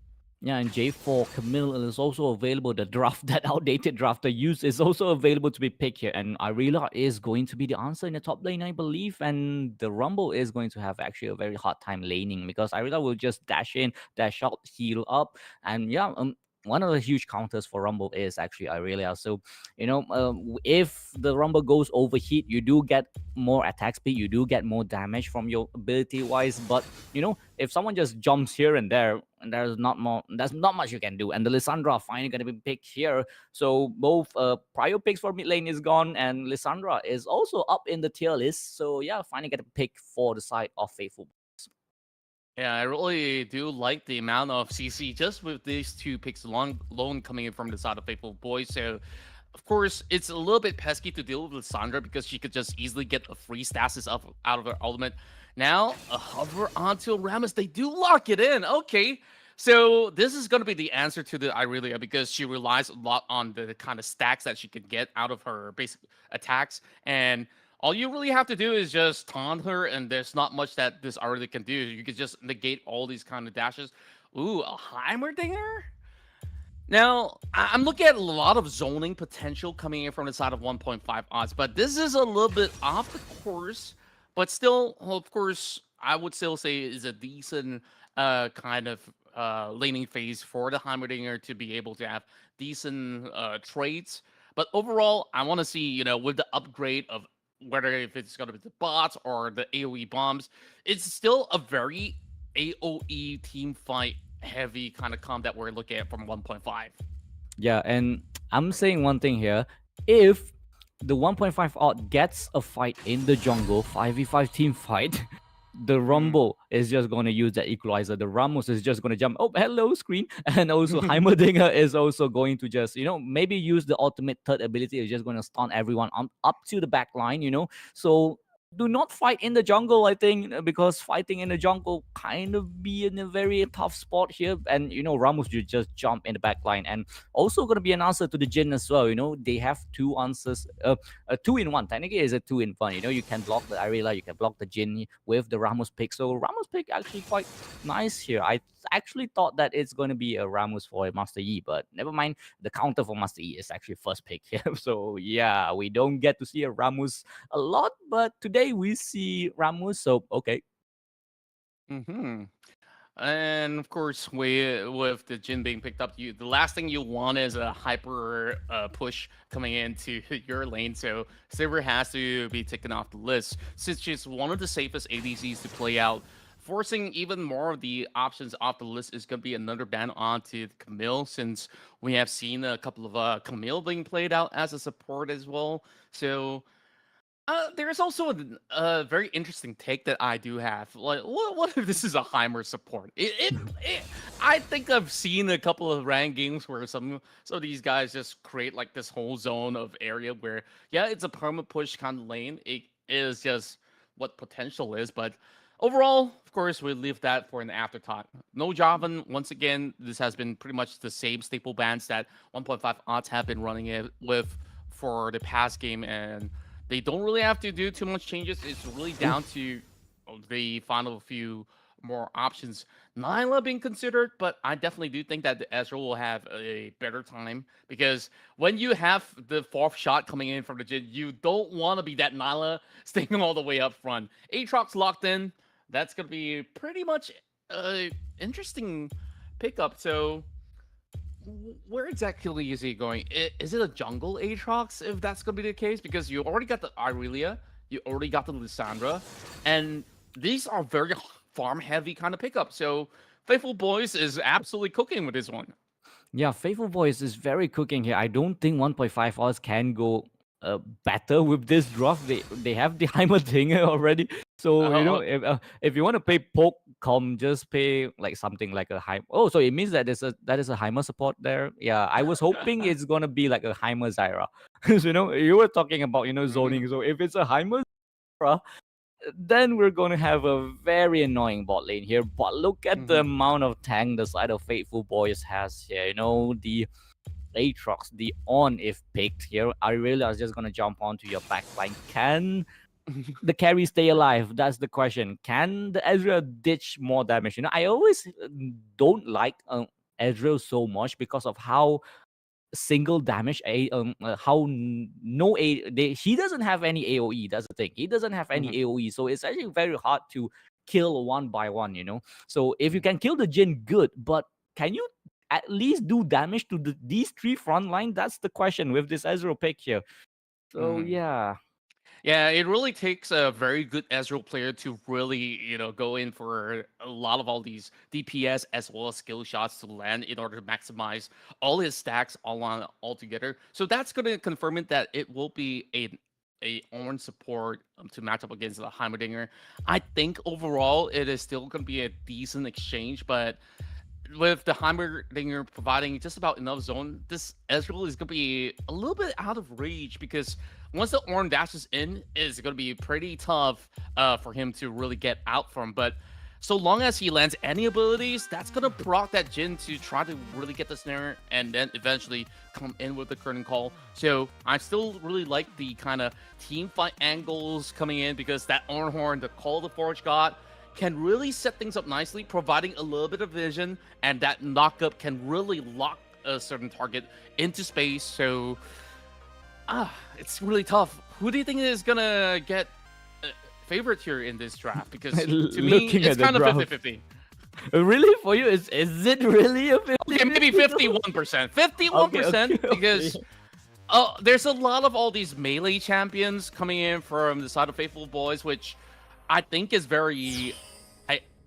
Speaker 1: Yeah, and J4 Camille is also available. The draft, that outdated draft they used, is also available to be picked here. And Irela is going to be the answer in the top lane, I believe. And the Rumble is going to have actually a very hard time laning because Irela will just dash in, dash out, heal up. And yeah, one of the huge counters for Rumble is actually Irelia. So, if the Rumble goes overheat, you do get more attack speed, you do get more damage from your ability wise. But if someone just jumps here and there, and there's not much you can do. And the Lissandra finally going to be picked here. So both prio picks for mid lane is gone, and Lissandra is also up in the tier list. So yeah, finally get a pick for the side of Faithful.
Speaker 2: Yeah, I really do like the amount of CC just with these 2 picks alone coming in from the side of Faithfulboiz. So, of course, it's a little bit pesky to deal with Lissandra because she could just easily get a free stasis out of her ultimate. Now, a hover onto Rammus. They do lock it in. Okay. So this is going to be the answer to the Irelia because she relies a lot on the kind of stacks that she can get out of her basic attacks. And all you really have to do is just taunt her, and there's not much that this Irelia can do. You can just negate all these kind of dashes. Ooh, a Heimerdinger? Now, I'm looking at a lot of zoning potential coming in from the side of 1.5 odds, but this is a little bit off the course, but still, of course, I would still say is a decent kind of laning phase for the Heimerdinger to be able to have decent trades. But overall, I want to see, with the upgrade of whether if it's going to be the bots or the AoE bombs, it's still a very AoE team fight heavy kind of comp that we're looking at from 1.5.
Speaker 1: Yeah, and I'm saying one thing here. If the 1.5 odd gets a fight in the jungle, 5v5 team fight, The
Speaker 2: Mm.
Speaker 1: Rumble is just going to use that equalizer. The Ramos is just going to jump. Oh, hello, screen. And also Heimerdinger is also going to just, maybe use the ultimate third ability. Is just going to stun everyone on up to the back line. So do not fight in the jungle, I think, because fighting in the jungle kind of be in a very tough spot here. And Ramos you just jump in the back line. And also going to be an answer to the Jin as well. They have two answers, a two in one. Technically, is a two in one. You can block the Arela, you can block the Jin with the Ramos pick. So Ramos pick actually quite nice here. I actually thought that it's going to be a Ramos for Master Yi, but never mind. The counter for Master Yi is actually first pick here. So yeah, we don't get to see a Ramos a lot, but today we see Ramos. So okay.
Speaker 2: Hmm. And of course, with the Jin being picked up, the last thing you want is a hyper push coming into your lane. So Silver has to be taken off the list since she's one of the safest ADCs to play out. Forcing even more of the options off the list is going to be another ban onto Camille, since we have seen a couple of Camille being played out as a support as well. So there's also a very interesting take that I do have. Like, what if this is a Heimer support? I think I've seen a couple of ranked games where some of these guys just create like this whole zone of area where, yeah, it's a perma push kind of lane. It is just what potential is, but overall, of course, we leave that for an afterthought. No Javan. Once again, this has been pretty much the same staple bans that 1.5 odds have been running it with for the past game, and they don't really have to do too much changes. It's really down to the final few more options. Nyla being considered, but I definitely do think that the Ezreal will have a better time, because when you have the fourth shot coming in from the Jin, you don't want to be that Nyla staying all the way up front. Aatrox locked in. That's going to be pretty much interesting pickup. So where exactly is he going? Is it a jungle Aatrox, if that's going to be the case? Because you already got the Irelia, you already got the Lissandra, and these are very farm-heavy kind of pickups. So Faithfulboiz is absolutely cooking with this one.
Speaker 1: Yeah, Faithfulboiz is very cooking here. I don't think 1.5 hours can go better with this draft. They have the Heimerdinger already. So,
Speaker 2: Uh,
Speaker 1: if you want to pay poke com, just pay like something like a Heimer. Oh, so it means that that is a Heimer support there. Yeah, I was hoping it's gonna be like a Heimer Zyra. So, you were talking about, zoning. So if it's a Heimer Zyra, then we're going to have a very annoying bot lane here. But look at the
Speaker 2: mhm.
Speaker 1: amount of tank the side of Faithfulboiz has here. The Aatrox, the on if picked here. I really was just going to jump onto your backline. Can the carry stay alive? That's the question. Can the Ezreal ditch more damage? I always don't like Ezreal so much because of how single damage how no he doesn't have any AoE. That's the thing, he doesn't have any
Speaker 2: Mhm.
Speaker 1: AoE, so it's actually very hard to kill one by one. So if you can kill the Jin, good, but can you at least do damage to these three front line? That's the question with this Ezreal pick here. So
Speaker 2: Mhm.
Speaker 1: yeah.
Speaker 2: Yeah, it really takes a very good Ezreal player to really, go in for a lot of all these DPS as well as skill shots to land in order to maximize all his stacks all together. So that's going to confirm it that it will be a orange support to match up against the Heimerdinger. I think overall it is still going to be a decent exchange, but with the Heimerdinger providing just about enough zone, this Ezreal is going to be a little bit out of reach, because once the Ornn dashes in, it's going to be pretty tough for him to really get out from. But so long as he lands any abilities, that's going to proc that Jin to try to really get the snare and then eventually come in with the curtain call. So I still really like the kind of team fight angles coming in, because that Ornn Horn, the Call of the Forge God, can really set things up nicely, providing a little bit of vision, and that knockup can really lock a certain target into space. So, it's really tough. Who do you think is gonna get favorite here in this draft? Because to me,
Speaker 1: Looking
Speaker 2: it's
Speaker 1: at the
Speaker 2: kind of
Speaker 1: draft,
Speaker 2: 50-50.
Speaker 1: really, for you, is it really a
Speaker 2: Okay, maybe
Speaker 1: 50-50 though?
Speaker 2: 51%.
Speaker 1: Okay,
Speaker 2: 51%,
Speaker 1: okay,
Speaker 2: because
Speaker 1: okay.
Speaker 2: there's a lot of all these melee champions coming in from the side of Faithfulboiz, which I think is very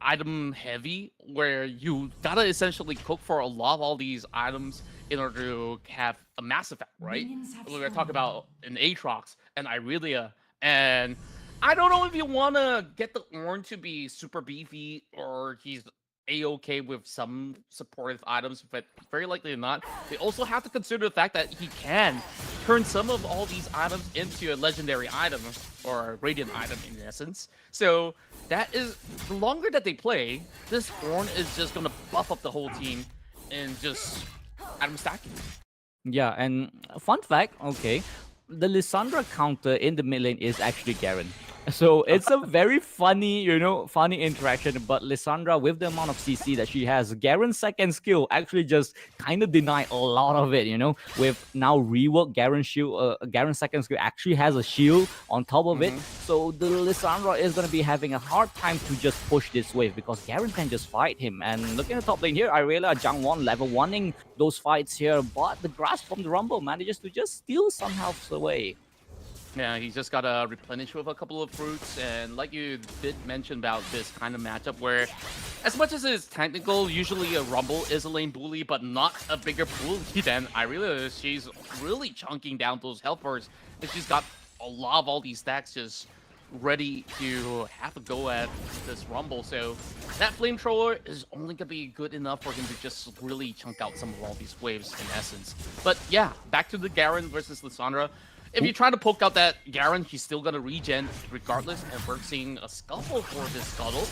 Speaker 2: item heavy, where you gotta essentially cook for a lot of all these items in order to have a mass effect, right?
Speaker 3: Minions have
Speaker 2: We're talking
Speaker 3: spawned.
Speaker 2: about an Aatrox, an Irelia, and I don't know if you want to get the Ornn to be super beefy or he's a-okay with some supportive items, but very likely not. They also have to consider the fact that he can turn some of all these items into a legendary item or a radiant item in essence. So that is, the longer that they play, this Ornn is just going to buff up the whole team and just item stacking.
Speaker 1: Yeah, and fun fact, okay, the Lissandra counter in the mid lane is actually Garen. So it's a very funny, funny interaction. But Lissandra, with the amount of CC that she has, Garen's second skill actually just kind of denied a lot of it, with now rework Garen's shield, Garen's second skill actually has a shield on top of it. So the Lissandra is going to be having a hard time to just push this wave because Garen can just fight him. And looking at the top lane here, Irelia, Jangwon level 1ing those fights here, but the grasp from the Rumble manages to just steal some health away.
Speaker 2: Yeah, he's just got to replenish with a couple of fruits. And like you did mention about this kind of matchup where, as much as it's technical, usually a Rumble is a lane bully, but not a bigger bully than Irelia. She's really chunking down those health bars. And she's got a lot of all these stacks just ready to have a go at this Rumble. So that Flamethrower is only going to be good enough for him to just really chunk out some of all these waves in essence. But yeah, back to the Garen versus Lissandra. If you try to poke out that Garen, he's still gonna regen regardless, and we're seeing a scuffle for this Scuttle.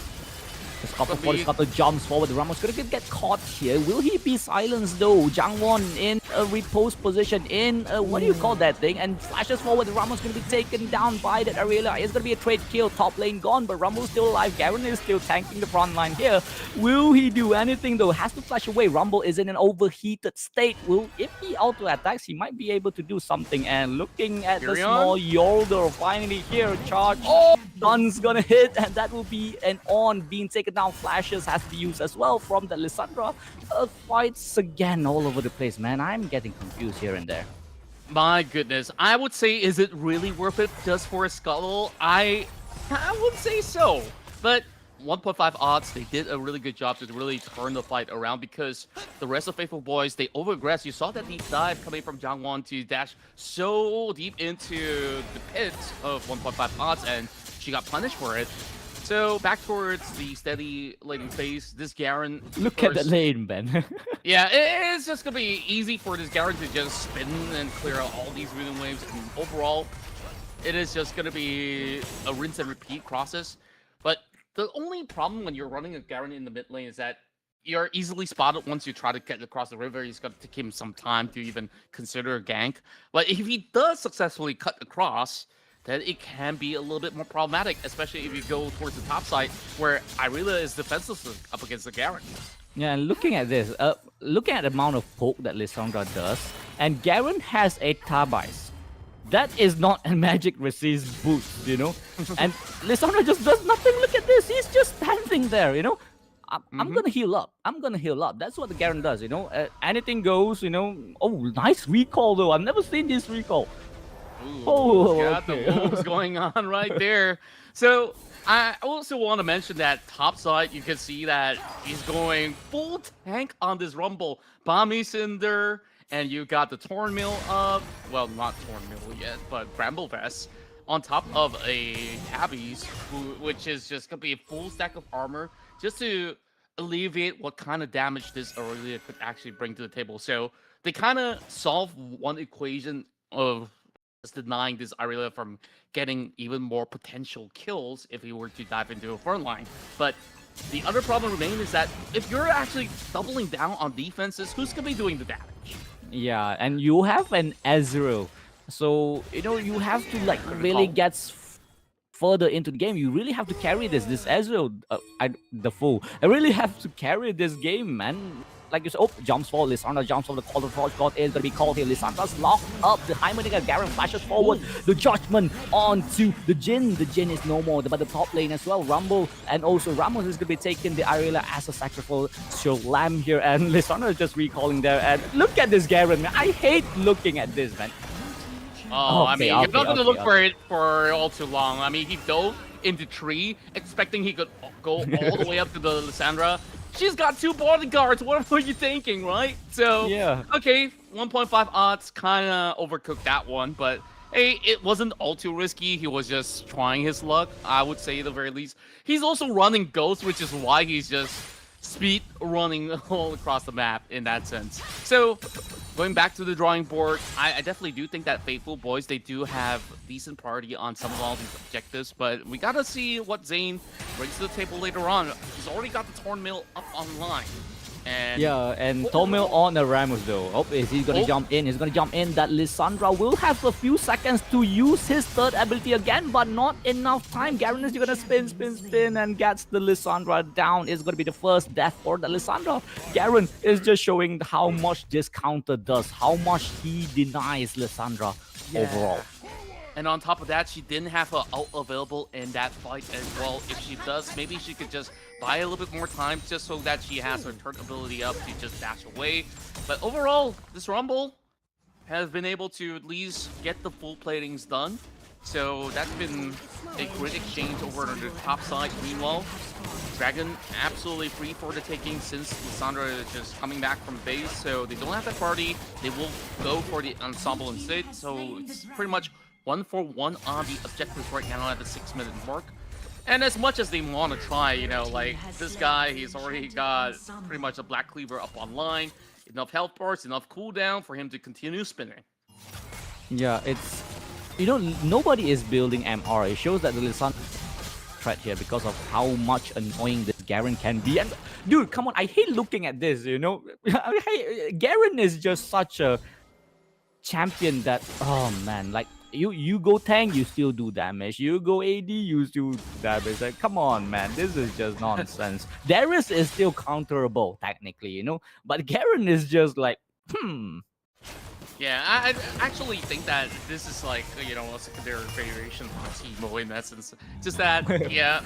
Speaker 1: The Scuttle jumps forward. The Ramos gonna get caught here. Will he be silenced though? Jangwon in a repose position, in what do you call that thing? And flashes forward. The Ramos gonna be taken down by that Irelia. It's gonna be a trade kill. Top lane gone, but Rumble's still alive. Garen is still tanking the front line here. Will he do anything though? Has to flash away. Rumble is in an overheated state. If he auto attacks, he might be able to do something. And looking at the small Yolder, finally here, charge. Oh, gun's gonna hit, and that will be an on being taken down. Flashes has to be used as well from the Lissandra. Fights again all over the place, man. I'm getting confused here and there.
Speaker 2: My goodness. I would say, is it really worth it just for a Scuttle? I would say so. But 1.5 odds, they did a really good job to really turn the fight around because the rest of Faithfulboiz, they overaggressed. You saw that deep dive coming from Jangwon to dash so deep into the pit of 1.5 odds, and she got punished for it. So back towards the steady laning phase, this Garen...
Speaker 1: Look at the lane, Ben.
Speaker 2: Yeah, it's just going to be easy for this Garen to just spin and clear out all these rhythm waves. And overall, it is just going to be a rinse and repeat process. But the only problem when you're running a Garen in the mid lane is that you're easily spotted once you try to get across the river. He's going to take him some time to even consider a gank. But if he does successfully cut across, then it can be a little bit more problematic, especially if you go towards the top side, where Irelia is defenseless up against the Garen.
Speaker 1: Yeah, and looking at this, looking at the amount of poke that Lissandra does, and Garen has a Tabais. That is not a magic resist boost, And Lissandra just does nothing. Look at this. He's just standing there, I'm gonna heal up. I'm gonna heal up. That's what the Garen does, Anything goes, Oh, nice recall though. I've never seen this recall.
Speaker 2: Ooh, got the moves going on right there. So I also want to mention that top side, you can see that he's going full tank on this Rumble. Bommy Cinder, and you got the Tornmill up. Well, not Tornmill yet, but Bramble Vest on top of a Tabby's, which is just going to be a full stack of armor just to alleviate what kind of damage this Irelia could actually bring to the table. So they kind of solve one equation of denying this Irelia from getting even more potential kills if he were to dive into a front line. But the other problem remains is that if you're actually doubling down on defenses, who's going to be doing the damage?
Speaker 1: Yeah, and you have an Ezreal. So, you have to really get further into the game. You really have to carry this Ezreal, the fool. I really have to carry this game, man. Like you said, jumps forward, Lissandra jumps over the Call of Forge God is going to be called here. Lissandra's locked up. The Heimerdinger, Garen flashes forward. The Judgment onto the Jhin. The Jhin is no more, but the top lane as well. Rumble and also Ramos is going to be taking the Irelia as a sacrificial lamb here. And Lissandra is just recalling there. And look at this Garen, man. I hate looking at this, man.
Speaker 2: Oh, I mean, you're not going to look for it for all too long. I mean, he dove into tree, expecting he could go all the way up to the Lissandra. She's got 2 bodyguards. What were you thinking, right? So, yeah. Okay, 1.5 odds kind of overcooked that one, but hey, it wasn't all too risky. He was just trying his luck, I would say, at the very least. He's also running Ghost, which is why he's just speed running all across the map in that sense. So, going back to the drawing board, I definitely do think that Faithfulboiz, they do have decent priority on some of all these objectives, but we gotta see what Zane brings to the table later on. He's already got the Torn Mill up online. And
Speaker 1: Yeah, and Tomil on the Ramos though. Oh, is he gonna
Speaker 2: Oh.
Speaker 1: jump in? He's gonna jump in. That Lissandra will have a few seconds to use his third ability again, but not enough time. Garen is gonna spin, and gets the Lissandra down. It's gonna be the first death for the Lissandra. Garen is just showing how much this counter does, how much he denies Lissandra overall.
Speaker 2: And on top of that, she didn't have her ult available in that fight as well. If she does, maybe she could just buy a little bit more time just so that she has her turn ability up to just dash away. But overall, this Rumble has been able to at least get the full platings done. So that's been a great exchange over on the top side. Meanwhile, Dragon absolutely free for the taking since Lissandra is just coming back from base. So they don't have that party. They will go for the ensemble instead. So it's pretty much 1-for-1 on the objectives right now at the 6-minute mark. And as much as they want to try, you know, like this guy, he's already got pretty much a Black Cleaver up online, enough health bars, enough cooldown for him to continue spinning.
Speaker 1: Yeah, it's, you know, nobody is building MR. It shows that the Lissandra threat here because of how much annoying this Garen can be. And dude, come on, I hate looking at this, you know. Garen is just such a champion that, oh man, like you go tank, you still do damage. You go AD, you still do damage. Like, come on, man, this is just nonsense. Darius is still counterable technically, you know, but Garen is just like,
Speaker 2: Yeah, I actually think that this is like, you know, a secondary variation of Gizmo in that sense. Just that, yeah,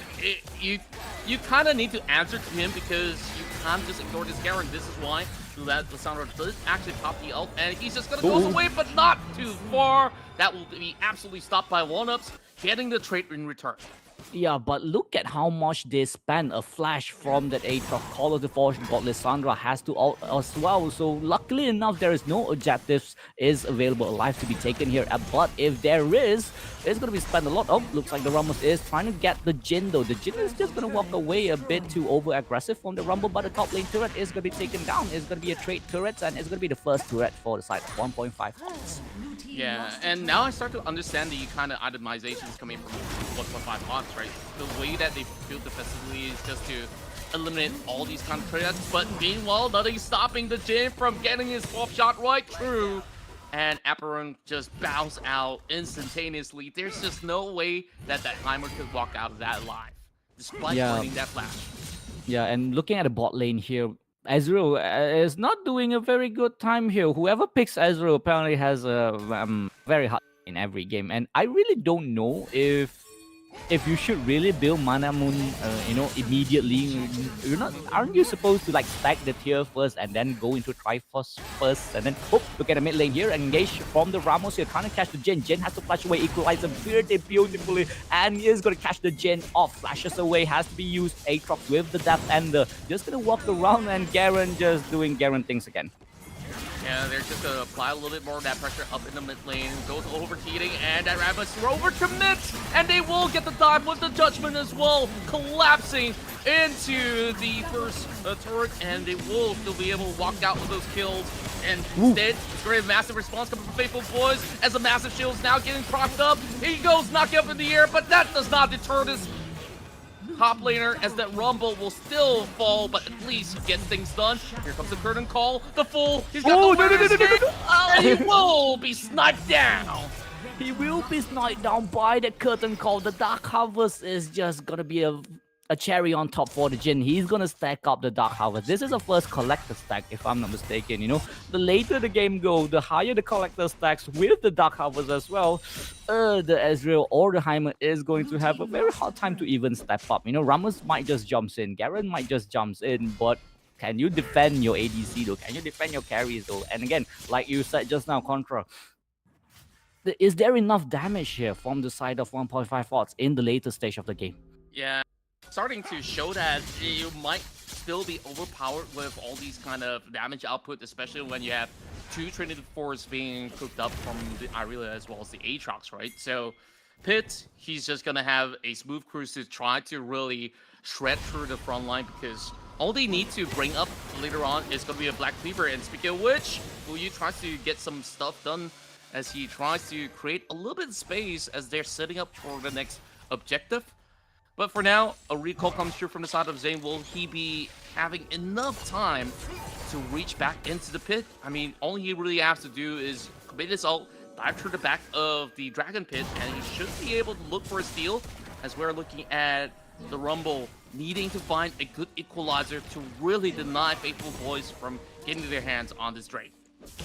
Speaker 2: you kind of need to answer to him because you can't just ignore this Garen. This is why that Lissandra does actually pop the ult, and he's just gonna go away, but not too far. That will be absolutely stopped by 1-ups, getting the trait in return.
Speaker 1: yeah, but look at how much they spend. A flash from that Aatrox Call of the Fortune, but Lissandra has to ult as well. So luckily enough, there is no objectives is available alive to be taken here. But if there is, it's going to be spent a lot. Oh, looks like the Ramos is trying to get the Jhin though. The Jhin is just going to walk away a bit too over-aggressive from the Rumble, but the top lane turret is going to be taken down. It's going to be a trade turret, and it's going to be the first turret for the side of 1.5 hearts.
Speaker 2: Yeah, and now I start to understand the kind of itemizations coming from 1.5 Hawks, right? The way that they build the facility is just to eliminate all these kind of threats, but meanwhile, nothing's stopping the Jhin from getting his pop shot right through. And Aperon just bows out instantaneously. There's just no way that that Heimer could walk out of that alive, despite burning that flash.
Speaker 1: Yeah, and looking at the bot lane here, Ezreal is not doing a very good time here. Whoever picks Ezreal apparently has a very hard in every game, and I really don't know if you should really build Mana Moon, you know, immediately. Aren't you supposed to like stack the tier first and then go into Triforce first, and then look at the mid lane here, engage from the Ramos here, trying to catch the Jhin. Jhin has to flash away, equalize him pretty beautifully, and is going to catch the Jhin off. Flashes away, has to be used. Aatrox with the Death Ender, just going to walk around, and Garen just doing Garen things again.
Speaker 2: Yeah, they're just gonna apply a little bit more of that pressure up in the mid lane. Goes over Keating, and that Rabbit's over commits, and they will get the dive with the Judgment as well, collapsing into the first turret, and they will still be able to walk out with those kills. And instead, it's going to be a massive response coming from Faithfulboiz as the massive shield is now getting propped up. He goes knocking up in the air, but that does not deter this top laner, as that Rumble will still fall, but at least get things done. Here comes the curtain call. The Fool, he's got the he will be sniped down.
Speaker 1: He will be sniped down by the curtain call. The Dark Harvest is just gonna be a cherry on top for the Jhin. He's gonna stack up the Dark Harvest. This is a first collector stack, if I'm not mistaken. You know, the later the game goes, the higher the collector stacks with the Dark Harvest as well. The Ezreal or the Heimer is going to have a very hard time to even step up. You know, Ramos might just jumps in, Garen might just jumps in, but can you defend your ADC though? Can you defend your carries though? And again, like you said just now, Contra, is there enough damage here from the side of 1.5 odds in the later stage of the game?
Speaker 2: Yeah, starting to show that you might still be overpowered with all these kind of damage output, especially when you have two Trinity Force being cooked up from the Irelia as well as the Aatrox, right? So Pitt, he's just gonna have a smooth cruise to try to really shred through the front line because all they need to bring up later on is gonna be a Black Cleaver. And speaking of which, Yu tries to get some stuff done as he tries to create a little bit of space as they're setting up for the next objective. But for now, a recall comes through from the side of Zane. Will he be having enough time to reach back into the pit? I mean, all he really has to do is commit his ult, dive through the back of the Dragon Pit, and he should be able to look for a steal as we're looking at the Rumble needing to find a good equalizer to really deny Faithfulboiz from getting their hands on this Drake.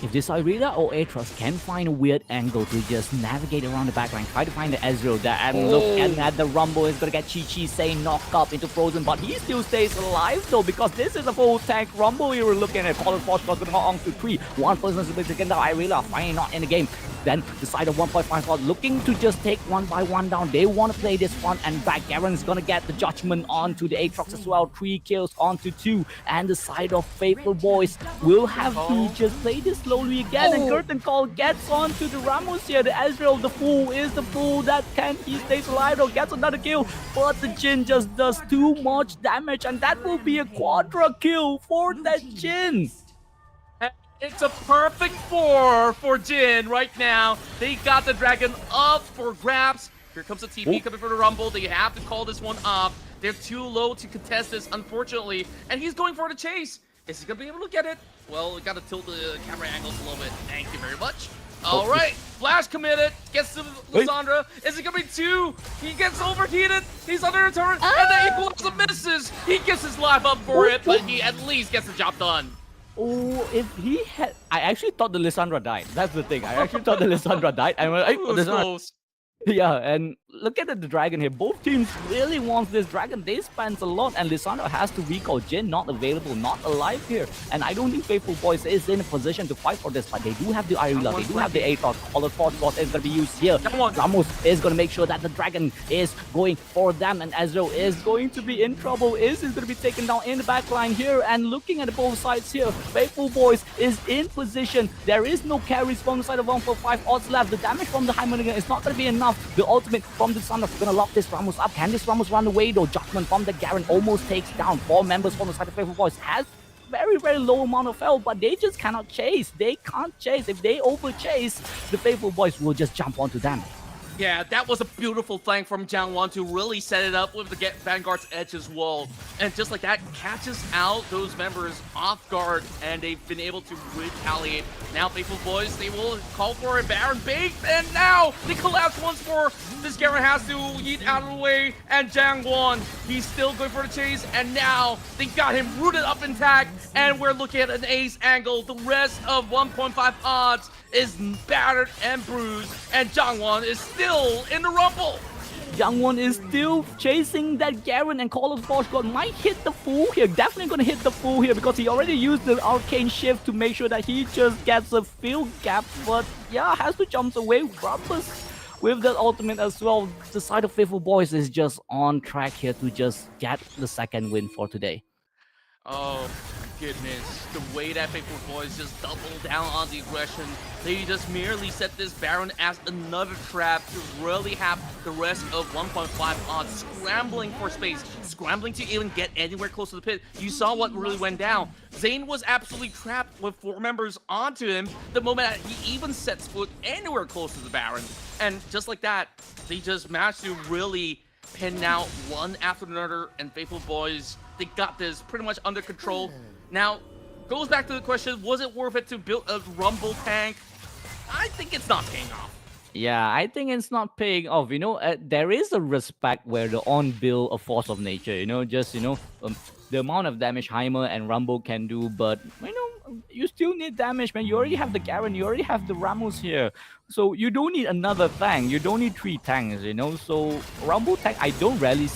Speaker 1: If this Irida or Aatrox can find a weird angle to just navigate around the backline, try to find the Ezreal there, and look at the Rumble is gonna get Chi saying knocked up into Frozen, but he still stays alive though, because this is a full tank Rumble you were looking at. Colin Forge gonna go on to 3. One person is able to get the Irida, finally not in the game. Then the side of 1.5 spot looking to just take one by one down. They want to play this front and back. Garen's gonna get the judgment onto the Aatrox as well. 3 kills onto 2. And the side of Faithfulboiz will have to just play this slowly again. And Curtain Call gets onto the Ramos here. The Ezreal, the fool, is the fool that can he stays alive or gets another kill. But the Jhin just does too much damage, and that will be a quadra kill for that Jhin.
Speaker 2: It's a perfect 4 for Jhin right now. They got the dragon up for grabs. Here comes the TP coming for the Rumble. They have to call this one off. They're too low to contest this, unfortunately. And he's going for the chase. Is he going to be able to get it? Well, we got to tilt the camera angles a little bit. Thank you very much. All right, Flash committed. Gets to Lissandra. Is it going to be 2? He gets overheated. He's under a turret. And the equalizer misses. He gets his life up for it, but he at least gets the job done.
Speaker 1: Oh, if he had... I actually thought the Lissandra died. That's the thing. I actually thought the Lissandra died. I was like,
Speaker 2: It was close.
Speaker 1: Yeah, and look at the dragon here. Both teams really want this dragon. They spent a lot, and Lissandra has to recall. Jhin not available, not alive here. And I don't think Faithfulboiz is in a position to fight for this, but they do have the Irelia, they do have the Aatrox. All the Force Force is going to be used here. Ramos is going to make sure that the dragon is going for them, and Ezreal is going to be in trouble. Is going to be taken down in the backline here, and looking at both sides here, Faithfulboiz is in position. There is no carries from the side of 145 odds left. The damage from the Heimerdinger is not going to be enough. The ultimate from the Sun is going to lock this Ramos up. Can this Ramos run away though? Judgment from the Garen almost takes down 4 members from the side of Faithfulboiz. Has very, very low amount of health, but they just cannot chase. They can't chase. If they over chase, the Faithfulboiz will just jump onto them.
Speaker 2: Yeah, that was a beautiful flank from Jiangwan to really set it up with the Vanguard's edge as well. And just like that, catches out those members off guard, and they've been able to retaliate. Now, Faithfulboiz, they will call for a Baron bait, and now they collapse once more. This Garen has to yeet out of the way, and Jiangwan, he's still going for the chase, and now they got him rooted up intact, and we're looking at an ace angle. The rest of 1.5 odds is battered and bruised, and Jiangwan is still in the Rumble.
Speaker 1: Jiangwan is still chasing that Garen, and Call of Force God might hit the Fool here. Definitely gonna hit the Fool here because he already used the Arcane Shift to make sure that he just gets a field gap, but yeah, has to jump away. Rumbus with that ultimate as well. The side of Faithfulboiz is just on track here to just get the second win for today.
Speaker 2: Oh my goodness, the way that Faithfulboiz just doubled down on the aggression. They just merely set this Baron as another trap to really have the rest of 1.5 odds scrambling for space, scrambling to even get anywhere close to the pit. You saw what really went down. Zane was absolutely trapped with 4 members onto him the moment that he even sets foot anywhere close to the Baron. And just like that, they just managed to really pin out one after another, and Faithfulboiz, they got this pretty much under control. Now, goes back to the question, was it worth it to build a Rumble tank? I think it's not paying off.
Speaker 1: Yeah, I think it's not paying off. You know, there is a respect where the on-build a force of nature, you know, just, you know, the amount of damage Heimer and Rumble can do, but, you know, you still need damage, man. You already have the Garen, you already have the Ramos here. So you don't need another tank. You don't need 3 tanks, you know. So Rumble tank, I don't really,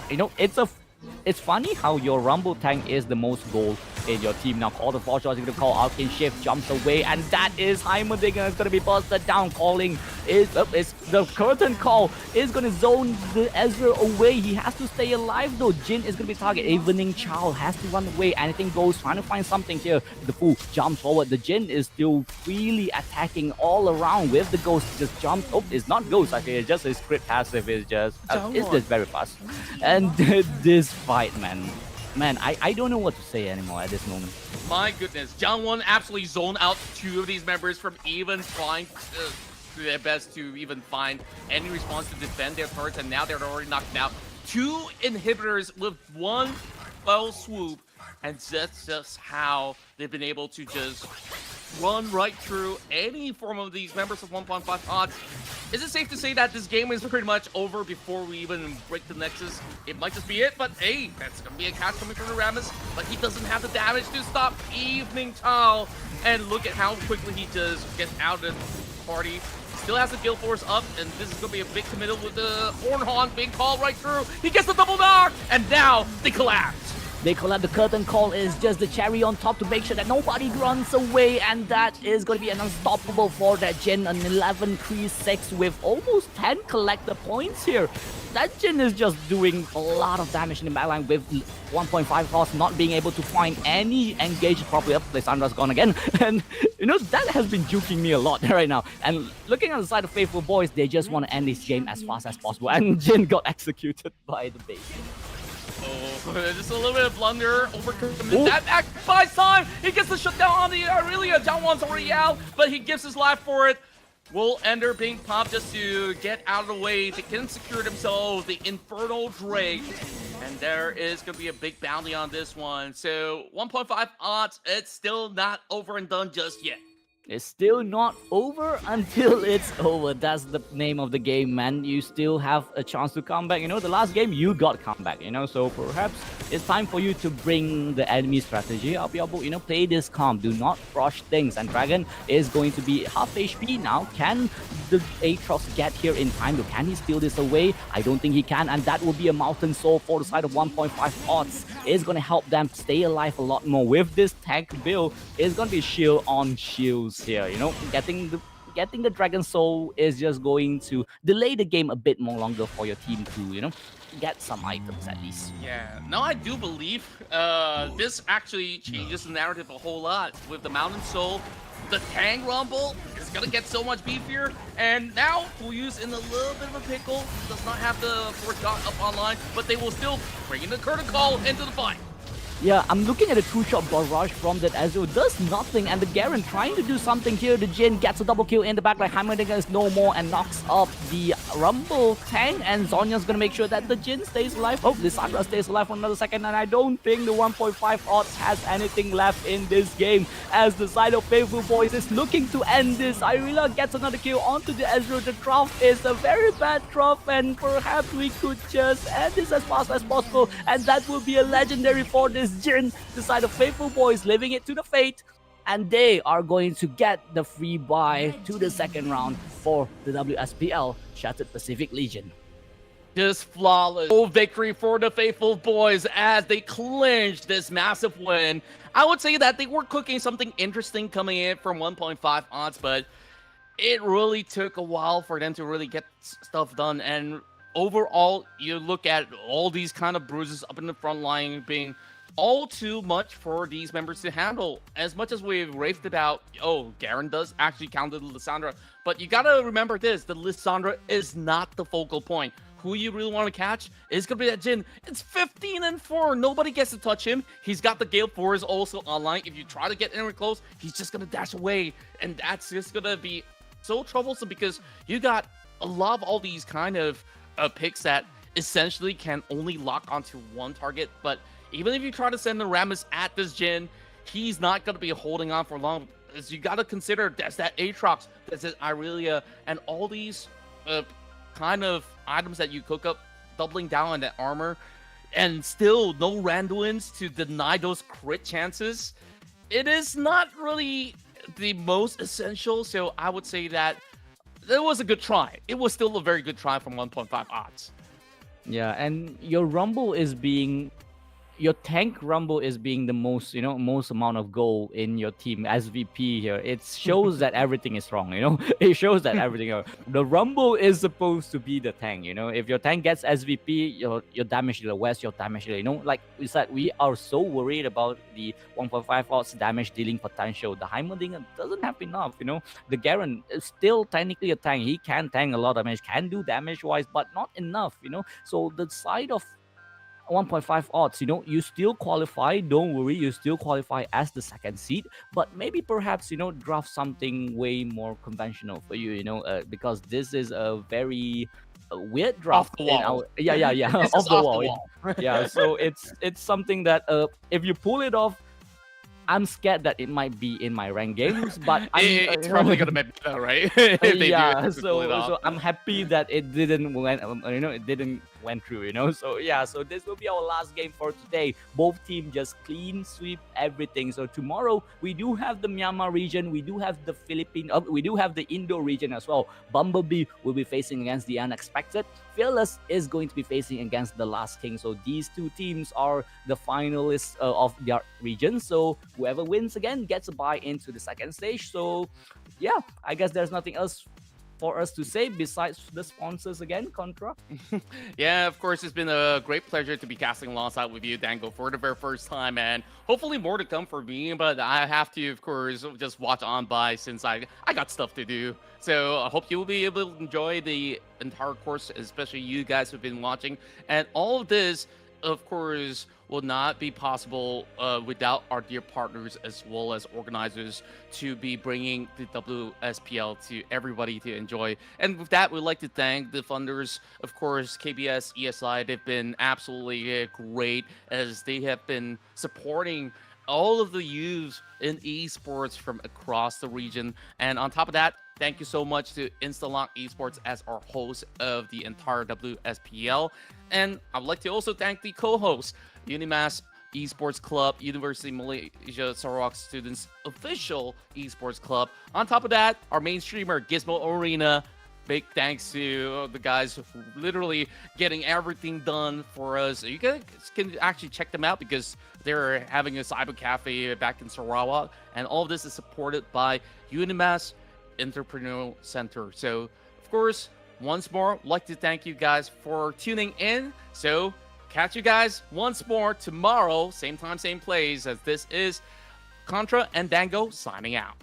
Speaker 1: you know, it's funny how your Rumble tank is the most gold, in your team. Now call the 4 shots, you're going to call Arcane Shift, jumps away, and that is Heimerdinger is going to be busted down. Calling is the curtain call is going to zone the Ezra away. He has to stay alive though. Jin is going to be target. Evening Child has to run away. Anything goes, trying to find something here. The Fu jumps forward. The Jin is still freely attacking all around with the Ghost. Just jumps. Oh, it's not Ghost actually. It's just his crit passive is just it's just very fast. And this fight, man, I don't know what to say anymore at this moment.
Speaker 2: My goodness, Jangwon absolutely zoned out 2 of these members from even trying to do their best to even find any response to defend their turrets, and now they're already knocked out. 2 inhibitors with 1 fell swoop, and that's just how they've been able to just run right through any form of these members of 1.5 odds. Is it safe to say that this game is pretty much over before we even break the Nexus? It might just be it, but hey, that's going to be a catch coming from the Rammus, but he doesn't have the damage to stop Evening Tile. And look at how quickly he just gets out of the party. Still has the Guild Force up, and this is going to be a big committal with the Hornhorn being called right through. He gets the double knock, and now they collapse.
Speaker 1: They collapse. The curtain call is just the cherry on top to make sure that nobody runs away, and that is going to be an unstoppable for that Jin. An 11 Kree 6 with almost 10 collector points here. That Jin is just doing a lot of damage in the backline with 1.5 cost, not being able to find any engage properly. Up, Lysandra's gone again, and you know that has been juking me a lot right now. And looking on the side of Faithfulboiz, they just want to end this game as fast as possible, and Jin got executed by the base.
Speaker 2: Oh, just a little bit of blunder, overcommit that back by time. He gets the shutdown on the Aurelia. Jangwon's already out, but he gives his life for it. Will Ender being popped just to get out of the way. They can secure themselves the Infernal Drake. And there is going to be a big bounty on this one. So 1.5 odds, it's still not over and done just yet.
Speaker 1: It's still not over until it's over. That's the name of the game, man. You still have a chance to come back. You know, the last game you got comeback, you know, so perhaps it's time for you to bring the enemy strategy up your book. You know, play this calm. Do not rush things. And Dragon is going to be half HP now. Can the Aatrox get here in time? Can he steal this away? I don't think he can. And that will be a Mountain Soul for the side of 1.5 odds. It's going to help them stay alive a lot more. With this tank build, it's going to be shield on shields here. You know, getting the Dragon Soul is just going to delay the game a bit more longer for your team to, you know, get some items at least.
Speaker 2: Yeah, no, I do believe this actually changes the narrative a whole lot. With the Mountain Soul, the Tang Rumble is gonna get so much beefier, and now Fuyu's in a little bit of a pickle. Does not have the Force God up online, but they will still bring in the Curtain Call into the fight.
Speaker 1: Yeah, I'm looking at a 2-shot barrage from that Ezreal. Does nothing, and the Garen trying to do something here. The Jin gets a double kill in the back, like Heimerdinger is no more and knocks up the Rumble Tang, and Zonya's gonna make sure that the Jin stays alive. Oh, Lissandra stays alive for another second, and I don't think the 1.5 odds has anything left in this game, as the side of Faithfulboiz is looking to end this. Irila gets another kill onto the Ezreal. The draft is a very bad draft, and perhaps we could just end this as fast as possible, and that will be a legendary for this Jin. The side of Faithfulboiz living it to the fate, and they are going to get the free buy to the second round for the WSPL Shattered Pacific Legion.
Speaker 2: Just flawless victory for the Faithfulboiz as they clinch this massive win. I would say that they were cooking something interesting coming in from 1.5 odds, but it really took a while for them to really get stuff done. And overall, you look at all these kind of bruises up in the front line being all too much for these members to handle. As much as we've raved about, oh, Garen does actually counter the Lissandra, but you gotta remember this, the Lissandra is not the focal point. Who you really want to catch is gonna be that Jin. It's 15-4, nobody gets to touch him. He's got the Gale Force also online. If you try to get anywhere close, he's just gonna dash away, and that's just gonna be so troublesome because you got a lot of all these kind of picks that essentially can only lock onto one target, but even if you try to send the Rammus at this Jin, he's not going to be holding on for long. As you got to consider, there's that Aatrox, there's that Irelia, and all these kind of items that you cook up, doubling down on that armor, and still no Randuins to deny those crit chances. It is not really the most essential, so I would say that it was a good try. It was still a very good try from 1.5 odds.
Speaker 1: Yeah, and your Rumble is being your tank rumble is being the most, most amount of goal in your team as VP here. It shows that everything is wrong. It shows that everything. The rumble is supposed to be the tank. If your tank gets SVP, your damage dealer, where's your damage dealer? Like we said, we are so worried about the 1.5 odds damage dealing potential. The Heimerdinger doesn't have enough. The Garen is still technically a tank. He can tank a lot of damage, can do damage wise, but not enough. So the side of 1.5 odds, you still qualify. Don't worry, you still qualify as the second seed, but maybe perhaps, draft something way more conventional for you, because this is a very weird
Speaker 2: Off
Speaker 1: draft
Speaker 2: the
Speaker 1: in
Speaker 2: wall.
Speaker 1: our, yeah,
Speaker 2: This
Speaker 1: off
Speaker 2: is
Speaker 1: the
Speaker 2: off the
Speaker 1: wall.
Speaker 2: wall.
Speaker 1: Yeah, so it's something that if you pull it off, I'm scared that it might be in my ranked games, but
Speaker 2: It's probably gonna be better, right? If they do
Speaker 1: yeah,
Speaker 2: actually pull it off.
Speaker 1: so I'm happy that it didn't went through, so yeah, so this will be our last game for today. Both teams just clean sweep everything. So tomorrow we do have the Myanmar region, we do have the we do have the Indo region as well. Bumblebee will be facing against the Unexpected. Fearless is going to be facing against the Last King. So these two teams are the finalists of their region. So whoever wins again gets a bye into the second stage. So yeah, I guess there's nothing else for us to say besides the sponsors again, Contra.
Speaker 2: Yeah, of course, it's been a great pleasure to be casting alongside with you, Dango, for the very first time, and hopefully more to come for me. But I have to, of course, just watch on by since I got stuff to do. So I hope you will be able to enjoy the entire course, especially you guys who've been watching. And all of this, of course, will not be possible without our dear partners as well as organizers to be bringing the WSPL to everybody to enjoy. And with that, we'd like to thank the funders, of course, KBS, ESI. They've been absolutely great as they have been supporting all of the youths in esports from across the region. And on top of that, thank you so much to Instalock Esports as our host of the entire WSPL. And I'd like to also thank the co-hosts, UniMass Esports Club, University of Malaysia Sarawak Students Official Esports Club. On top of that, our main streamer, Gizmo Arena. Big thanks to the guys literally getting everything done for us. You guys can actually check them out because they're having a cyber cafe back in Sarawak. And all of this is supported by UniMass Entrepreneurial Center. So, of course, once more, I'd like to thank you guys for tuning in. So, catch you guys once more tomorrow, same time, same place, as this is Contra and Dango signing out.